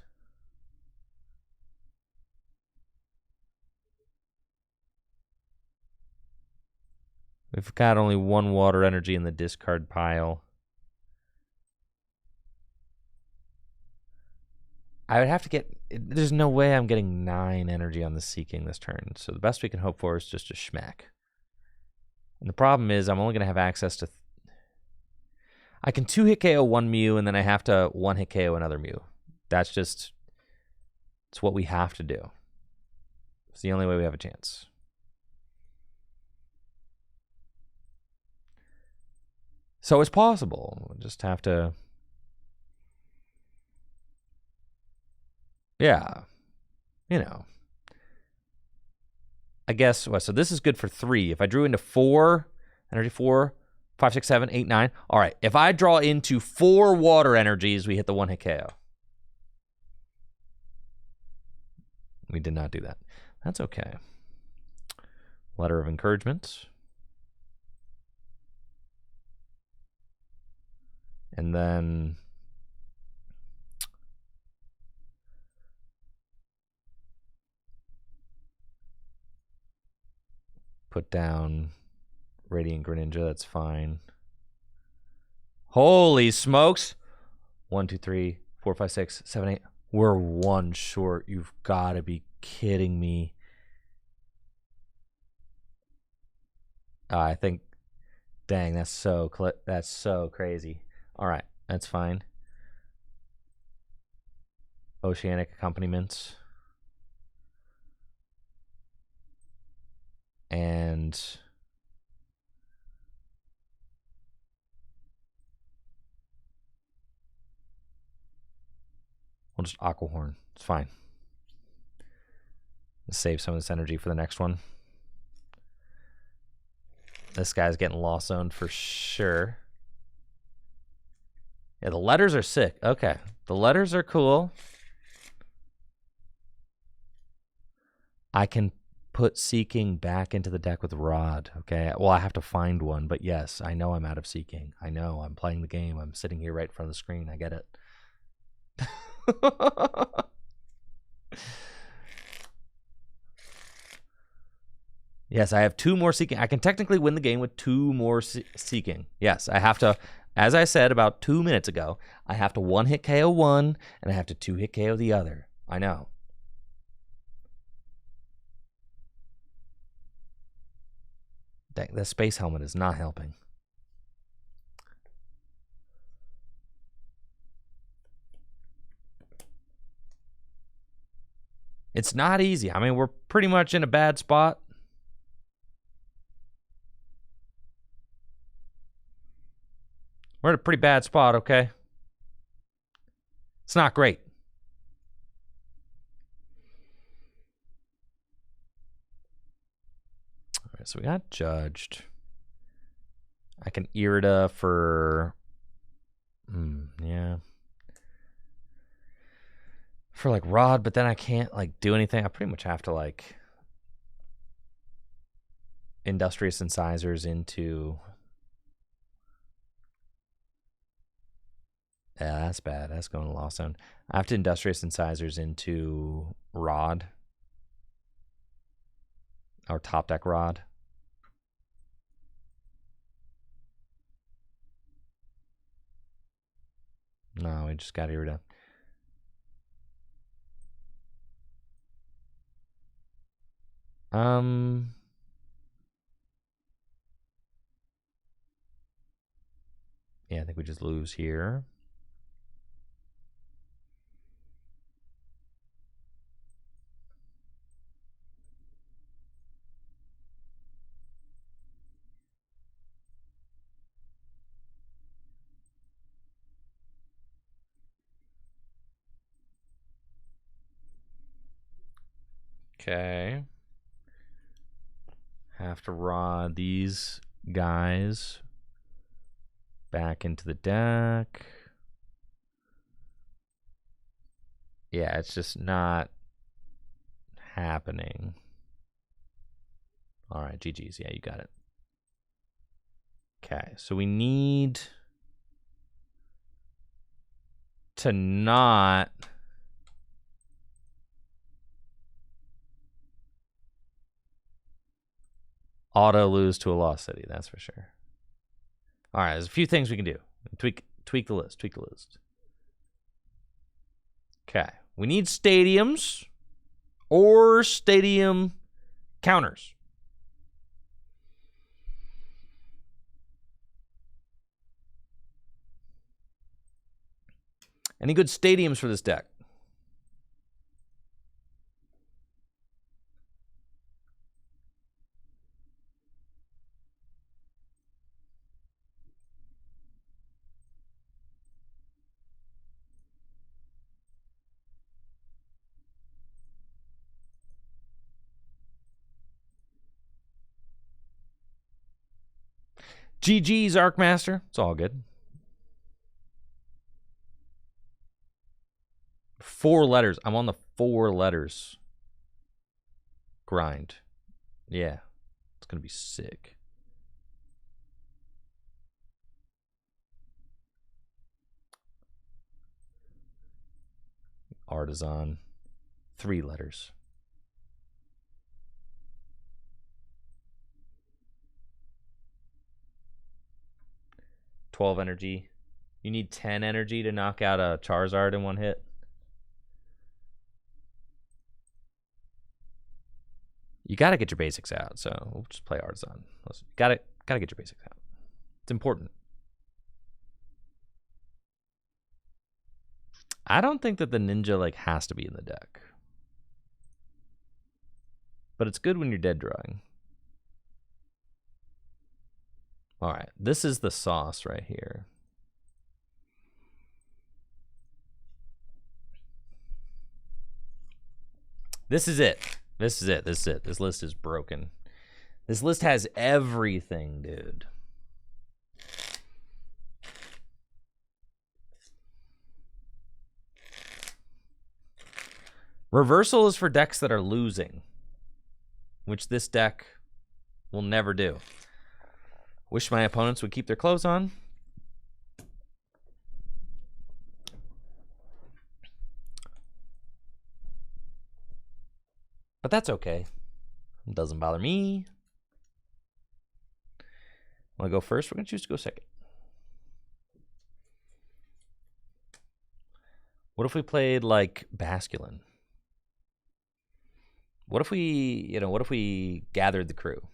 we've got only 1 water energy in the discard pile. I would have to get... There's no way I'm getting 9 energy on the Sea King this turn. So the best we can hope for is just a Schmack. And the problem is I'm only going to have access to... I can 2-hit KO 1 Mew, and then I have to 1-hit KO another Mew. That's just... It's what we have to do. It's the only way we have a chance. So it's possible. We'll just have to... Yeah. You know. I guess, well, so this is good for 3. If I drew into 4, energy 4, 5, 6, 7, 8, 9. All right. If I draw into 4 water energies, we hit the 1-hit KO. We did not do that. That's okay. Letter of encouragement. And then put down Radiant Greninja. That's fine. Holy smokes. 1, 2, 3, 4, 5, 6, 7, 8. We're 1 short. You've got to be kidding me. I think, dang, that's so crazy. All right, that's fine. Oceanic Accompaniment. And we'll just Aqua Horn. It's fine. Let's save some of this energy for the next one. This guy's getting Lost Zoned for sure. Yeah, the letters are sick. Okay, the letters are cool. I can put Sea King back into the deck with Rod. Okay, well, I have to find one, but yes, I know I'm out of Sea King. I know, I'm playing the game. I'm sitting here right in front of the screen. I get it. Yes, I have 2 more Sea King. I can technically win the game with 2 more Sea King. Yes, I have to, as I said about 2 minutes ago, I have to 1-hit KO one, and I have to 2-hit KO the other. I know. Dang, the space helmet is not helping. It's not easy. I mean, we're pretty much in a bad spot. We're in a pretty bad spot, okay? It's not great. All right, so we got judged. I can Irida for... yeah. For, like, Rod, but then I can't, like, do anything. I pretty much have to, like... Industrious Incisors into... Yeah, that's bad. That's going to Lost Zone. I have to Industrious Incisors into Rod. Or Top Deck Rod. No, we just got Irida. Yeah, I think we just lose here. Okay. Have to Rod these guys back into the deck. Yeah, it's just not happening. All right, GG's. Yeah, you got it. Okay, so we need to not... auto lose to a Lost City, that's for sure. All right, there's a few things we can do. Tweak the list. Okay, we need stadiums or stadium counters. Any good stadiums for this deck? GG's Arcmaster. It's all good. 4 letters. I'm on the 4 letters grind. Yeah. It's going to be sick. Artisan. 3 letters. $12 energy. You need 10 energy to knock out a Charizard in one hit. You got to get your basics out, so we'll just play Artisan. Got to get your basics out. It's important. I don't think that the ninja like has to be in the deck. But it's good when you're dead drawing. All right, this is the sauce right here. This is it. This list is broken. This list has everything, dude. Reversal is for decks that are losing, which this deck will never do. Wish my opponents would keep their clothes on. But that's okay. It doesn't bother me. Want to go first? We're going to choose to go second. What if we played like Basculin? What if we, what if we gathered the crew?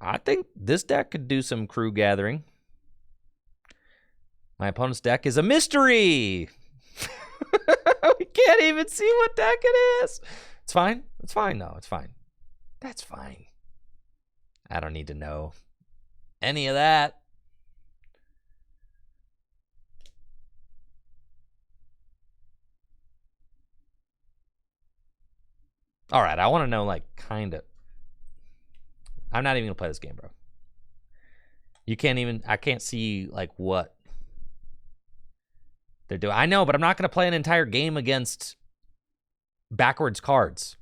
I think this deck could do some crew gathering. My opponent's deck is a mystery. We can't even see what deck it is. It's fine. It's fine. No, it's fine. That's fine. I don't need to know any of that. All right, I want to know, like, kind of. I'm not even going to play this game, bro. You can't even, I can't see, like, what they're doing. I know, but I'm not going to play an entire game against backwards cards.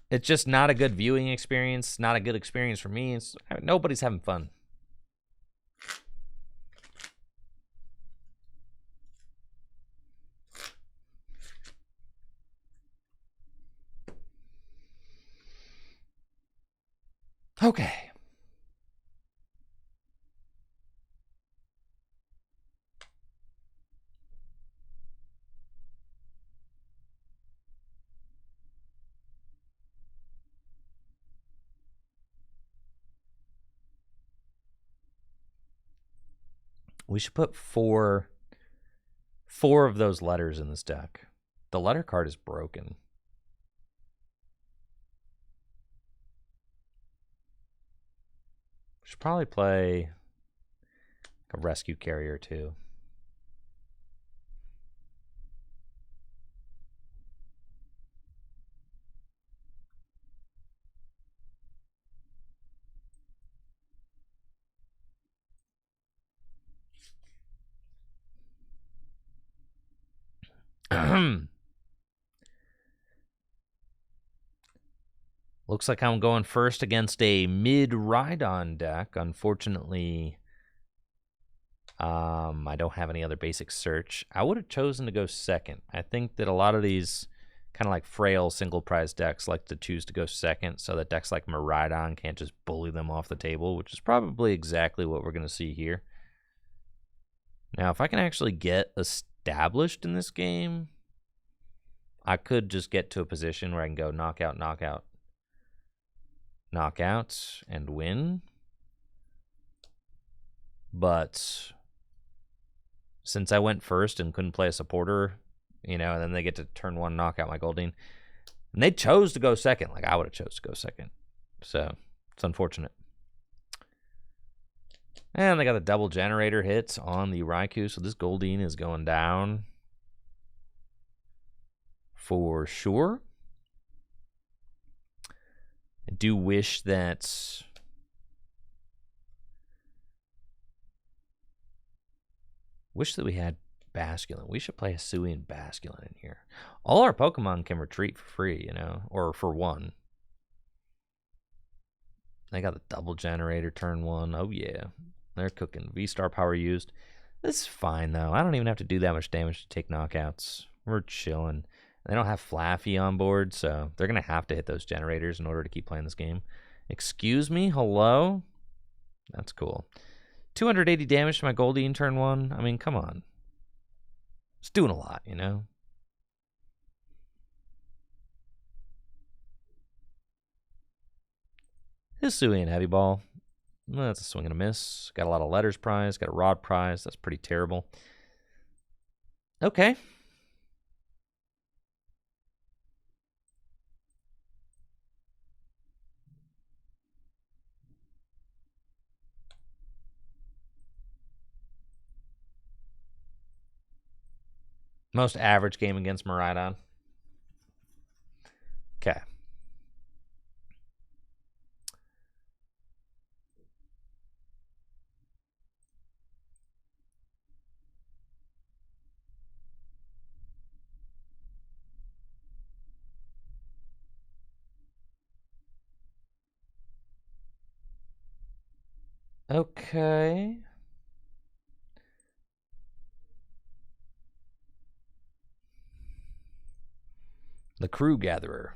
It's just not a good viewing experience, not a good experience for me. Nobody's having fun. Okay. We should put four of those letters in this deck. The letter card is broken. Should probably play a rescue carrier too. Looks like I'm going first against a mid-Rhydon deck. Unfortunately, I don't have any other basic search. I would have chosen to go second. I think that a lot of these kind of like frail single prize decks like to choose to go second so that decks like Miraidon can't just bully them off the table, which is probably exactly what we're going to see here. Now, if I can actually get established in this game, I could just get to a position where I can go knockout, knockout, knockout, and win. But since I went first and couldn't play a supporter, you know, and then they get to turn one knock out my Goldeen, and they chose to go second. Like, I would have chose to go second. So, it's unfortunate. And they got the double generator hits on the Raikou, so this Goldeen is going down for sure. I do wish that we had Basculin. We should play Hisuian Basculin in here. All our Pokemon can retreat for free, you know, or for one. They got the double generator turn one. Oh, yeah. They're cooking. V-Star power used. This is fine, though. I don't even have to do that much damage to take knockouts. We're chilling. They don't have Flaffy on board, so they're going to have to hit those generators in order to keep playing this game. Excuse me? Hello? That's cool. 280 damage to my Goldeen turn one. I mean, come on. It's doing a lot, you know? Hisuian Heavy Ball. Well, that's a swing and a miss. Got a lot of letters prize. Got a rod prize. That's pretty terrible. Okay. Most average game against Miraidon. Okay. Okay. The Crew Gatherer.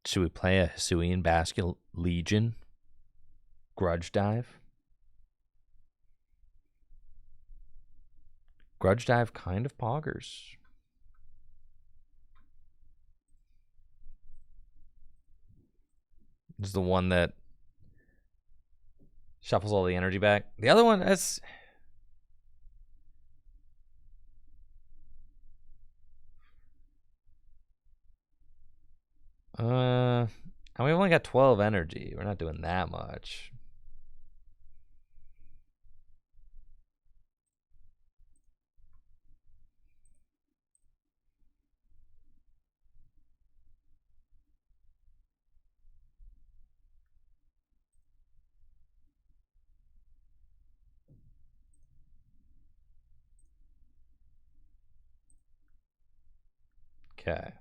Should we play a Hisuian Basculin Legion? Grudge Dive? Grudge Dive kind of poggers. This is the one that shuffles all the energy back. The other one, that's... and we've only got 12 energy. We're not doing that much. Okay.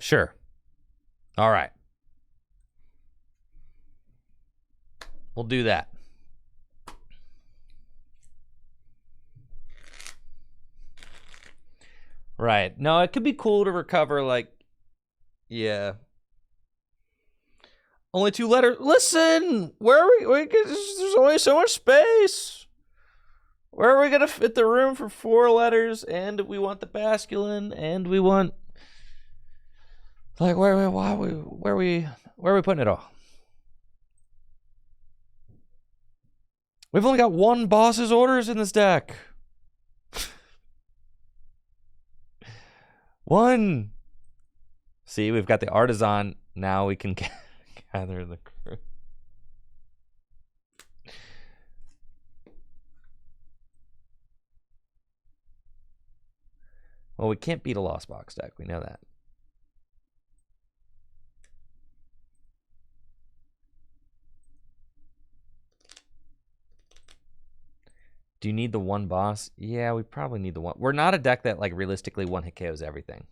Sure. All right. We'll do that. Right. No, it could be cool to recover, like, yeah. Only 2 letters. Listen, where are we there's only so much space. Where are we going to fit the room for 4 letters? And we want the basculin, and we want... Like, where are we putting it all? We've only got 1 boss's orders in this deck. 1. See, we've got the artisan. Now we can gather the crew. Well, we can't beat a Lost Box deck. We know that. Do you need the 1 boss? Yeah, we probably need the 1. We're not a deck that, like, realistically 1-hit KOs everything.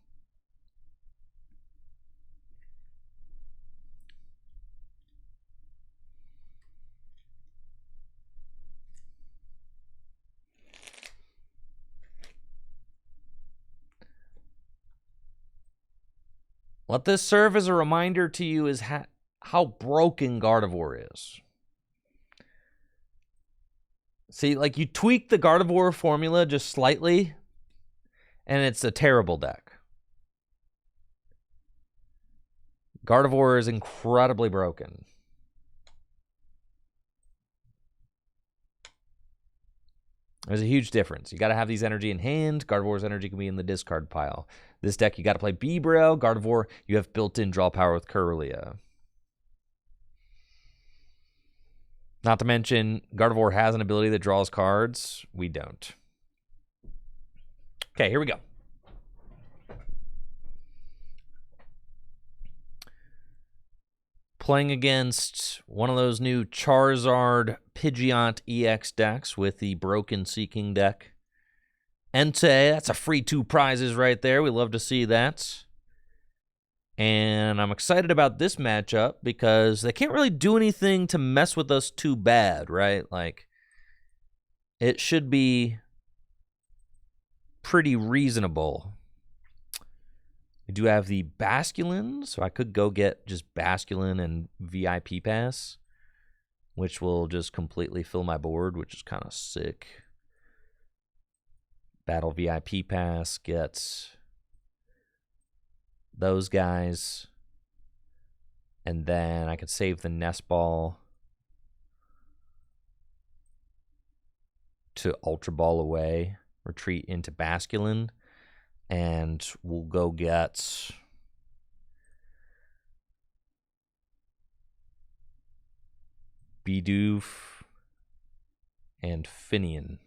Let this serve as a reminder to you is how broken Gardevoir is. See, like, you tweak the Gardevoir formula just slightly, and it's a terrible deck. Gardevoir is incredibly broken. There's a huge difference. You got to have these energy in hand. Gardevoir's energy can be in the discard pile. This deck, you got to play Bebrail. Gardevoir, you have built-in draw power with Kirlia. Not to mention, Gardevoir has an ability that draws cards. We don't. Okay, here we go. Playing against one of those new Charizard Pidgeot EX decks with the Broken Seeking deck. Entei, that's a free 2 prizes right there. We love to see that. And I'm excited about this matchup because they can't really do anything to mess with us too bad, right? Like, it should be pretty reasonable. We do have the Basculin, so I could go get just Basculin and VIP Pass, which will just completely fill my board, which is kind of sick. Battle VIP Pass gets those guys, and then I could save the Nest Ball to Ultra Ball away, retreat into Basculin, and we'll go get Bidoof and Finian.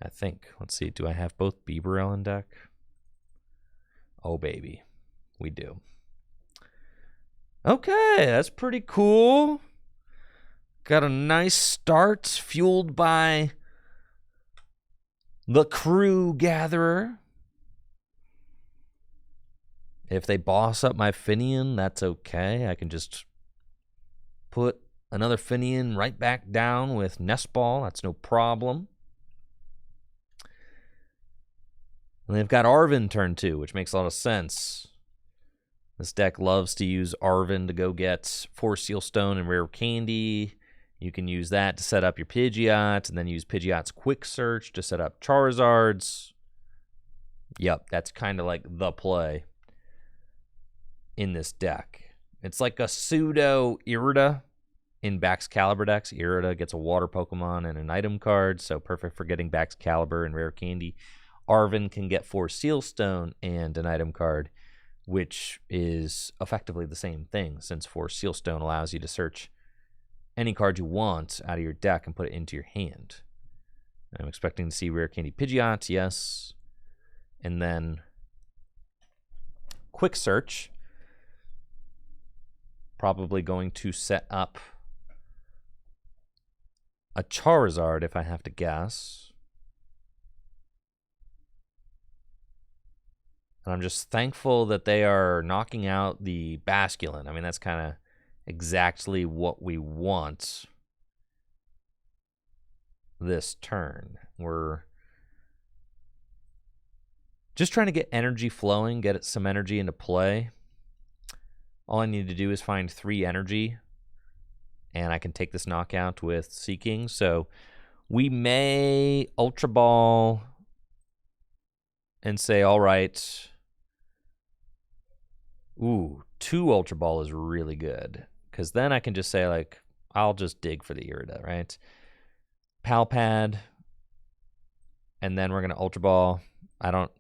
I think. Let's see. Do I have both Bebrail in deck? Oh, baby. We do. Okay, that's pretty cool. Got a nice start fueled by the Crew Gatherer. If they boss up my Finian, that's okay. I can just put another Finian right back down with Nest Ball. That's no problem. And they've got Arven turn 2, which makes a lot of sense. This deck loves to use Arven to go get Force Seal Stone and Rare Candy. You can use that to set up your Pidgeot, and then use Pidgeot's Quick Search to set up Charizards. Yep, that's kind of like the play in this deck. It's like a pseudo Irida in Baxcalibur decks. Irida gets a water Pokemon and an item card, so perfect for getting Baxcalibur and Rare Candy. Arven can get Force Seal Stone and an item card, which is effectively the same thing, since Force Seal Stone allows you to search any card you want out of your deck and put it into your hand. I'm expecting to see Rare Candy Pidgeot, yes. And then Quick Search. Probably going to set up a Charizard, if I have to guess. And I'm just thankful that they are knocking out the Basculin. I mean, that's kind of exactly what we want this turn. We're just trying to get energy flowing, get some energy into play. All I need to do is find 3 energy, and I can take this knockout with Seeking. So we may Ultra Ball and say, all right. Ooh, 2 Ultra Ball is really good, because then I can just say, like, I'll just dig for the Irida, right? Palpad, and then we're going to Ultra Ball. I don't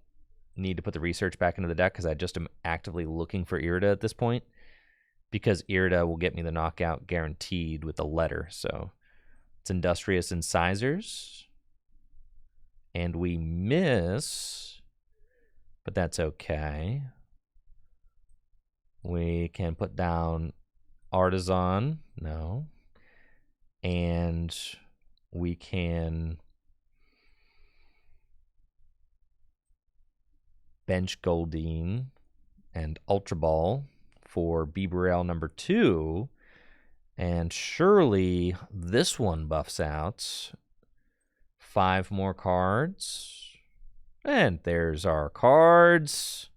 need to put the research back into the deck because I just am actively looking for Irida at this point, because Irida will get me the knockout guaranteed with the letter. So it's Industrious Incisors, and we miss, but that's okay. We can put down Artisan, no, and we can bench Goldeen and Ultra Ball for Bibarel number 2, and surely this one buffs out 5 more cards, and there's our cards.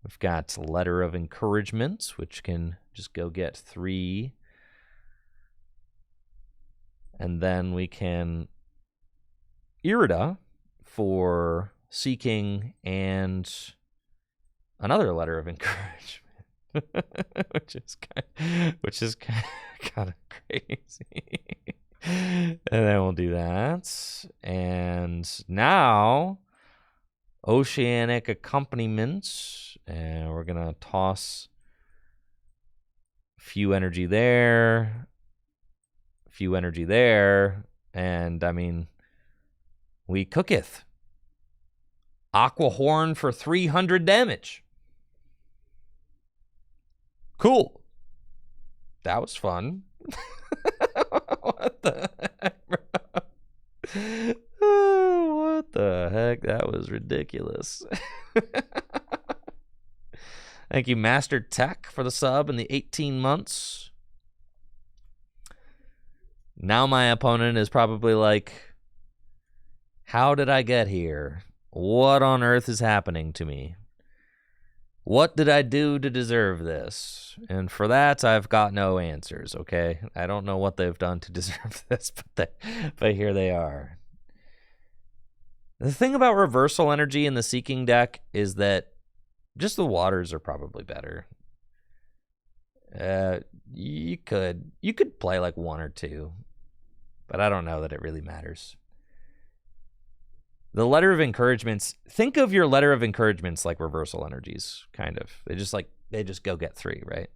We've got Letter of Encouragement, which can just go get 3, and then we can Irida for Seeking and another Letter of Encouragement. which is kind of crazy. And then we'll do that. And now Oceanic Accompaniment, and we're gonna toss a few energy there, and I mean, we cooketh. Aqua Horn for 300 damage. Cool. That was fun. What the heck, bro? Oh, what the heck? That was ridiculous. Thank you, Master Tech, for the sub and the 18 months. Now my opponent is probably like, how did I get here? What on earth is happening to me? What did I do to deserve this? And for that, I've got no answers, okay? I don't know what they've done to deserve this, but here they are. The thing about Reversal Energy in the Seeking deck is that just the waters are probably better. You could play like 1 or 2, but I don't know that it really matters. The Letter of Encouragements, think of your Letter of Encouragements like Reversal Energies, kind of. They just go get 3, right?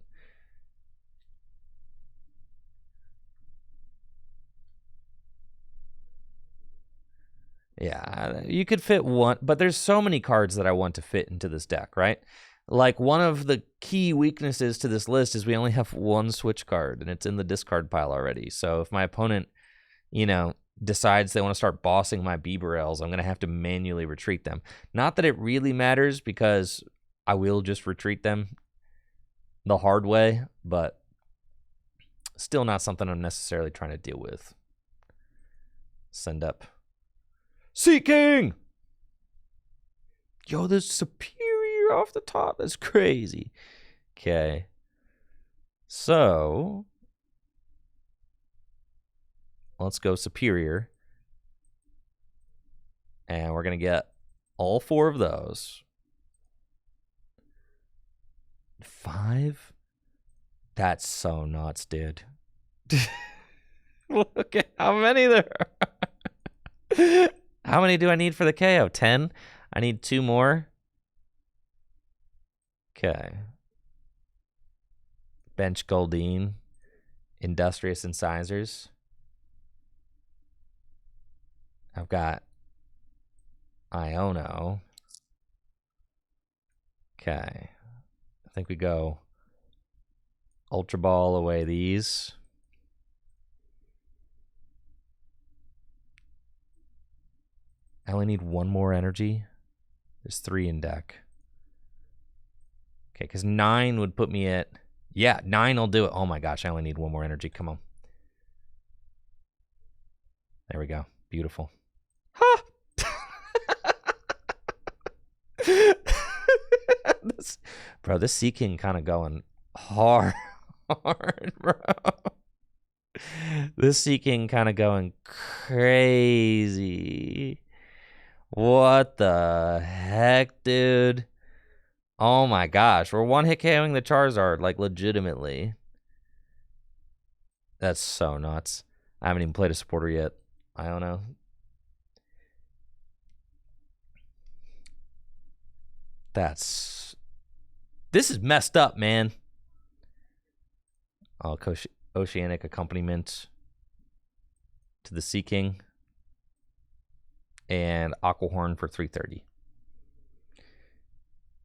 Yeah, you could fit 1, but there's so many cards that I want to fit into this deck, right? Like, one of the key weaknesses to this list is we only have 1 switch card, and it's in the discard pile already. So if my opponent, decides they want to start bossing my Bibarels, I'm going to have to manually retreat them. Not that it really matters, because I will just retreat them the hard way, but still not something I'm necessarily trying to deal with. Send up Seeking! Yo, this Superior off the top, that's crazy. Okay. So let's go superior. And we're going to get all 4 of those. 5? That's so nuts, dude. Look at how many there are. How many do I need for the KO? 10? I need 2 more. Okay. Bench Goldeen. Industrious Incisors. I've got Iono. Okay. I think we go Ultra Ball away these. I only need 1 more energy. There's 3 in deck. Okay, because 9 would put me at... Yeah, 9 will do it. Oh my gosh, I only need 1 more energy. Come on. There we go. Beautiful. Ha! Bro, this Sea King kind of going hard, bro. This Sea King kind of going crazy. What the heck, dude? Oh my gosh, we're 1-hit KOing the Charizard, like legitimately. That's so nuts. I haven't even played a supporter yet. I don't know. This is messed up, man. Oh, Oceanic Accompaniment to the Sea King. And Aquahorn for 330.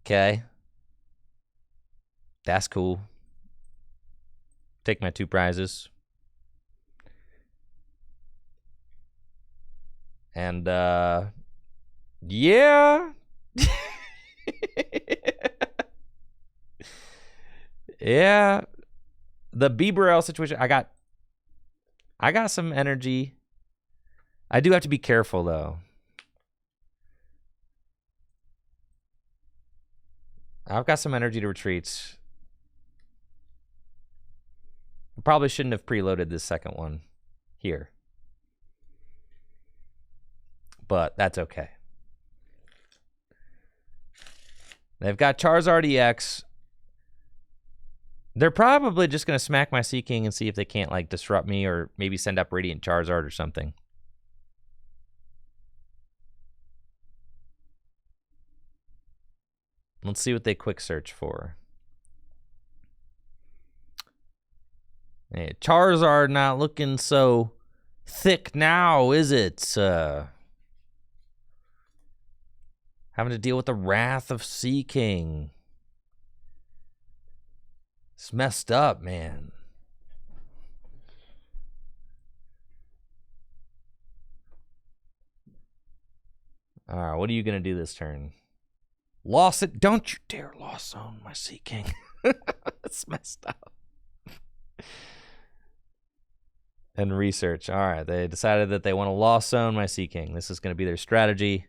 Okay. That's cool. Take my 2 prizes. And, yeah. Yeah. The Bieberell situation, I got some energy. I do have to be careful, though. I've got some energy to retreat. I probably shouldn't have preloaded this second one here. But that's okay. They've got Charizard EX. They're probably just going to smack my Sea King and see if they can't, like, disrupt me or maybe send up Radiant Charizard or something. Let's see what they quick search for. Hey, Charizard not looking so thick now, is it? Having to deal with the wrath of Sea King. It's messed up, man. All right, what are you going to do this turn? Lost it. Don't you dare lost zone my Sea King. It's messed up. And research. All right, they decided that they want to lost zone my Sea King. This is going to be their strategy.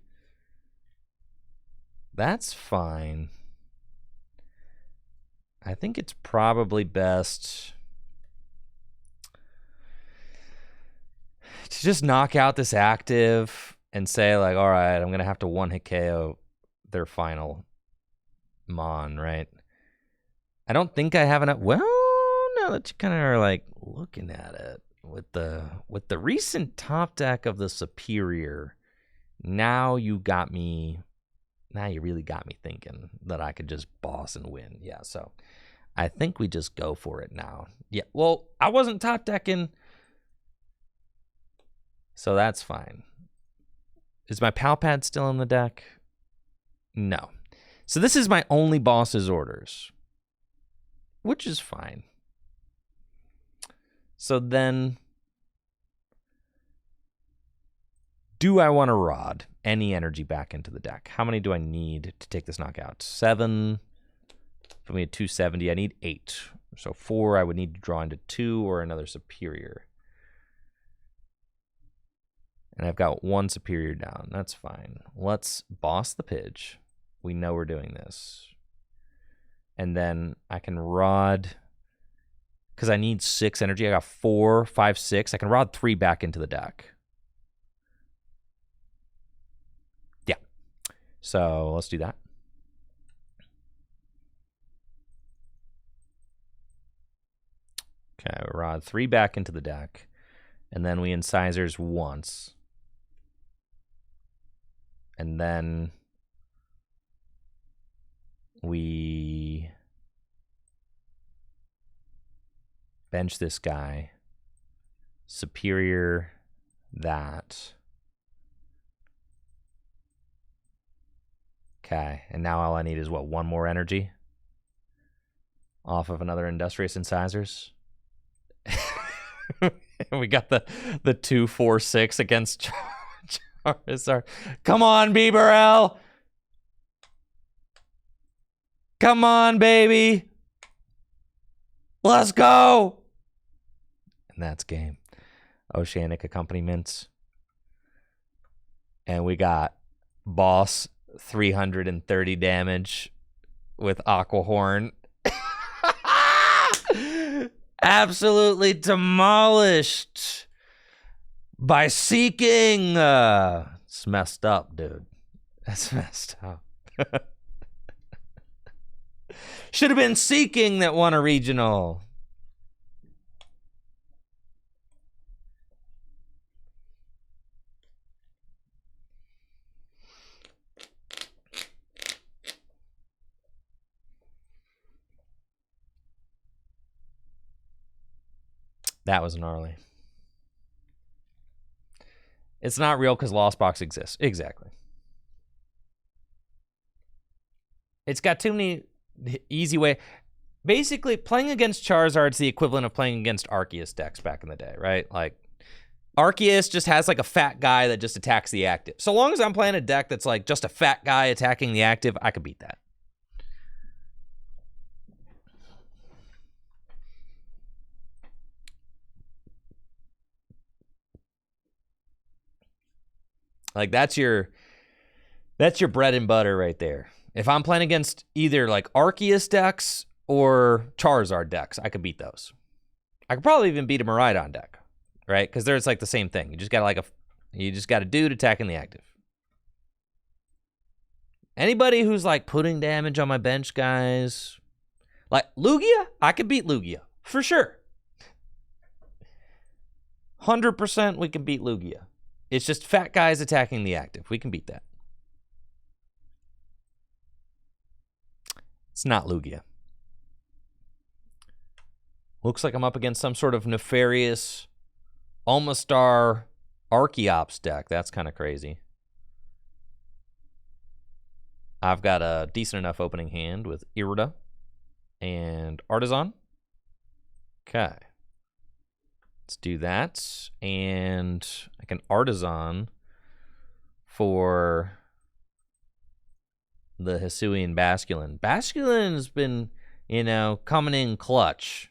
That's fine. I think it's probably best to just knock out this active and say, like, all right, I'm going to have to 1-hit KO their final Mon, right? I don't think I have enough. Well, now that you kind of are, like, looking at it, with the recent top deck of the Superior, now you really got me thinking that I could just boss and win. Yeah, so I think we just go for it now. Yeah, well, I wasn't top decking, so that's fine. Is my Pal Pad still in the deck? No. So this is my only boss's orders, which is fine. So then, do I want to rod any energy back into the deck? How many do I need to take this knockout? 7. If we had 270, I need 8. So 4, I would need to draw into 2 or another Superior. And I've got 1 Superior down. That's fine. Let's boss the Pidge. We know we're doing this. And then I can Rod, because I need 6 energy. I got 4, 5, 6. I can Rod 3 back into the deck. Yeah. So let's do that. Okay, Rod 3 back into the deck. And then we Incisors once. And then we bench this guy. Superior that. Okay, and now all I need is what, 1 more energy? Off of another Industrious Incisors. We got the 2, 4, 6 against Charizard. Come on, Bieberell. Come on, baby. Let's go. And that's game. Oceanic accompaniments. And we got boss 330 damage with Aqua Horn. Absolutely demolished by Seeking. It's messed up, dude. That's messed up. Should have been Seeking that won a regional. That was gnarly. It's not real because Lost Box exists. Exactly. It's got too many easy way. Basically, playing against Charizard's the equivalent of playing against Arceus decks back in the day, right? Like, Arceus just has like a fat guy that just attacks the active. So long as I'm playing a deck that's like just a fat guy attacking the active, I could beat that. Like, that's your bread and butter right there. If I'm playing against either like Arceus decks or Charizard decks, I could beat those. I could probably even beat a Miraidon deck, right? Because there's like the same thing. You just got a dude attacking the active. Anybody who's like putting damage on my bench, guys, like Lugia, I could beat Lugia for sure. 100% we can beat Lugia. It's just fat guys attacking the active. We can beat that. It's not Lugia. Looks like I'm up against some sort of nefarious Almastar Archeops deck. That's kind of crazy. I've got a decent enough opening hand with Irida and Artisan. Okay. Let's do that. And I can Artisan for the Hisuian Basculin. Basculin's been, coming in clutch.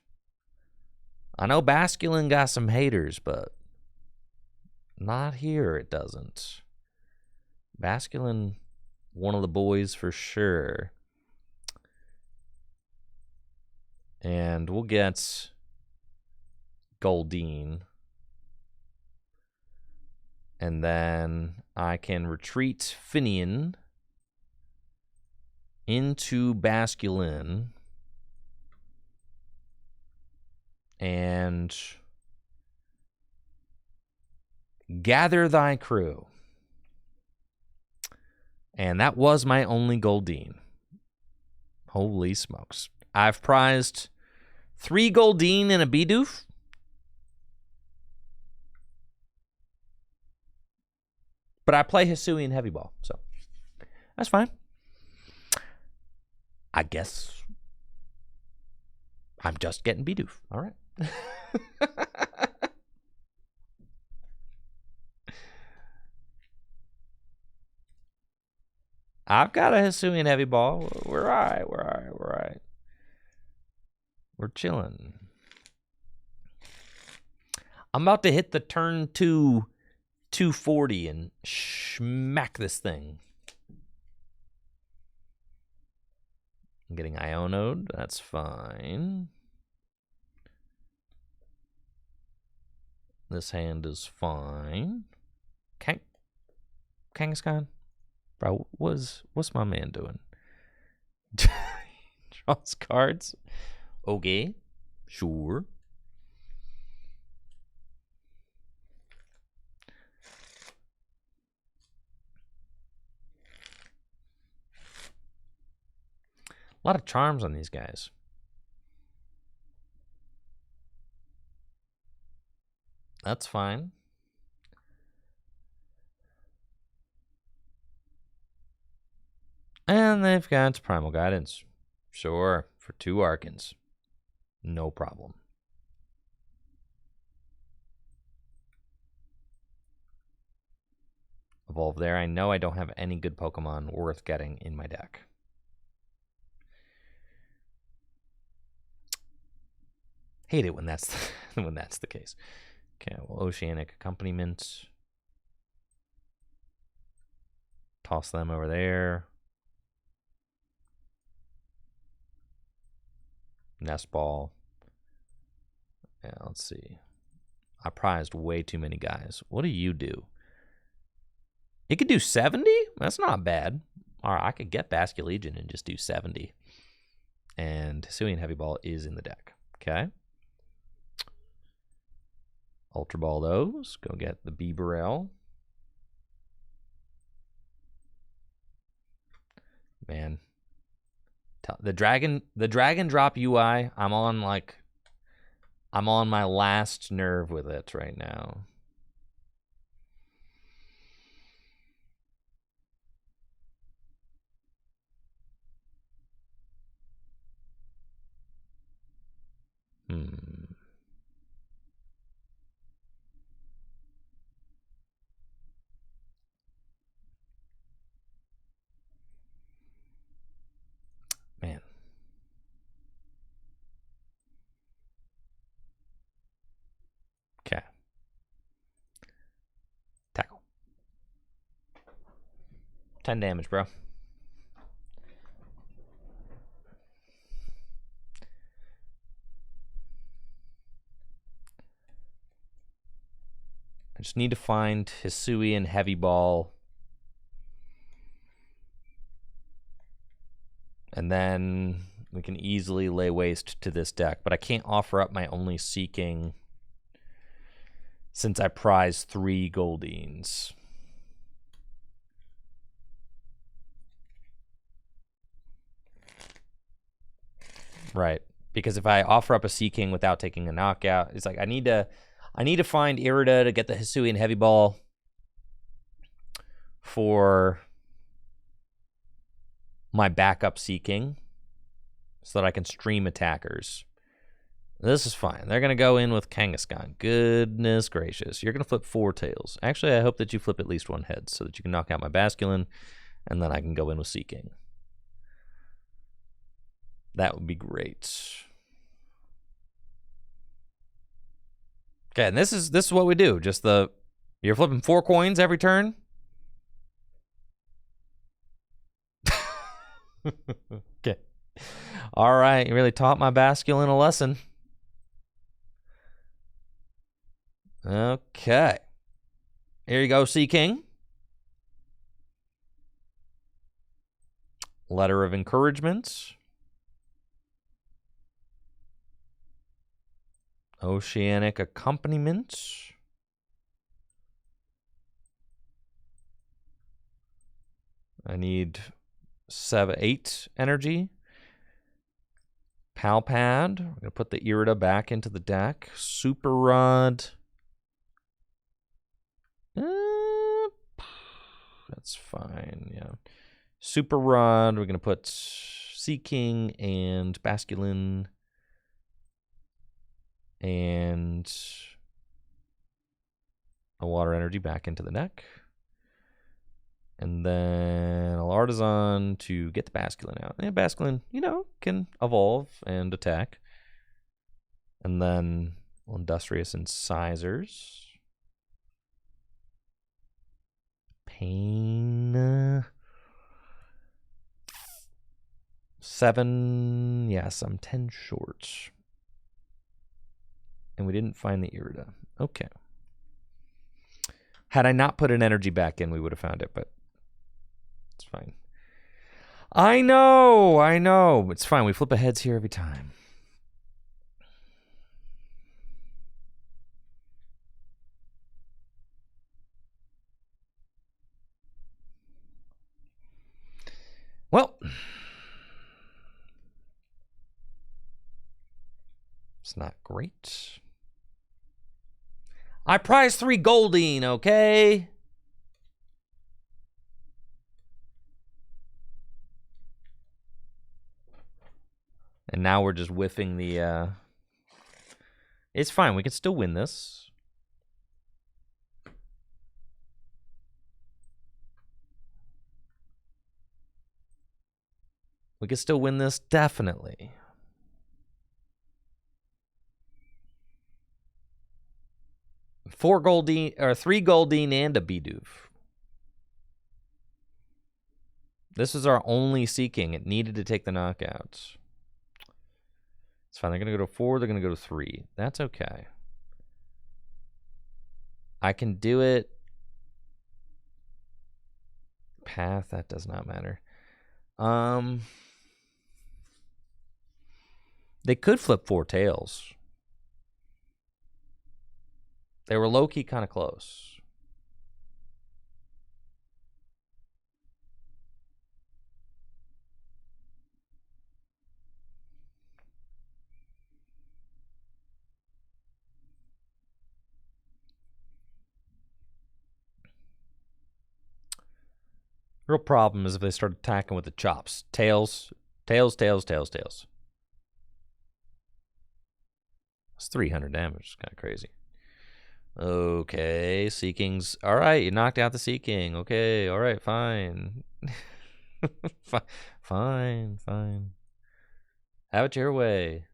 I know Basculin got some haters, but not here, it doesn't. Basculin, one of the boys for sure. And we'll get Goldeen. And then I can retreat Finian into Basculin. And gather thy crew. And that was my only Goldeen. Holy smokes. I've prized 3 Goldeen and a Bidoof. But I play Hisuian Heavy Ball, so that's fine. I guess I'm just getting Bidoof. All right. I've got a Hisuian Heavy Ball. We're all right. We're all right. We're all right. We're chilling. I'm about to hit the turn 2 240 and smack this thing. I'm getting Ionoed. That's fine. This hand is fine. Kangaskhan? Bro, what's my man doing? Draws cards? Okay. Sure. A lot of charms on these guys. That's fine. And they've got Primal Guidance. Sure, for 2 Archons. No problem. Evolve there. I know I don't have any good Pokemon worth getting in my deck. Hate it when that's when that's the case. Okay, well, Oceanic Accompaniment. Toss them over there. Nest Ball. Yeah, let's see. I prized way too many guys. What do you do? It could do 70? That's not bad. All right, I could get Basculegion and just do 70. And Hisuian Heavy Ball is in the deck. Okay. Ultra Ball those. Go get the Bibarel. Man. The dragon drop UI, I'm on my last nerve with it right now. Man. Okay. Tackle. 10 damage, bro. I just need to find Hisuian Heavy Ball. And then we can easily lay waste to this deck. But I can't offer up my only Seeking since I prize 3 Goldines. Right. Because if I offer up a Seeking without taking a knockout, it's like I need to find Irida to get the Hisuian Heavy Ball for my backup Seeking so that I can stream attackers. This is fine. They're going to go in with Kangaskhan. Goodness gracious. You're going to flip 4 tails. Actually, I hope that you flip at least 1 head so that you can knock out my Basculin, and then I can go in with Seeking. That would be great. Okay, and this is what we do. Just you're flipping 4 coins every turn. Okay. All right, you really taught my Basculin a lesson. Okay. Here you go, Seeking. Letter of Encouragement. Oceanic Accompaniment. I need 8 energy. Palpad. We're going to put the Irida back into the deck. Super Rod. That's fine, yeah. Super Rod. We're going to put Seeking and Basculin and a Water Energy back into the deck. And then a Artisan to get the Basculin out. And Basculin, can evolve and attack. And then Industrious Incisors. Pain. 7. Yes, I'm 10 short. And we didn't find the Irida. Okay. Had I not put an energy back in, we would have found it, but it's fine. I know. It's fine. We flip a heads here every time. Well, it's not great. I prize 3 Goldeen, okay? And now we're just whiffing the, It's fine. We can still win this. We can still win this, definitely. Three Goldeen and a Bidoof. This is our only Seeking. It needed to take the knockouts. It's fine. They're going to go to 4. They're going to go to 3. That's okay. I can do it. Path, that does not matter. They could flip 4 tails. They were low-key kind of close. Real problem is if they start attacking with the chops. Tails. It's 300 damage. It's kind of crazy. Okay, Seeking's... All right, you knocked out the Seeking. Okay, all right, fine. Fine. Have it your way.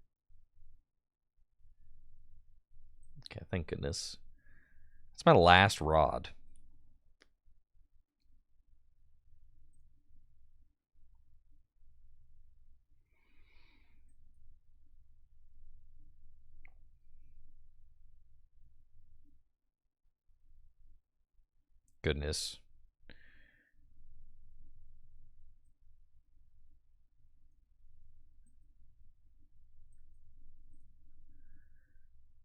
Okay, thank goodness. It's my last rod. Goodness.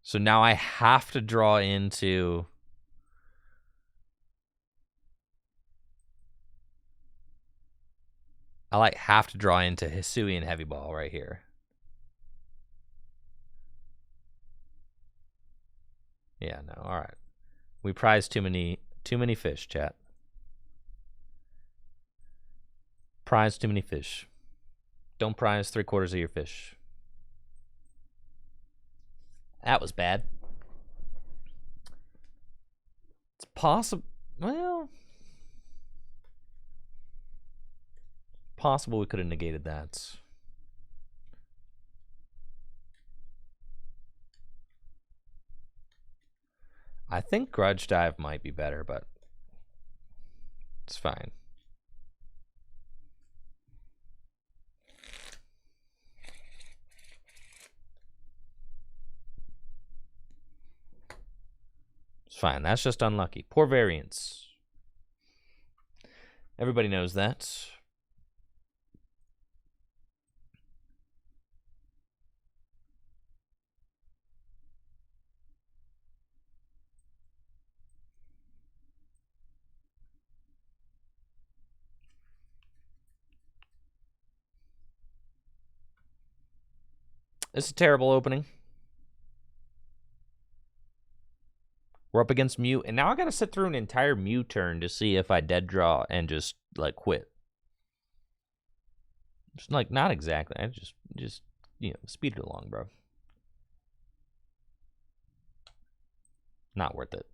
So now I have to draw into... I have to draw into Hisuian Heavy Ball right here. Yeah, no, all right. We prize too many fish, chat. Prize too many fish. Don't prize 3/4 of your fish. That was bad. It's possible. Well, possible we could have negated that. I think Grudge Dive might be better, but it's fine. It's fine. That's just unlucky. Poor variance. Everybody knows that. It's a terrible opening. We're up against Mew, and now I gotta sit through an entire Mew turn to see if I dead draw and just like quit. Just like not exactly. I just you know, speed it along, bro. Not worth it.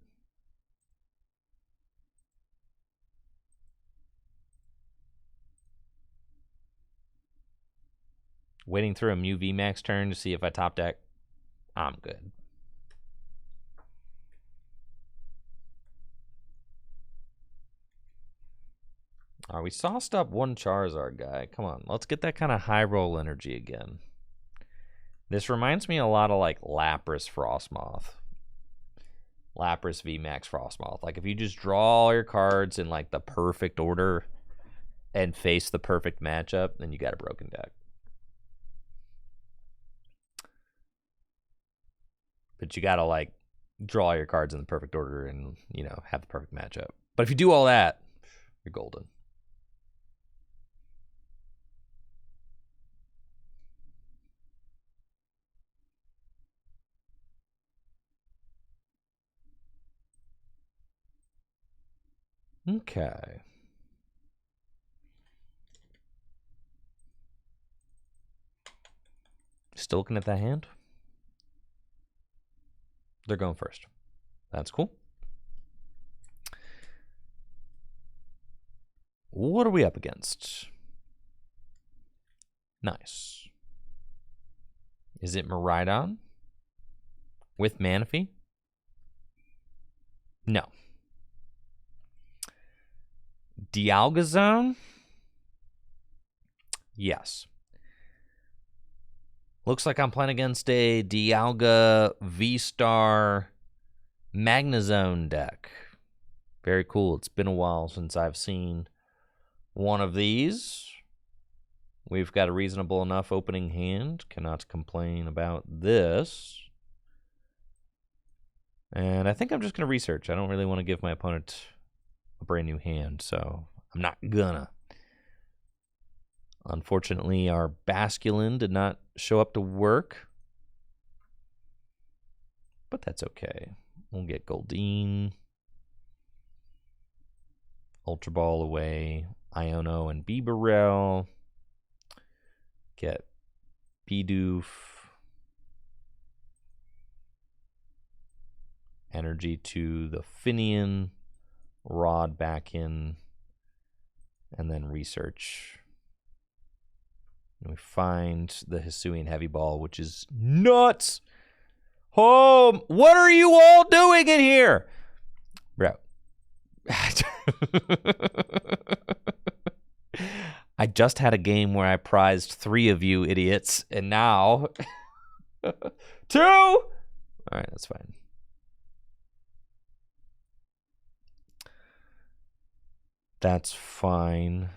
Waiting through a Mew VMAX turn to see if I top deck. I'm good. All right, we sauced up one Charizard guy. Come on, let's get that kind of high roll energy again. This reminds me a lot of like Lapras Frostmoth. Lapras VMAX Frostmoth. Like if you just draw all your cards in like the perfect order and face the perfect matchup, then you got a broken deck. But you gotta like draw your cards in the perfect order and, you know, have the perfect matchup. But if you do all that, you're golden. Okay. Still looking at that hand? They're going first. That's cool. What are we up against? Nice. Is it Miraidon? With Manaphy? No. Dialga? Yes. Looks like I'm playing against a Dialga V-Star Magnezone deck. Very cool. It's been a while since I've seen one of these. We've got a reasonable enough opening hand. Cannot complain about this. And I think I'm just going to research. I don't really want to give my opponent a brand new hand, so I'm not gonna. Unfortunately, our Basculin did not show up to work. But that's okay. We'll get Goldeen. Ultra Ball away. Iono and Bibarel. Get Bidoof. Energy to the Finian. Rod back in. And then research. And we find the Hisuian Heavy Ball, which is nuts. Oh, what are you all doing in here? Bro. I just had a game where I prized 3 of you idiots, and now 2. All right, that's fine. That's fine.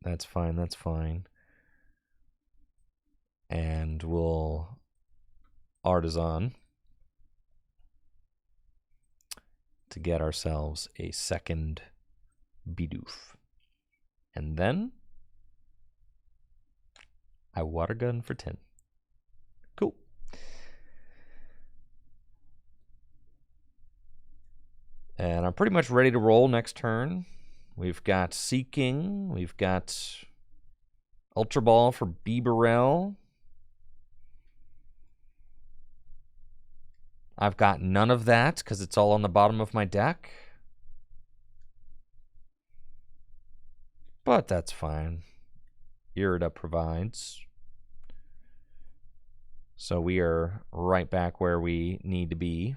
That's fine. That's fine. And we'll Artisan to get ourselves a second Bidoof. And then I Water Gun for 10. Cool. And I'm pretty much ready to roll next turn. We've got Seeking. We've got Ultra Ball for Bibarel. I've got none of that because it's all on the bottom of my deck. But that's fine. Irida provides. So we are right back where we need to be.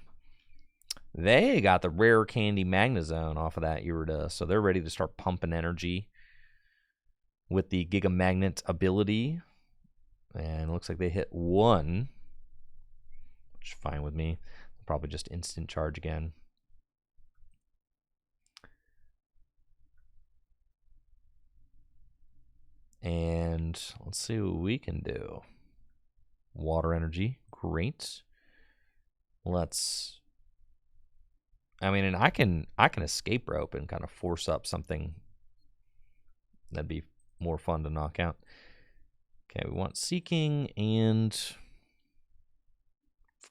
They got the rare candy Magnezone off of that Irida, so they're ready to start pumping energy with the Giga Magnet ability. And it looks like they hit 1, which is fine with me. Probably just instant charge again. And let's see what we can do. Water energy, great. Let's. I mean, and I can escape rope and kind of force up something that'd be more fun to knock out. Okay, we want Seeking and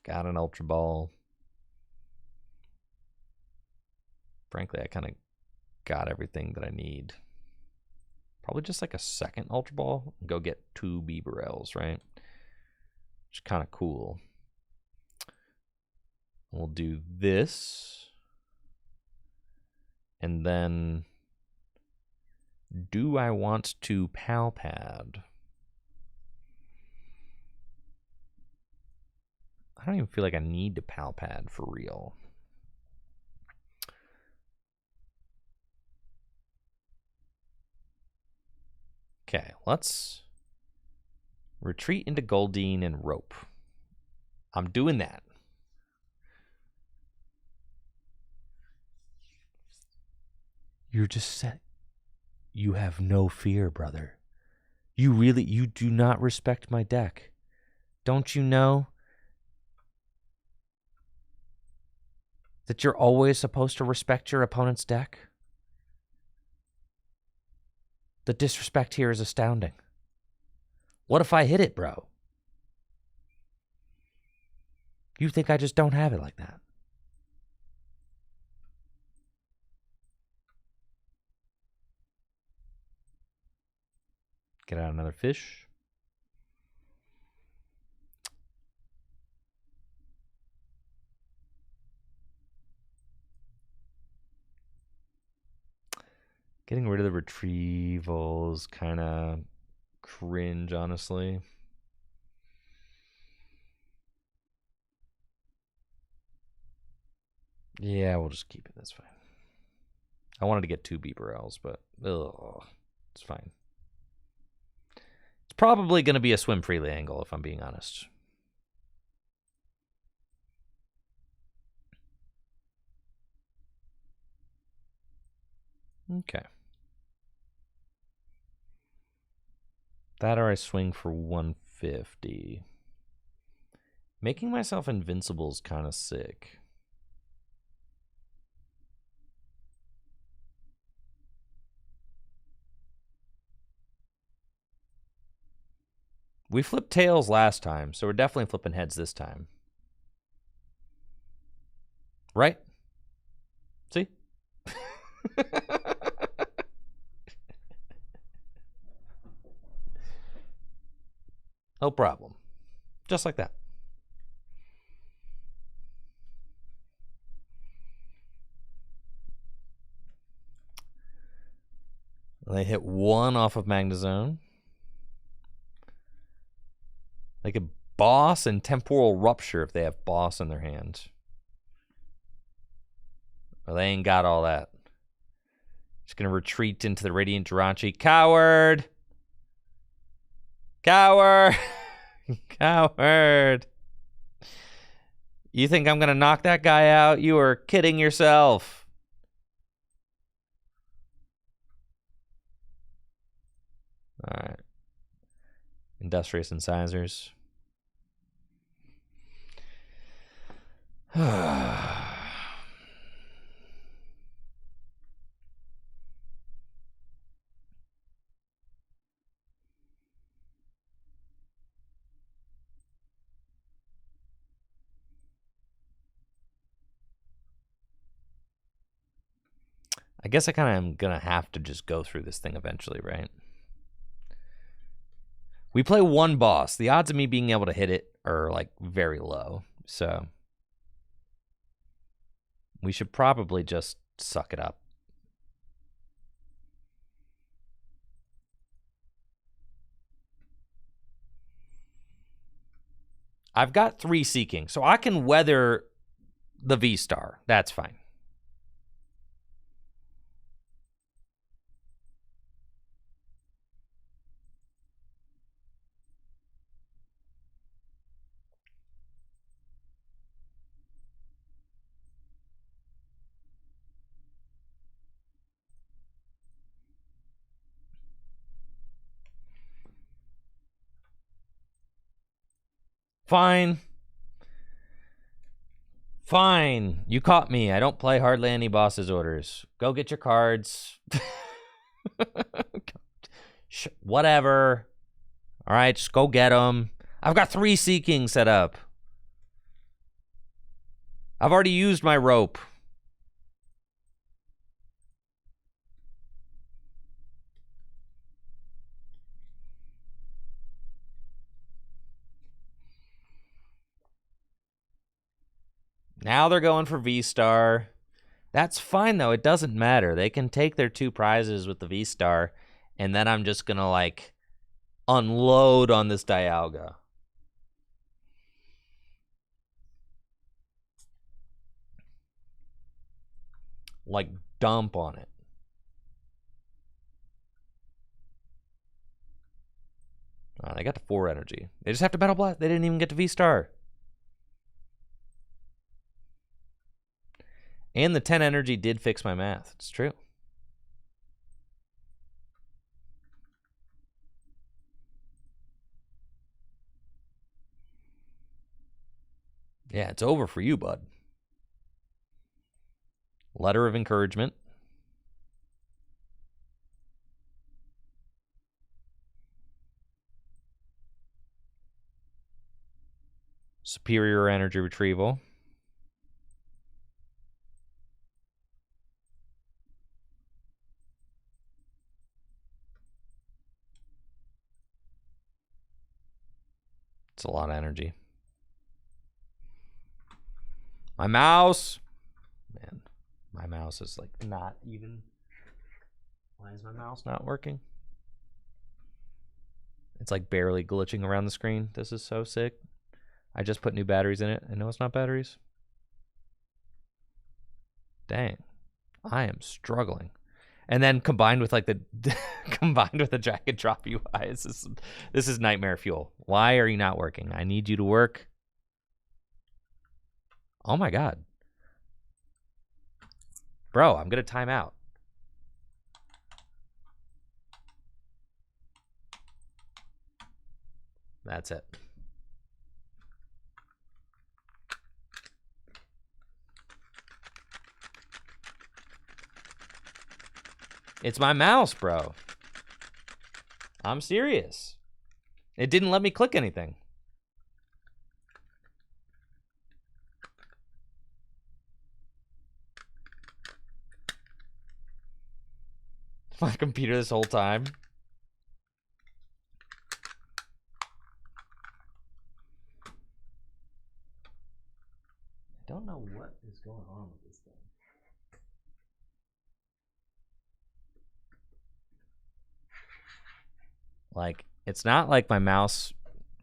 got an Ultra Ball. Frankly, I kind of got everything that I need. Probably just like a second Ultra Ball and go get 2 Bibarels, right? Which is kind of cool. We'll do this. And then, do I want to Pal Pad? I don't even feel like I need to Pal Pad for real. Okay, let's retreat into Goldeen and Rope. I'm doing that. You're just set. You have no fear, brother. You do not respect my deck. Don't you know that you're always supposed to respect your opponent's deck? The disrespect here is astounding. What if I hit it, bro? You think I just don't have it like that? Get out another fish. Getting rid of the retrievals kind of cringe, honestly. Yeah, we'll just keep it. That's fine. I wanted to get 2 Beeperells, but it's fine. It's probably going to be a swim freely angle, if I'm being honest. Okay. That or I swing for 150. Making myself invincible is kind of sick. We flipped tails last time, so we're definitely flipping heads this time. Right? See? No problem. Just like that. They hit 1 off of Magnezone. They could Boss and Temporal Rupture if they have Boss in their hand. Well, they ain't got all that. Just going to retreat into the Radiant Jirachi. Coward! Coward! Coward! You think I'm going to knock that guy out? You are kidding yourself. All right. Industrious Incisors. I guess I kind of am going to have to just go through this thing eventually, right? We play 1 boss. The odds of me being able to hit it are, like, very low. So we should probably just suck it up. I've got 3 Seeking, so I can weather the V-Star. That's fine. Fine. Fine. You caught me. I don't play hardly any boss's orders. Go get your cards. Whatever. All right, just go get them. I've got 3 Seeking set up. I've already used my rope. Now they're going for V-Star. That's fine, though. It doesn't matter. They can take their 2 prizes with the V-Star, and then I'm just going to, like, unload on this Dialga. Like, dump on it. Oh, they got to 4 energy. They just have to Battle Blast. They didn't even get to V-Star. And the 10 energy did fix my math. It's true. Yeah, it's over for you, bud. Letter of encouragement. Superior energy retrieval. It's a lot of energy. My mouse. Man, my mouse is like not even. Why is my mouse not working? It's like barely glitching around the screen. This is so sick. I just put new batteries in it. I know it's not batteries. Dang. I am struggling. And then combined with like the combined with the drag and drop UI, this is nightmare fuel. Why are you not working? I need you to work. Oh my god. Bro, I'm gonna time out. That's it. It's my mouse, bro. I'm serious. It didn't let me click anything. My computer this whole time. I don't know what is going on with this thing. Like, it's not like my mouse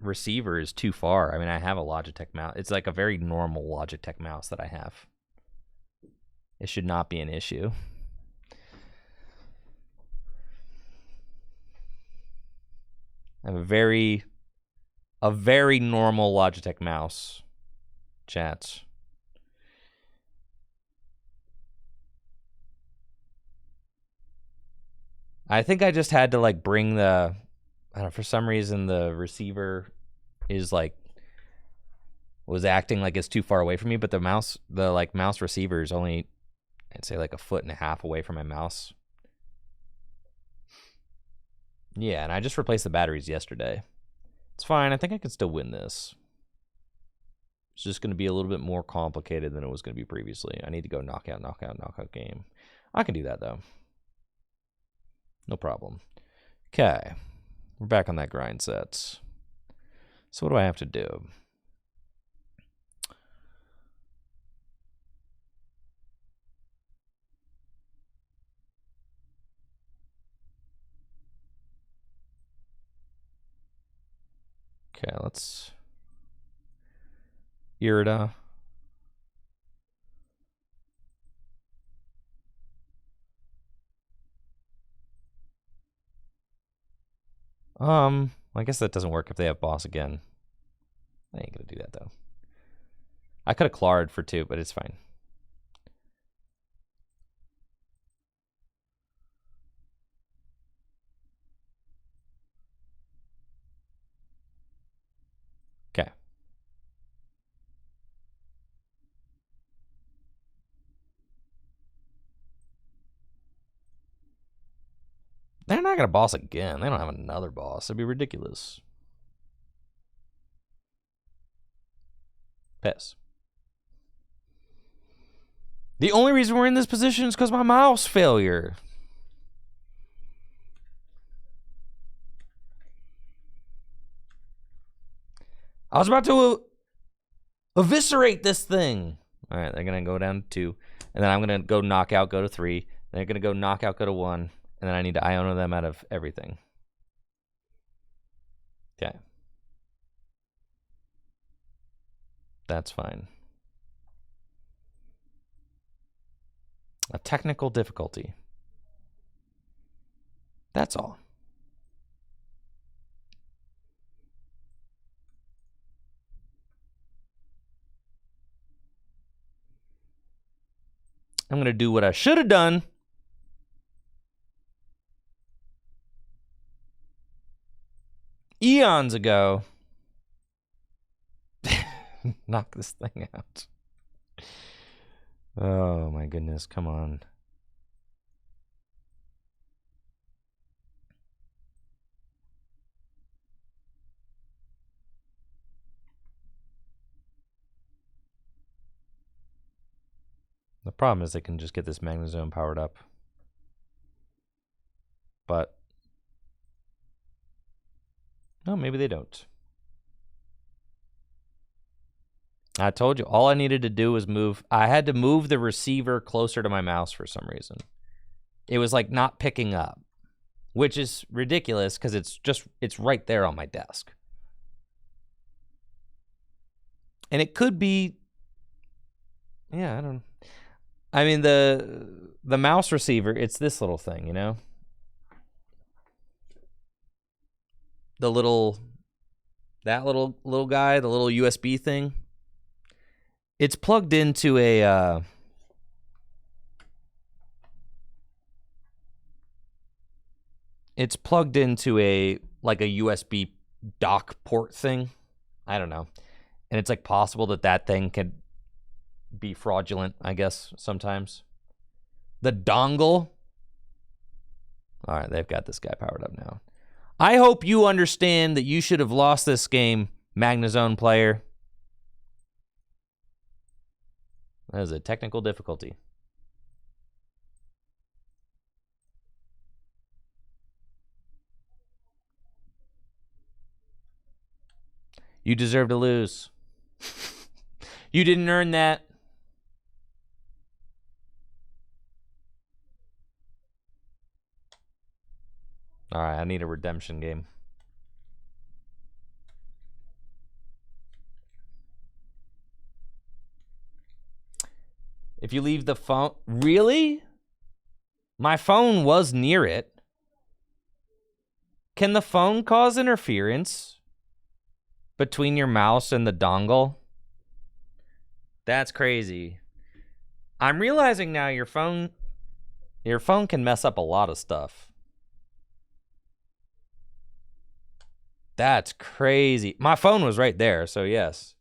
receiver is too far. I mean, I have a Logitech mouse. It's like a very normal Logitech mouse that I have. It should not be an issue. I have a very normal Logitech mouse. Chats. I think I just had to like bring the, I don't know, for some reason the receiver is like, was acting like it's too far away from me, but the mouse receiver is only, I'd say like 1.5 feet away from my mouse. Yeah, and I just replaced the batteries yesterday. It's fine. I think I can still win this. It's just going to be a little bit more complicated than it was going to be previously. I need to go knockout game. I can do that, though. No problem. Okay. We're back on that grind set. So what do I have to do? Okay, let's... Irida. I guess that doesn't work if they have boss again. I ain't gonna do that, though. I could have clawed for 2, but it's fine. Okay. They're not gonna boss again. They don't have another boss. It'd be ridiculous. Piss. The only reason we're in this position is because my mouse failure. I was about to eviscerate this thing. All right, they're going to go down to 2. And then I'm going to go knockout, go to 3. They're going to go knockout, go to 1. And then I need to Iono them out of everything. Okay. That's fine. A technical difficulty. That's all. I'm going to do what I should have done. Eons ago. Knock this thing out. Oh my goodness, come on. The problem is they can just get this Magnezone powered up. But no, maybe they don't. I told you, all I needed to do was move. I had to move the receiver closer to my mouse for some reason. It was like not picking up, which is ridiculous because it's right there on my desk. And it could be, yeah, I don't know. I mean, the mouse receiver, it's this little thing, you know? The that little guy, the little USB thing. It's plugged into a like a USB dock port thing. I don't know. And it's like possible that thing can be fraudulent, I guess, sometimes. The dongle. All right, they've got this guy powered up now. I hope you understand that you should have lost this game, Magnezone player. That is a technical difficulty. You deserve to lose. You didn't earn that. All right, I need a redemption game. If you leave the phone... Really? My phone was near it. Can the phone cause interference between your mouse and the dongle? That's crazy. I'm realizing now your phone can mess up a lot of stuff. That's crazy. My phone was right there, so yes.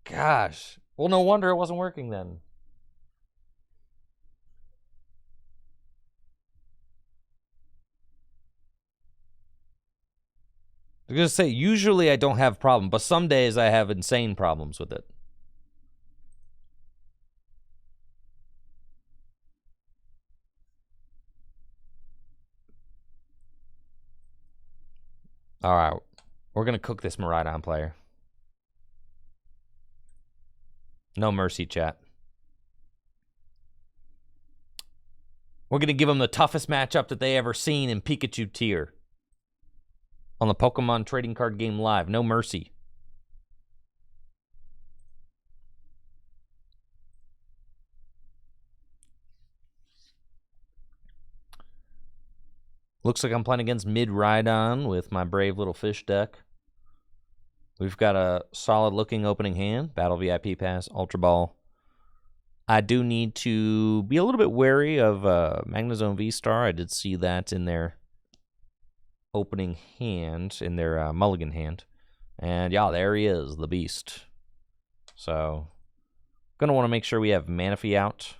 Gosh. Well, no wonder it wasn't working then. I was going to say, usually I don't have problems, but some days I have insane problems with it. All right. We're going to cook this Miraidon player. No mercy, chat. We're going to give them the toughest matchup that they ever seen in Pikachu tier. On the Pokemon Trading Card Game Live. No mercy. Looks like I'm playing against Miraidon with my Brave Little Fish deck. We've got a solid-looking opening hand. Battle VIP Pass, Ultra Ball. I do need to be a little bit wary of Magnezone V-Star. I did see that in their opening hand, in their mulligan hand. And yeah, there he is, the beast. So, going to want to make sure we have Manaphy out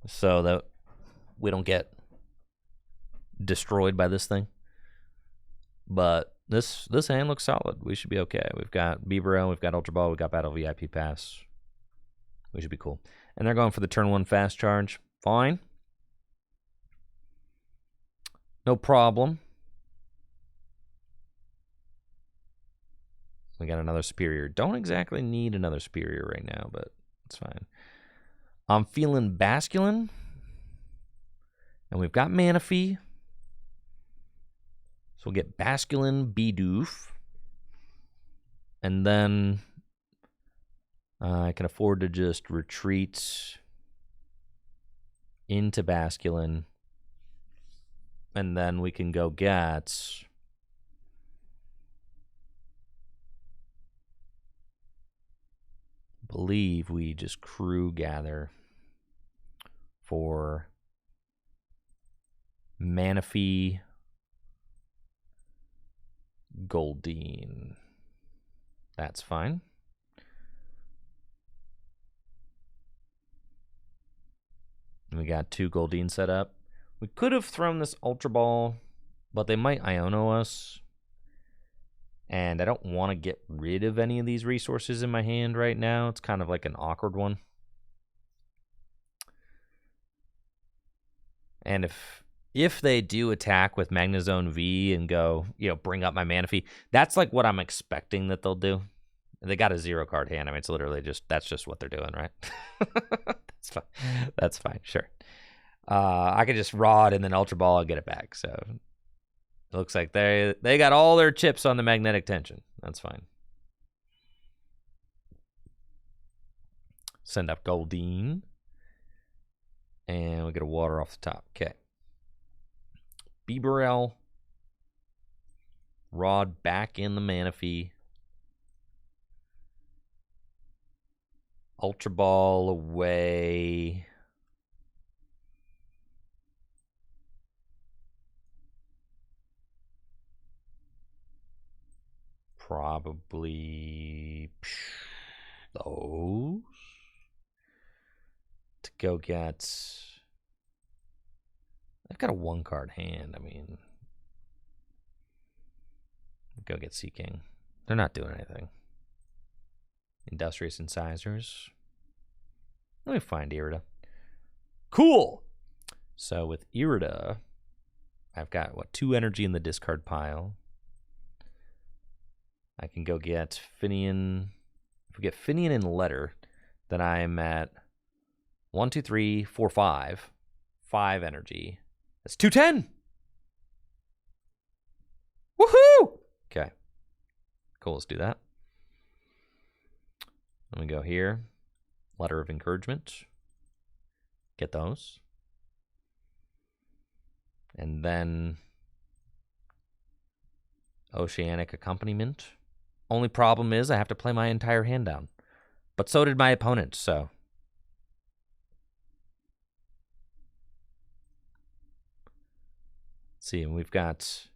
so that we don't get destroyed by this thing. But this hand looks solid. We should be okay. We've got Bibarel, we've got Ultra Ball, we've got Battle VIP Pass. We should be cool. And they're going for the turn 1 fast charge. Fine. No problem. We got another Superior. Don't exactly need another Superior right now, but it's fine. I'm feeling Basculin. And we've got Manaphy. So we'll get Basculin, Bidoof. And then I can afford to just retreat into Basculin. And then we can go get... I believe we just crew gather. for Manaphy Goldeen. That's fine. And we got 2 Goldeen set up. We could have thrown this Ultra Ball, but they might Iono us. And I don't want to get rid of any of these resources in my hand right now. It's kind of like an awkward one. And if they do attack with Magnezone V and go, bring up my Manaphy, that's like what I'm expecting that they'll do. They got a 0-card hand. I mean, it's literally that's just what they're doing, right? That's fine. That's fine. Sure. I could just Rod and then Ultra Ball and get it back. So it looks like they got all their chips on the magnetic tension. That's fine. Send up Goldeen. And we get a water off the top. Okay. Bibarel. Rod back in the Manaphy. Ultra Ball away. Probably those to go get. I've got a 1-card hand. I mean, go get Sea King. They're not doing anything. Industrious Incisors. Let me find Irida. Cool. So with Irida, I've got 2 energy in the discard pile. I can go get Finian. If we get Finian in Letter, then I'm at 1, 2, 3, 4, 5. 5 energy. That's 210. Woohoo! Okay. Cool, let's do that. Let me go here. Letter of Encouragement. Get those. And then Oceanic Accompaniment. Only problem is I have to play my entire hand down. But so did my opponent, so. Let's see, and we've got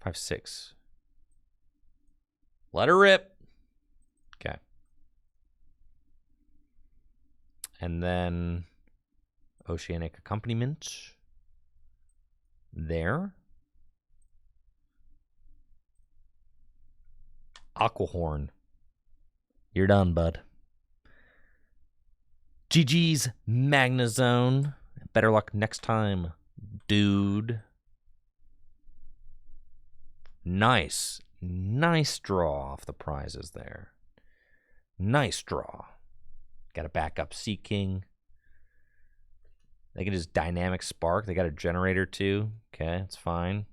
5, 6. Let her rip. Okay. And then Oceanic Accompaniment. There. Aquahorn. You're done, bud. GG's Magnezone. Better luck next time, dude. Nice. Nice draw off the prizes there. Nice draw. Got a backup Sea King. They can just Dynamic Spark. They got a generator too. Okay, that's fine.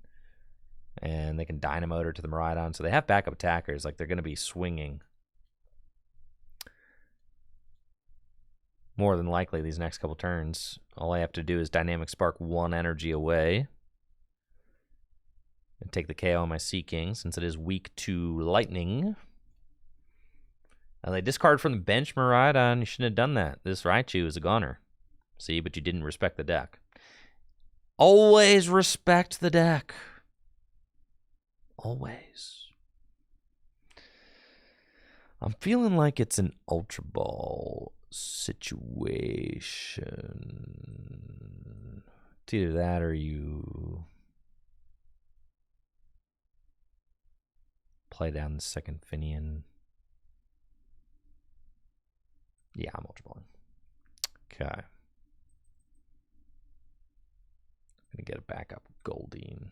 And they can Dynamotor to the Miraidon. So they have backup attackers. Like, they're going to be swinging more than likely these next couple turns. All I have to do is Dynamic Spark 1 energy away. And take the KO on my Sea King, since it is weak to Lightning. Now they discard from the bench Miraidon. You shouldn't have done that. This Raichu is a goner. See, but you didn't respect the deck. Always respect the deck. Always. I'm feeling like it's an Ultra Ball situation. It's either that or you play down the second Finian. Yeah, I'm Ultra Balling. Okay. I'm going to get a backup Goldeen.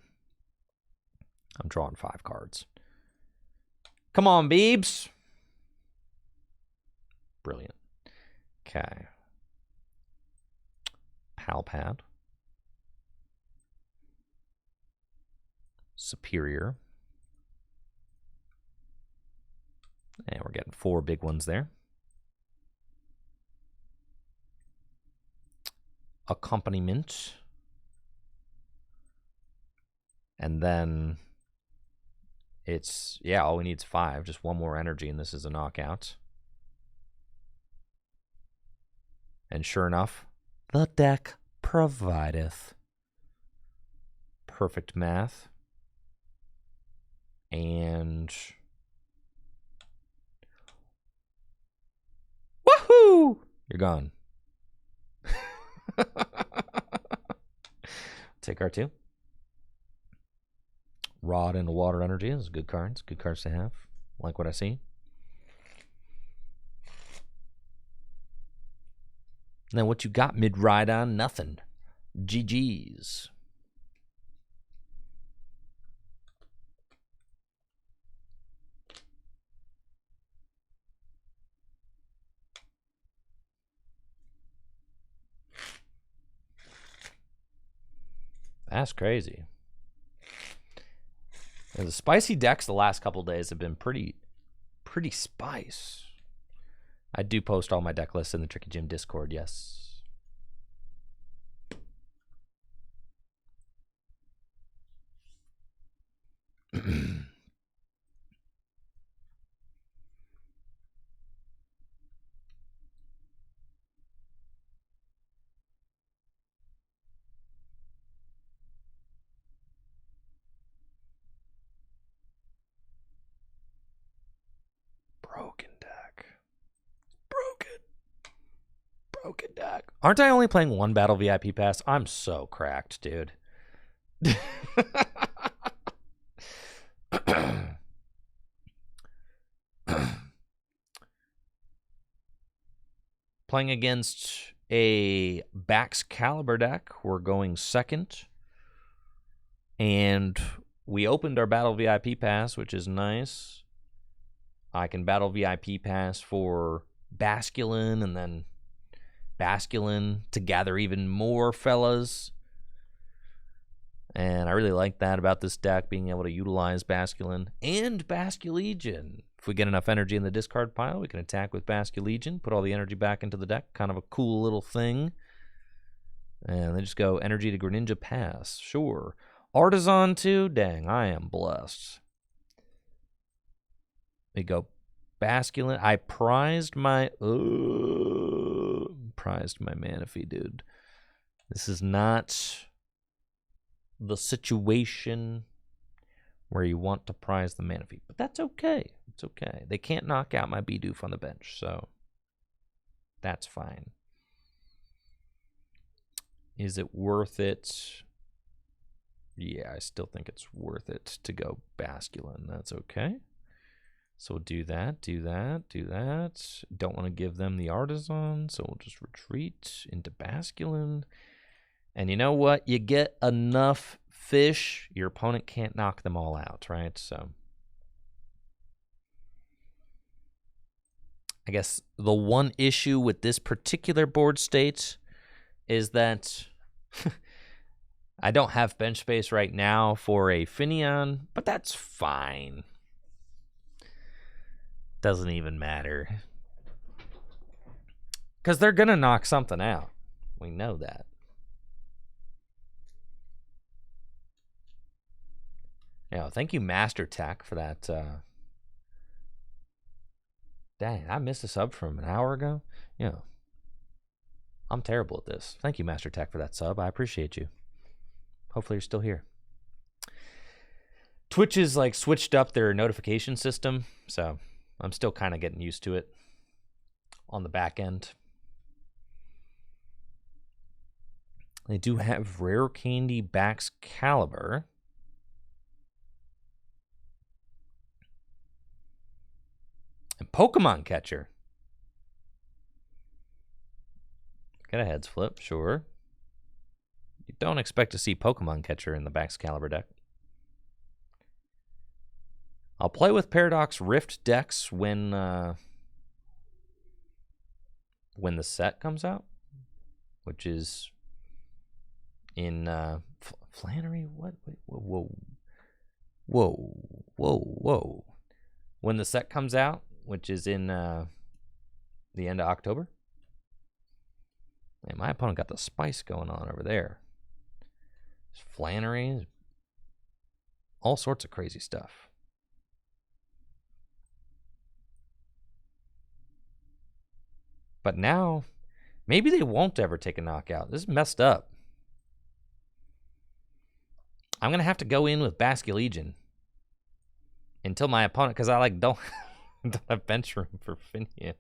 I'm drawing 5 cards. Come on, Beebs. Brilliant. Okay. Palpad. Superior. And we're getting 4 big ones there. Accompaniment. And then it's, yeah, all we need is 5. Just 1 more energy, and this is a knockout. And sure enough, the deck provideth. Perfect math. And woohoo! You're gone. Take R2. Rod into Water Energy is good cards. Good cards to have. Like what I see. Now what you got mid-ride on? Nothing. GG's. That's crazy. And the spicy decks the last couple days have been pretty spice. I do post all my deck lists in the Tricky Gym Discord, yes. Broken deck. Broken deck. Aren't I only playing one Battle VIP Pass? I'm so cracked, dude. Playing against a Baxcalibur deck. We're going second. And we opened our Battle VIP Pass, which is nice. I can Battle VIP Pass for Basculin and then Basculin to gather even more fellas. And I really like that about this deck, being able to utilize Basculin and Basculegion. If we get enough energy in the discard pile, we can attack with Basculegion, put all the energy back into the deck. Kind of a cool little thing. And they just go energy to Greninja Pass. Sure. Artisan too? Dang, I am blessed. We go Basculin. I prized my Manaphy, dude. This is not the situation where you want to prize the Manaphy, but that's okay. It's okay. They can't knock out my Bidoof on the bench, so that's fine. Is it worth it? Yeah, I still think it's worth it to go Basculin. That's okay. So we'll do that. Don't want to give them the Artisan, so we'll just retreat into Basculin. And you know what? You get enough fish, your opponent can't knock them all out, right? So I guess the one issue with this particular board state is that I don't have bench space right now for a Finneon, but that's fine. Doesn't even matter. Because they're going to knock something out. We know that. Yeah, thank you, Master Tech, for that. Dang, I missed a sub from an hour ago. Yeah. I'm terrible at this. Thank you, Master Tech, for that sub. I appreciate you. Hopefully you're still here. Twitch is like switched up their notification system, so I'm still kind of getting used to it on the back end. They do have Rare Candy Baxcalibur. And Pokemon Catcher. Get a heads flip, sure. You don't expect to see Pokemon Catcher in the Baxcalibur deck. I'll play with Paradox Rift decks when the set comes out, which is in Flannery. What? Wait, whoa! When the set comes out, which is in the end of October. Man, my opponent got the spice going on over there. There's Flannery, all sorts of crazy stuff. But now Maybe they won't ever take a knockout. This is messed up. I'm going to have to go in with Basculegion until my opponent, because I like don't have bench room for Finian.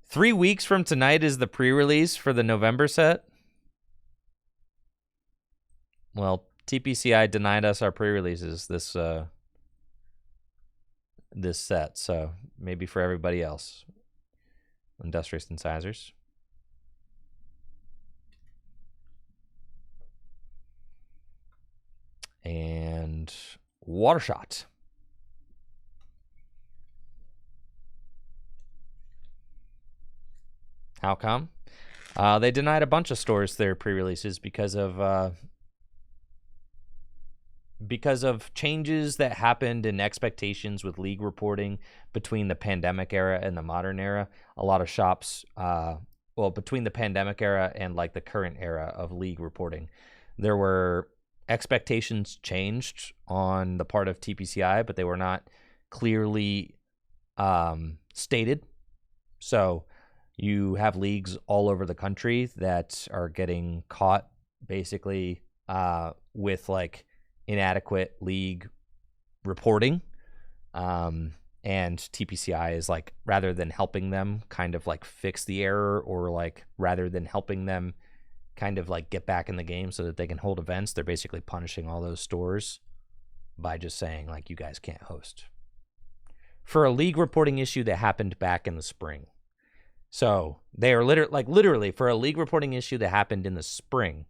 Three weeks from tonight is the pre-release for the November set. Well, TPCI denied us our pre-releases this set, so maybe for everybody else. Industrious Incisors. And Water Shot. How come? They denied a bunch of stores their pre-releases because of changes that happened in expectations with league reporting between the pandemic era and the modern era. A lot of shops, well, between the pandemic era and like the current era of league reporting, there were expectations changed on the part of TPCI, but they were not clearly stated. So you have leagues all over the country that are getting caught basically with like inadequate league reporting. And TPCI is like, rather than helping them kind of like fix the error, or like rather than helping them kind of like get back in the game so that they can hold events, they're basically punishing all those stores by just saying like, you guys can't host for a league reporting issue that happened back in the spring. So they are literally for a league reporting issue that happened in the spring,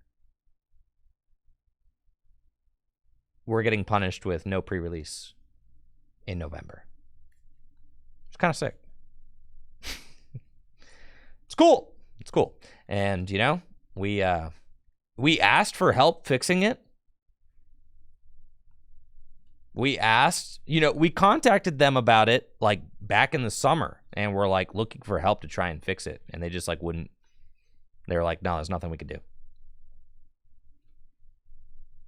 we're getting punished with no pre-release in November. It's kind of sick. It's cool. It's cool. And you know, we asked for help fixing it. We asked, you know, we contacted them about it like back in the summer, and we're like looking for help to try and fix it, and they just like wouldn't. They were like, no, there's nothing we could do.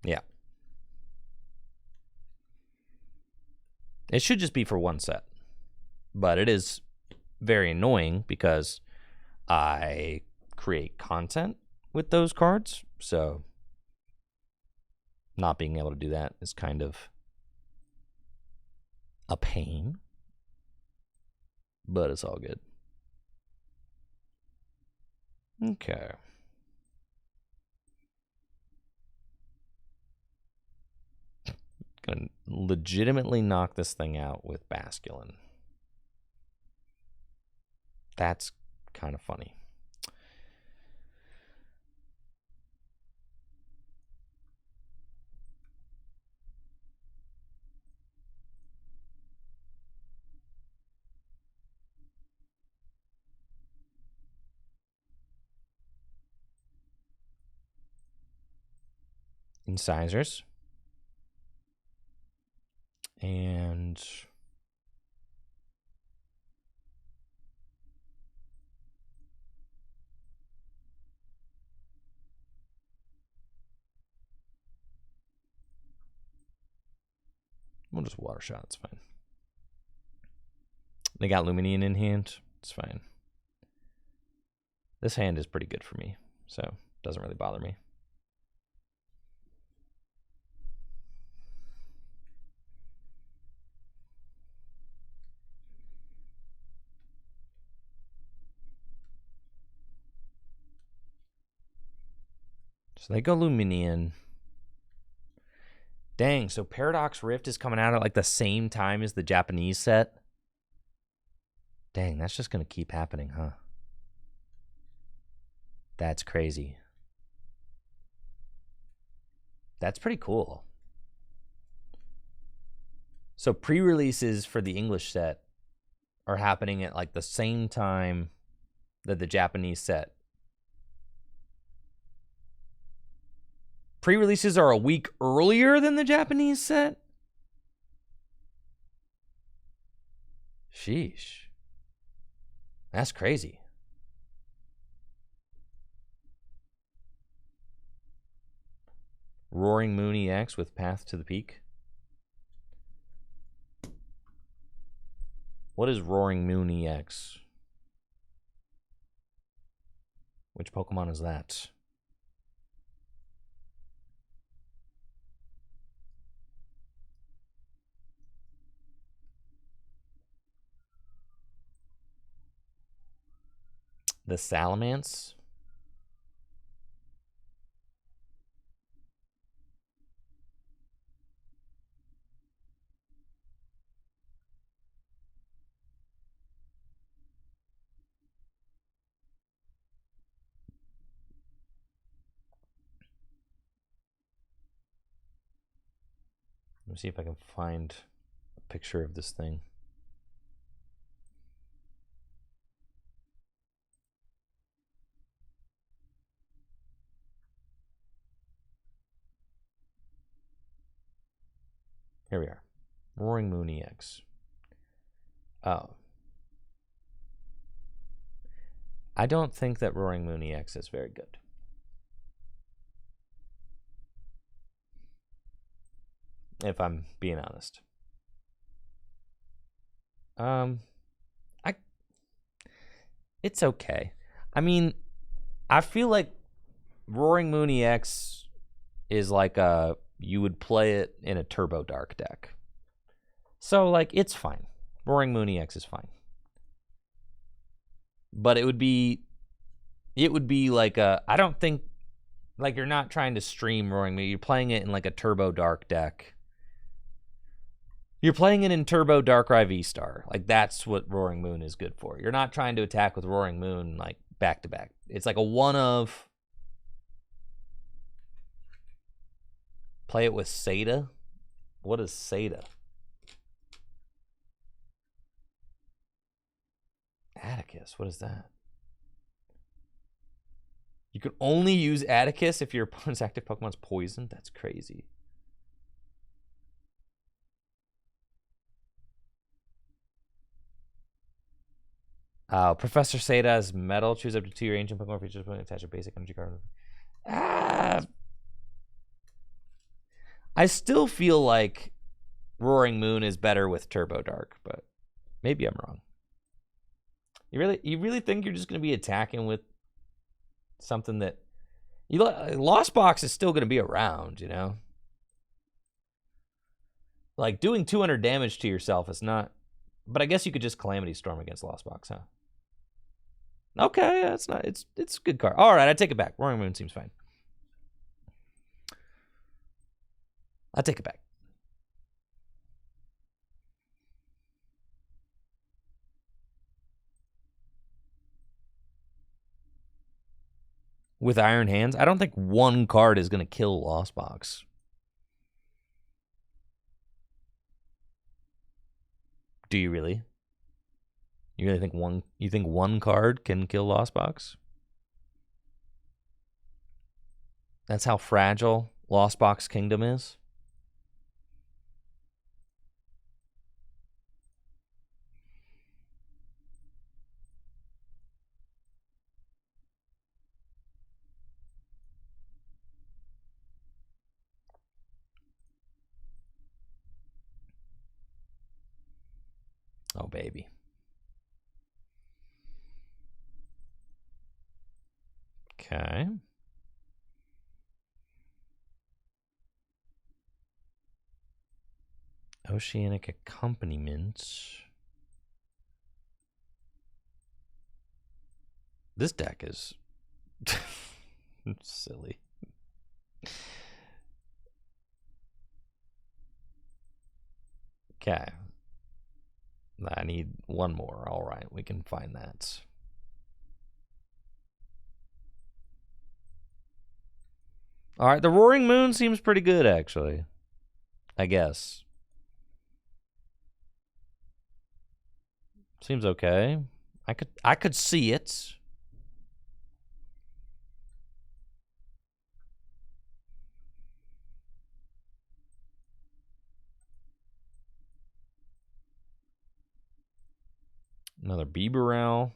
Yeah. It should just be for one set, but it is very annoying because I create content with those cards, so not being able to do that is kind of a pain, but it's all good. Okay. Gonna legitimately knock this thing out with Basculin. That's kind of funny. Incisors. And we'll just Water Shot. It's fine. They got Luminian in hand. It's fine. This hand is pretty good for me, so it doesn't really bother me. So they go Luminian. Dang, so Paradox Rift is coming out at like the same time as the Japanese set? Dang, that's just going to keep happening, huh? That's crazy. That's pretty cool. So pre-releases for the English set are happening at like the same time that the Japanese set. Pre-releases are a week earlier than the Japanese set? Sheesh. That's crazy. Roaring Moon EX with Path to the Peak. What is Roaring Moon EX? Which Pokemon is that? The Salamence? Let me see if I can find a picture of this thing. Here we are. Roaring Moon EX. Oh. I don't think that Roaring Moon EX is very good. If I'm being honest. It's okay. I mean, I feel like Roaring Moon EX is like you would play it in a Turbo Dark deck. So like it's fine. Roaring Moon EX is fine. But it would be like I don't think like you're not trying to stream Roaring Moon. You're playing it in like a Turbo Dark deck. You're playing it in Turbo Darkrai V-Star. Like, that's what Roaring Moon is good for. You're not trying to attack with Roaring Moon, like, back-to-back. It's like a one-of... Play it with Seda? What is Seda? Atticus, what is that? You can only use Atticus if your opponent's active Pokemon's poisoned? That's crazy. Professor Seda's Metal. Choose up to 2 your ancient Pokemon features, attach a basic energy card. I still feel like Roaring Moon is better with Turbo Dark, but maybe I'm wrong. You really think you're just going to be attacking with something that Lost Box is still going to be around, you know? Like doing 200 damage to yourself is not, but I guess you could just Calamity Storm against Lost Box, huh? Okay, that's not. It's a good card. All right, I take it back. Roaring Moon seems fine. I take it back. With Iron Hands, I don't think one card is going to kill Lost Box. Do you really? You really think one card can kill Lost Box? That's how fragile Lost Box Kingdom is? Oh, baby. Okay. Oceanic Accompaniment. This deck is silly. Okay. I need one more. All right, we can find that. All right, the Roaring Moon seems pretty good, actually. I guess. Seems okay. I could see it. Another Bibarel.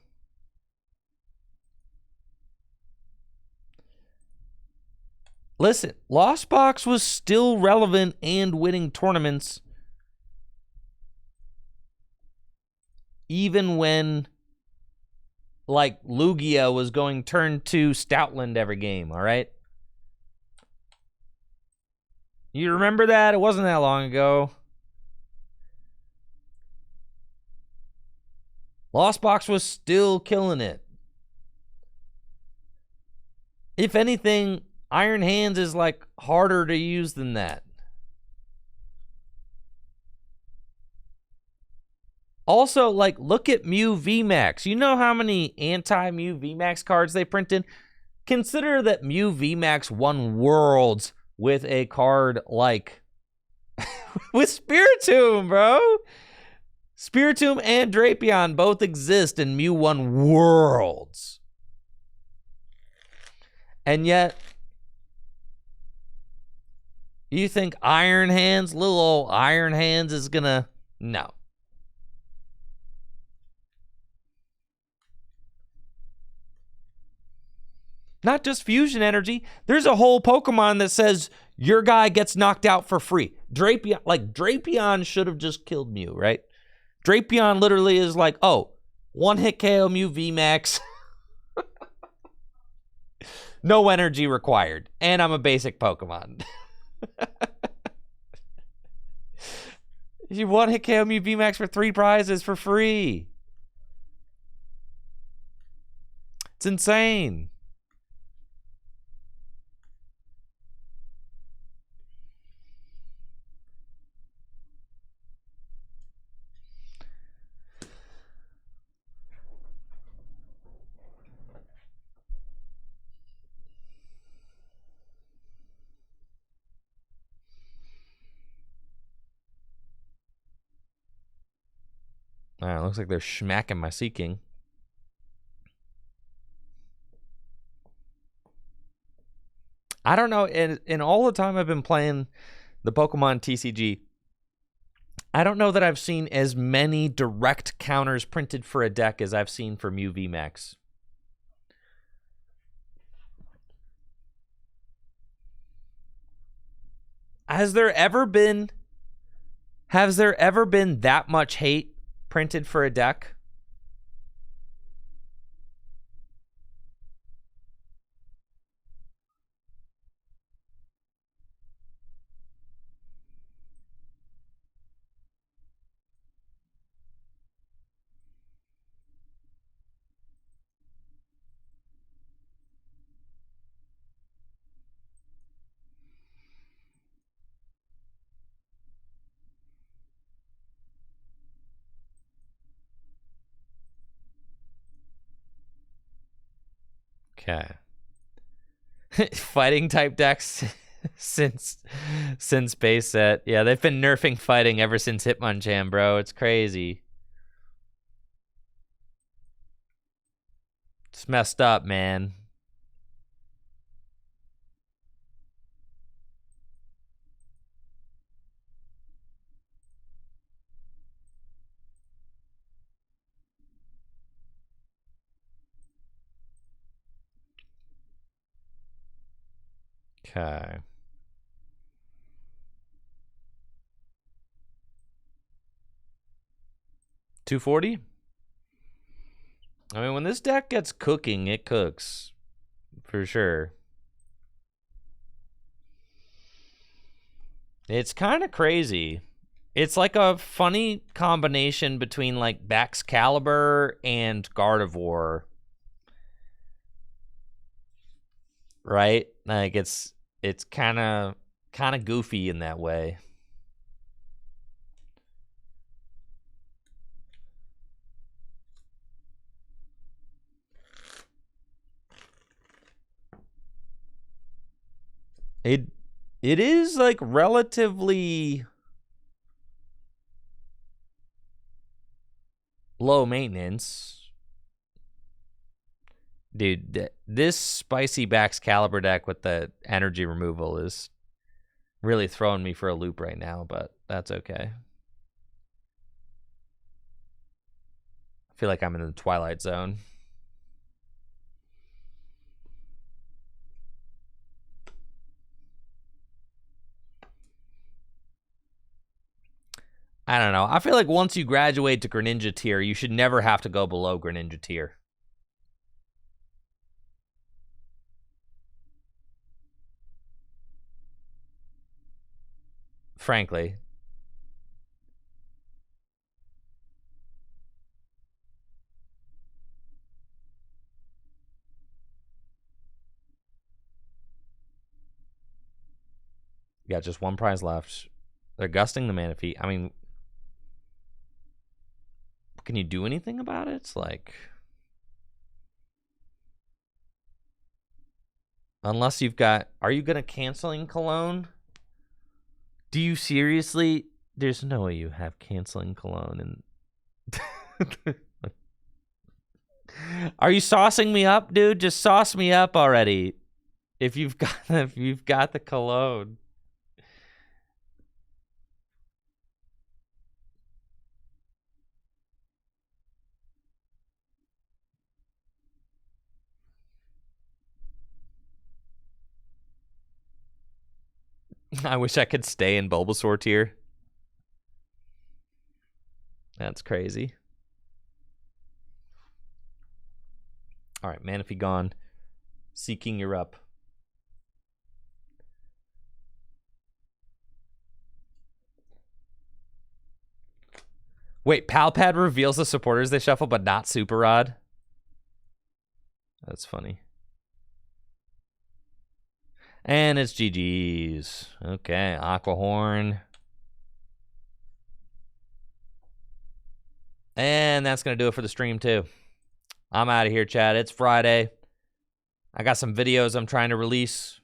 Listen, Lost Box was still relevant and winning tournaments even when, like, Lugia was going turn 2 Stoutland every game, all right? You remember that? It wasn't that long ago. Lost Box was still killing it. If anything, Iron Hands is, like, harder to use than that. Also, like, look at Mew VMAX. You know how many anti-Mew VMAX cards they printed? Consider that Mew VMAX won Worlds with a card like... with Spiritomb, bro! Spiritomb and Drapion both exist, and Mew won Worlds. And yet, you think Iron Hands, little old Iron Hands is gonna... No. Not just fusion energy. There's a whole Pokemon that says your guy gets knocked out for free. Drapion, like, Drapion should have just killed Mew, right? Drapion literally is like, oh, one hit KO Mew VMAX. No energy required. And I'm a basic Pokemon. You one hit KO Mew VMAX for 3 prizes for free. It's insane. All right, looks like they're smacking my Seaking. I don't know. In all the time I've been playing the Pokemon TCG, I don't know that I've seen as many direct counters printed for a deck as I've seen for Mew VMAX. Has there ever been that much hate printed for a deck? Okay. Fighting type decks since base set. Yeah, they've been nerfing fighting ever since Hitmonchan, bro. It's crazy. It's messed up, man. Okay. $240? I mean, when this deck gets cooking, it cooks. For sure. It's kind of crazy. It's like a funny combination between, like, Baxcalibur and Gardevoir. Right? Like, it's kind of goofy in that way. It is, like, relatively low maintenance. Dude, this spicy Baxcalibur deck with the energy removal is really throwing me for a loop right now, but that's okay. I feel like I'm in the Twilight Zone. I don't know. I feel like once you graduate to Greninja tier, you should never have to go below Greninja tier. Frankly. You got just one prize left. They're gusting the Manaphy. I mean, can you do anything about it? Like, unless you've got... Are you going to canceling Cologne? Do you seriously... There's no way you have canceling Cologne. And are you saucing me up, dude? Just sauce me up already. If you've got the Cologne. I wish I could stay in Bulbasaur tier. That's crazy. All right, Manaphy gone. Seeking, you're up. Wait, Palpad reveals the supporters they shuffle, but not Super Rod? That's funny. And it's GG's. Okay, Aquahorn. And that's going to do it for the stream, too. I'm out of here, Chad. It's Friday. I got some videos I'm trying to release.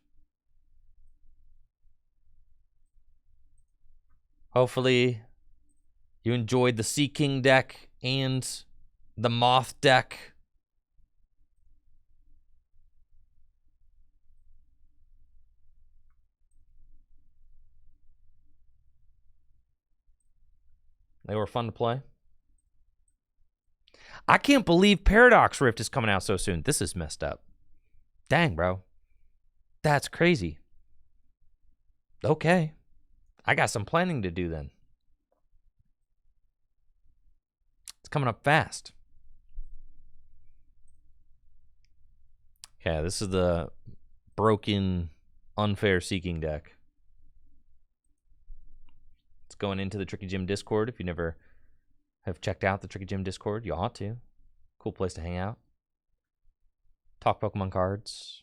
Hopefully, you enjoyed the Sea King deck and the Moth deck. They were fun to play. I can't believe Paradox Rift is coming out so soon. This is messed up. Dang, bro. That's crazy. Okay. I got some planning to do then. It's coming up fast. Okay, this is the broken, unfair Seeking deck. It's going into the Tricky Gym Discord. If you never have checked out the Tricky Gym Discord, you ought to. Cool place to hang out. Talk Pokemon cards.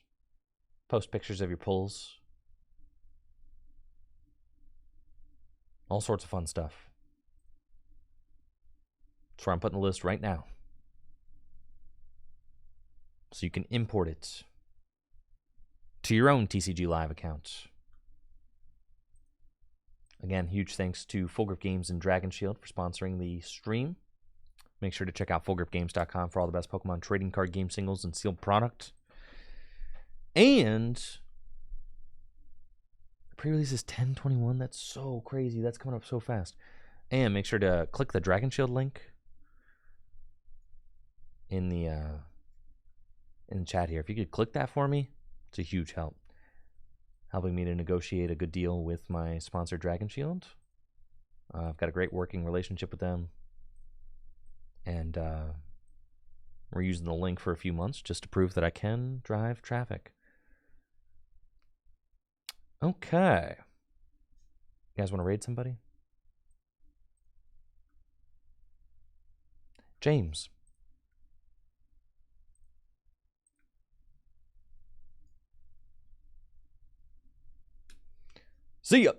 Post pictures of your pulls. All sorts of fun stuff. That's where I'm putting the list right now. So you can import it to your own TCG Live account. Again, huge thanks to Full Grip Games and Dragon Shield for sponsoring the stream. Make sure to check out fullgripgames.com for all the best Pokemon trading card game singles and sealed product. And the pre-release is 10/21. That's so crazy. That's coming up so fast. And make sure to click the Dragon Shield link in the chat here. If you could click that for me, it's a huge help. Helping me to negotiate a good deal with my sponsor, Dragon Shield. I've got a great working relationship with them. And we're using the link for a few months just to prove that I can drive traffic. Okay. You guys want to raid somebody? James. See ya.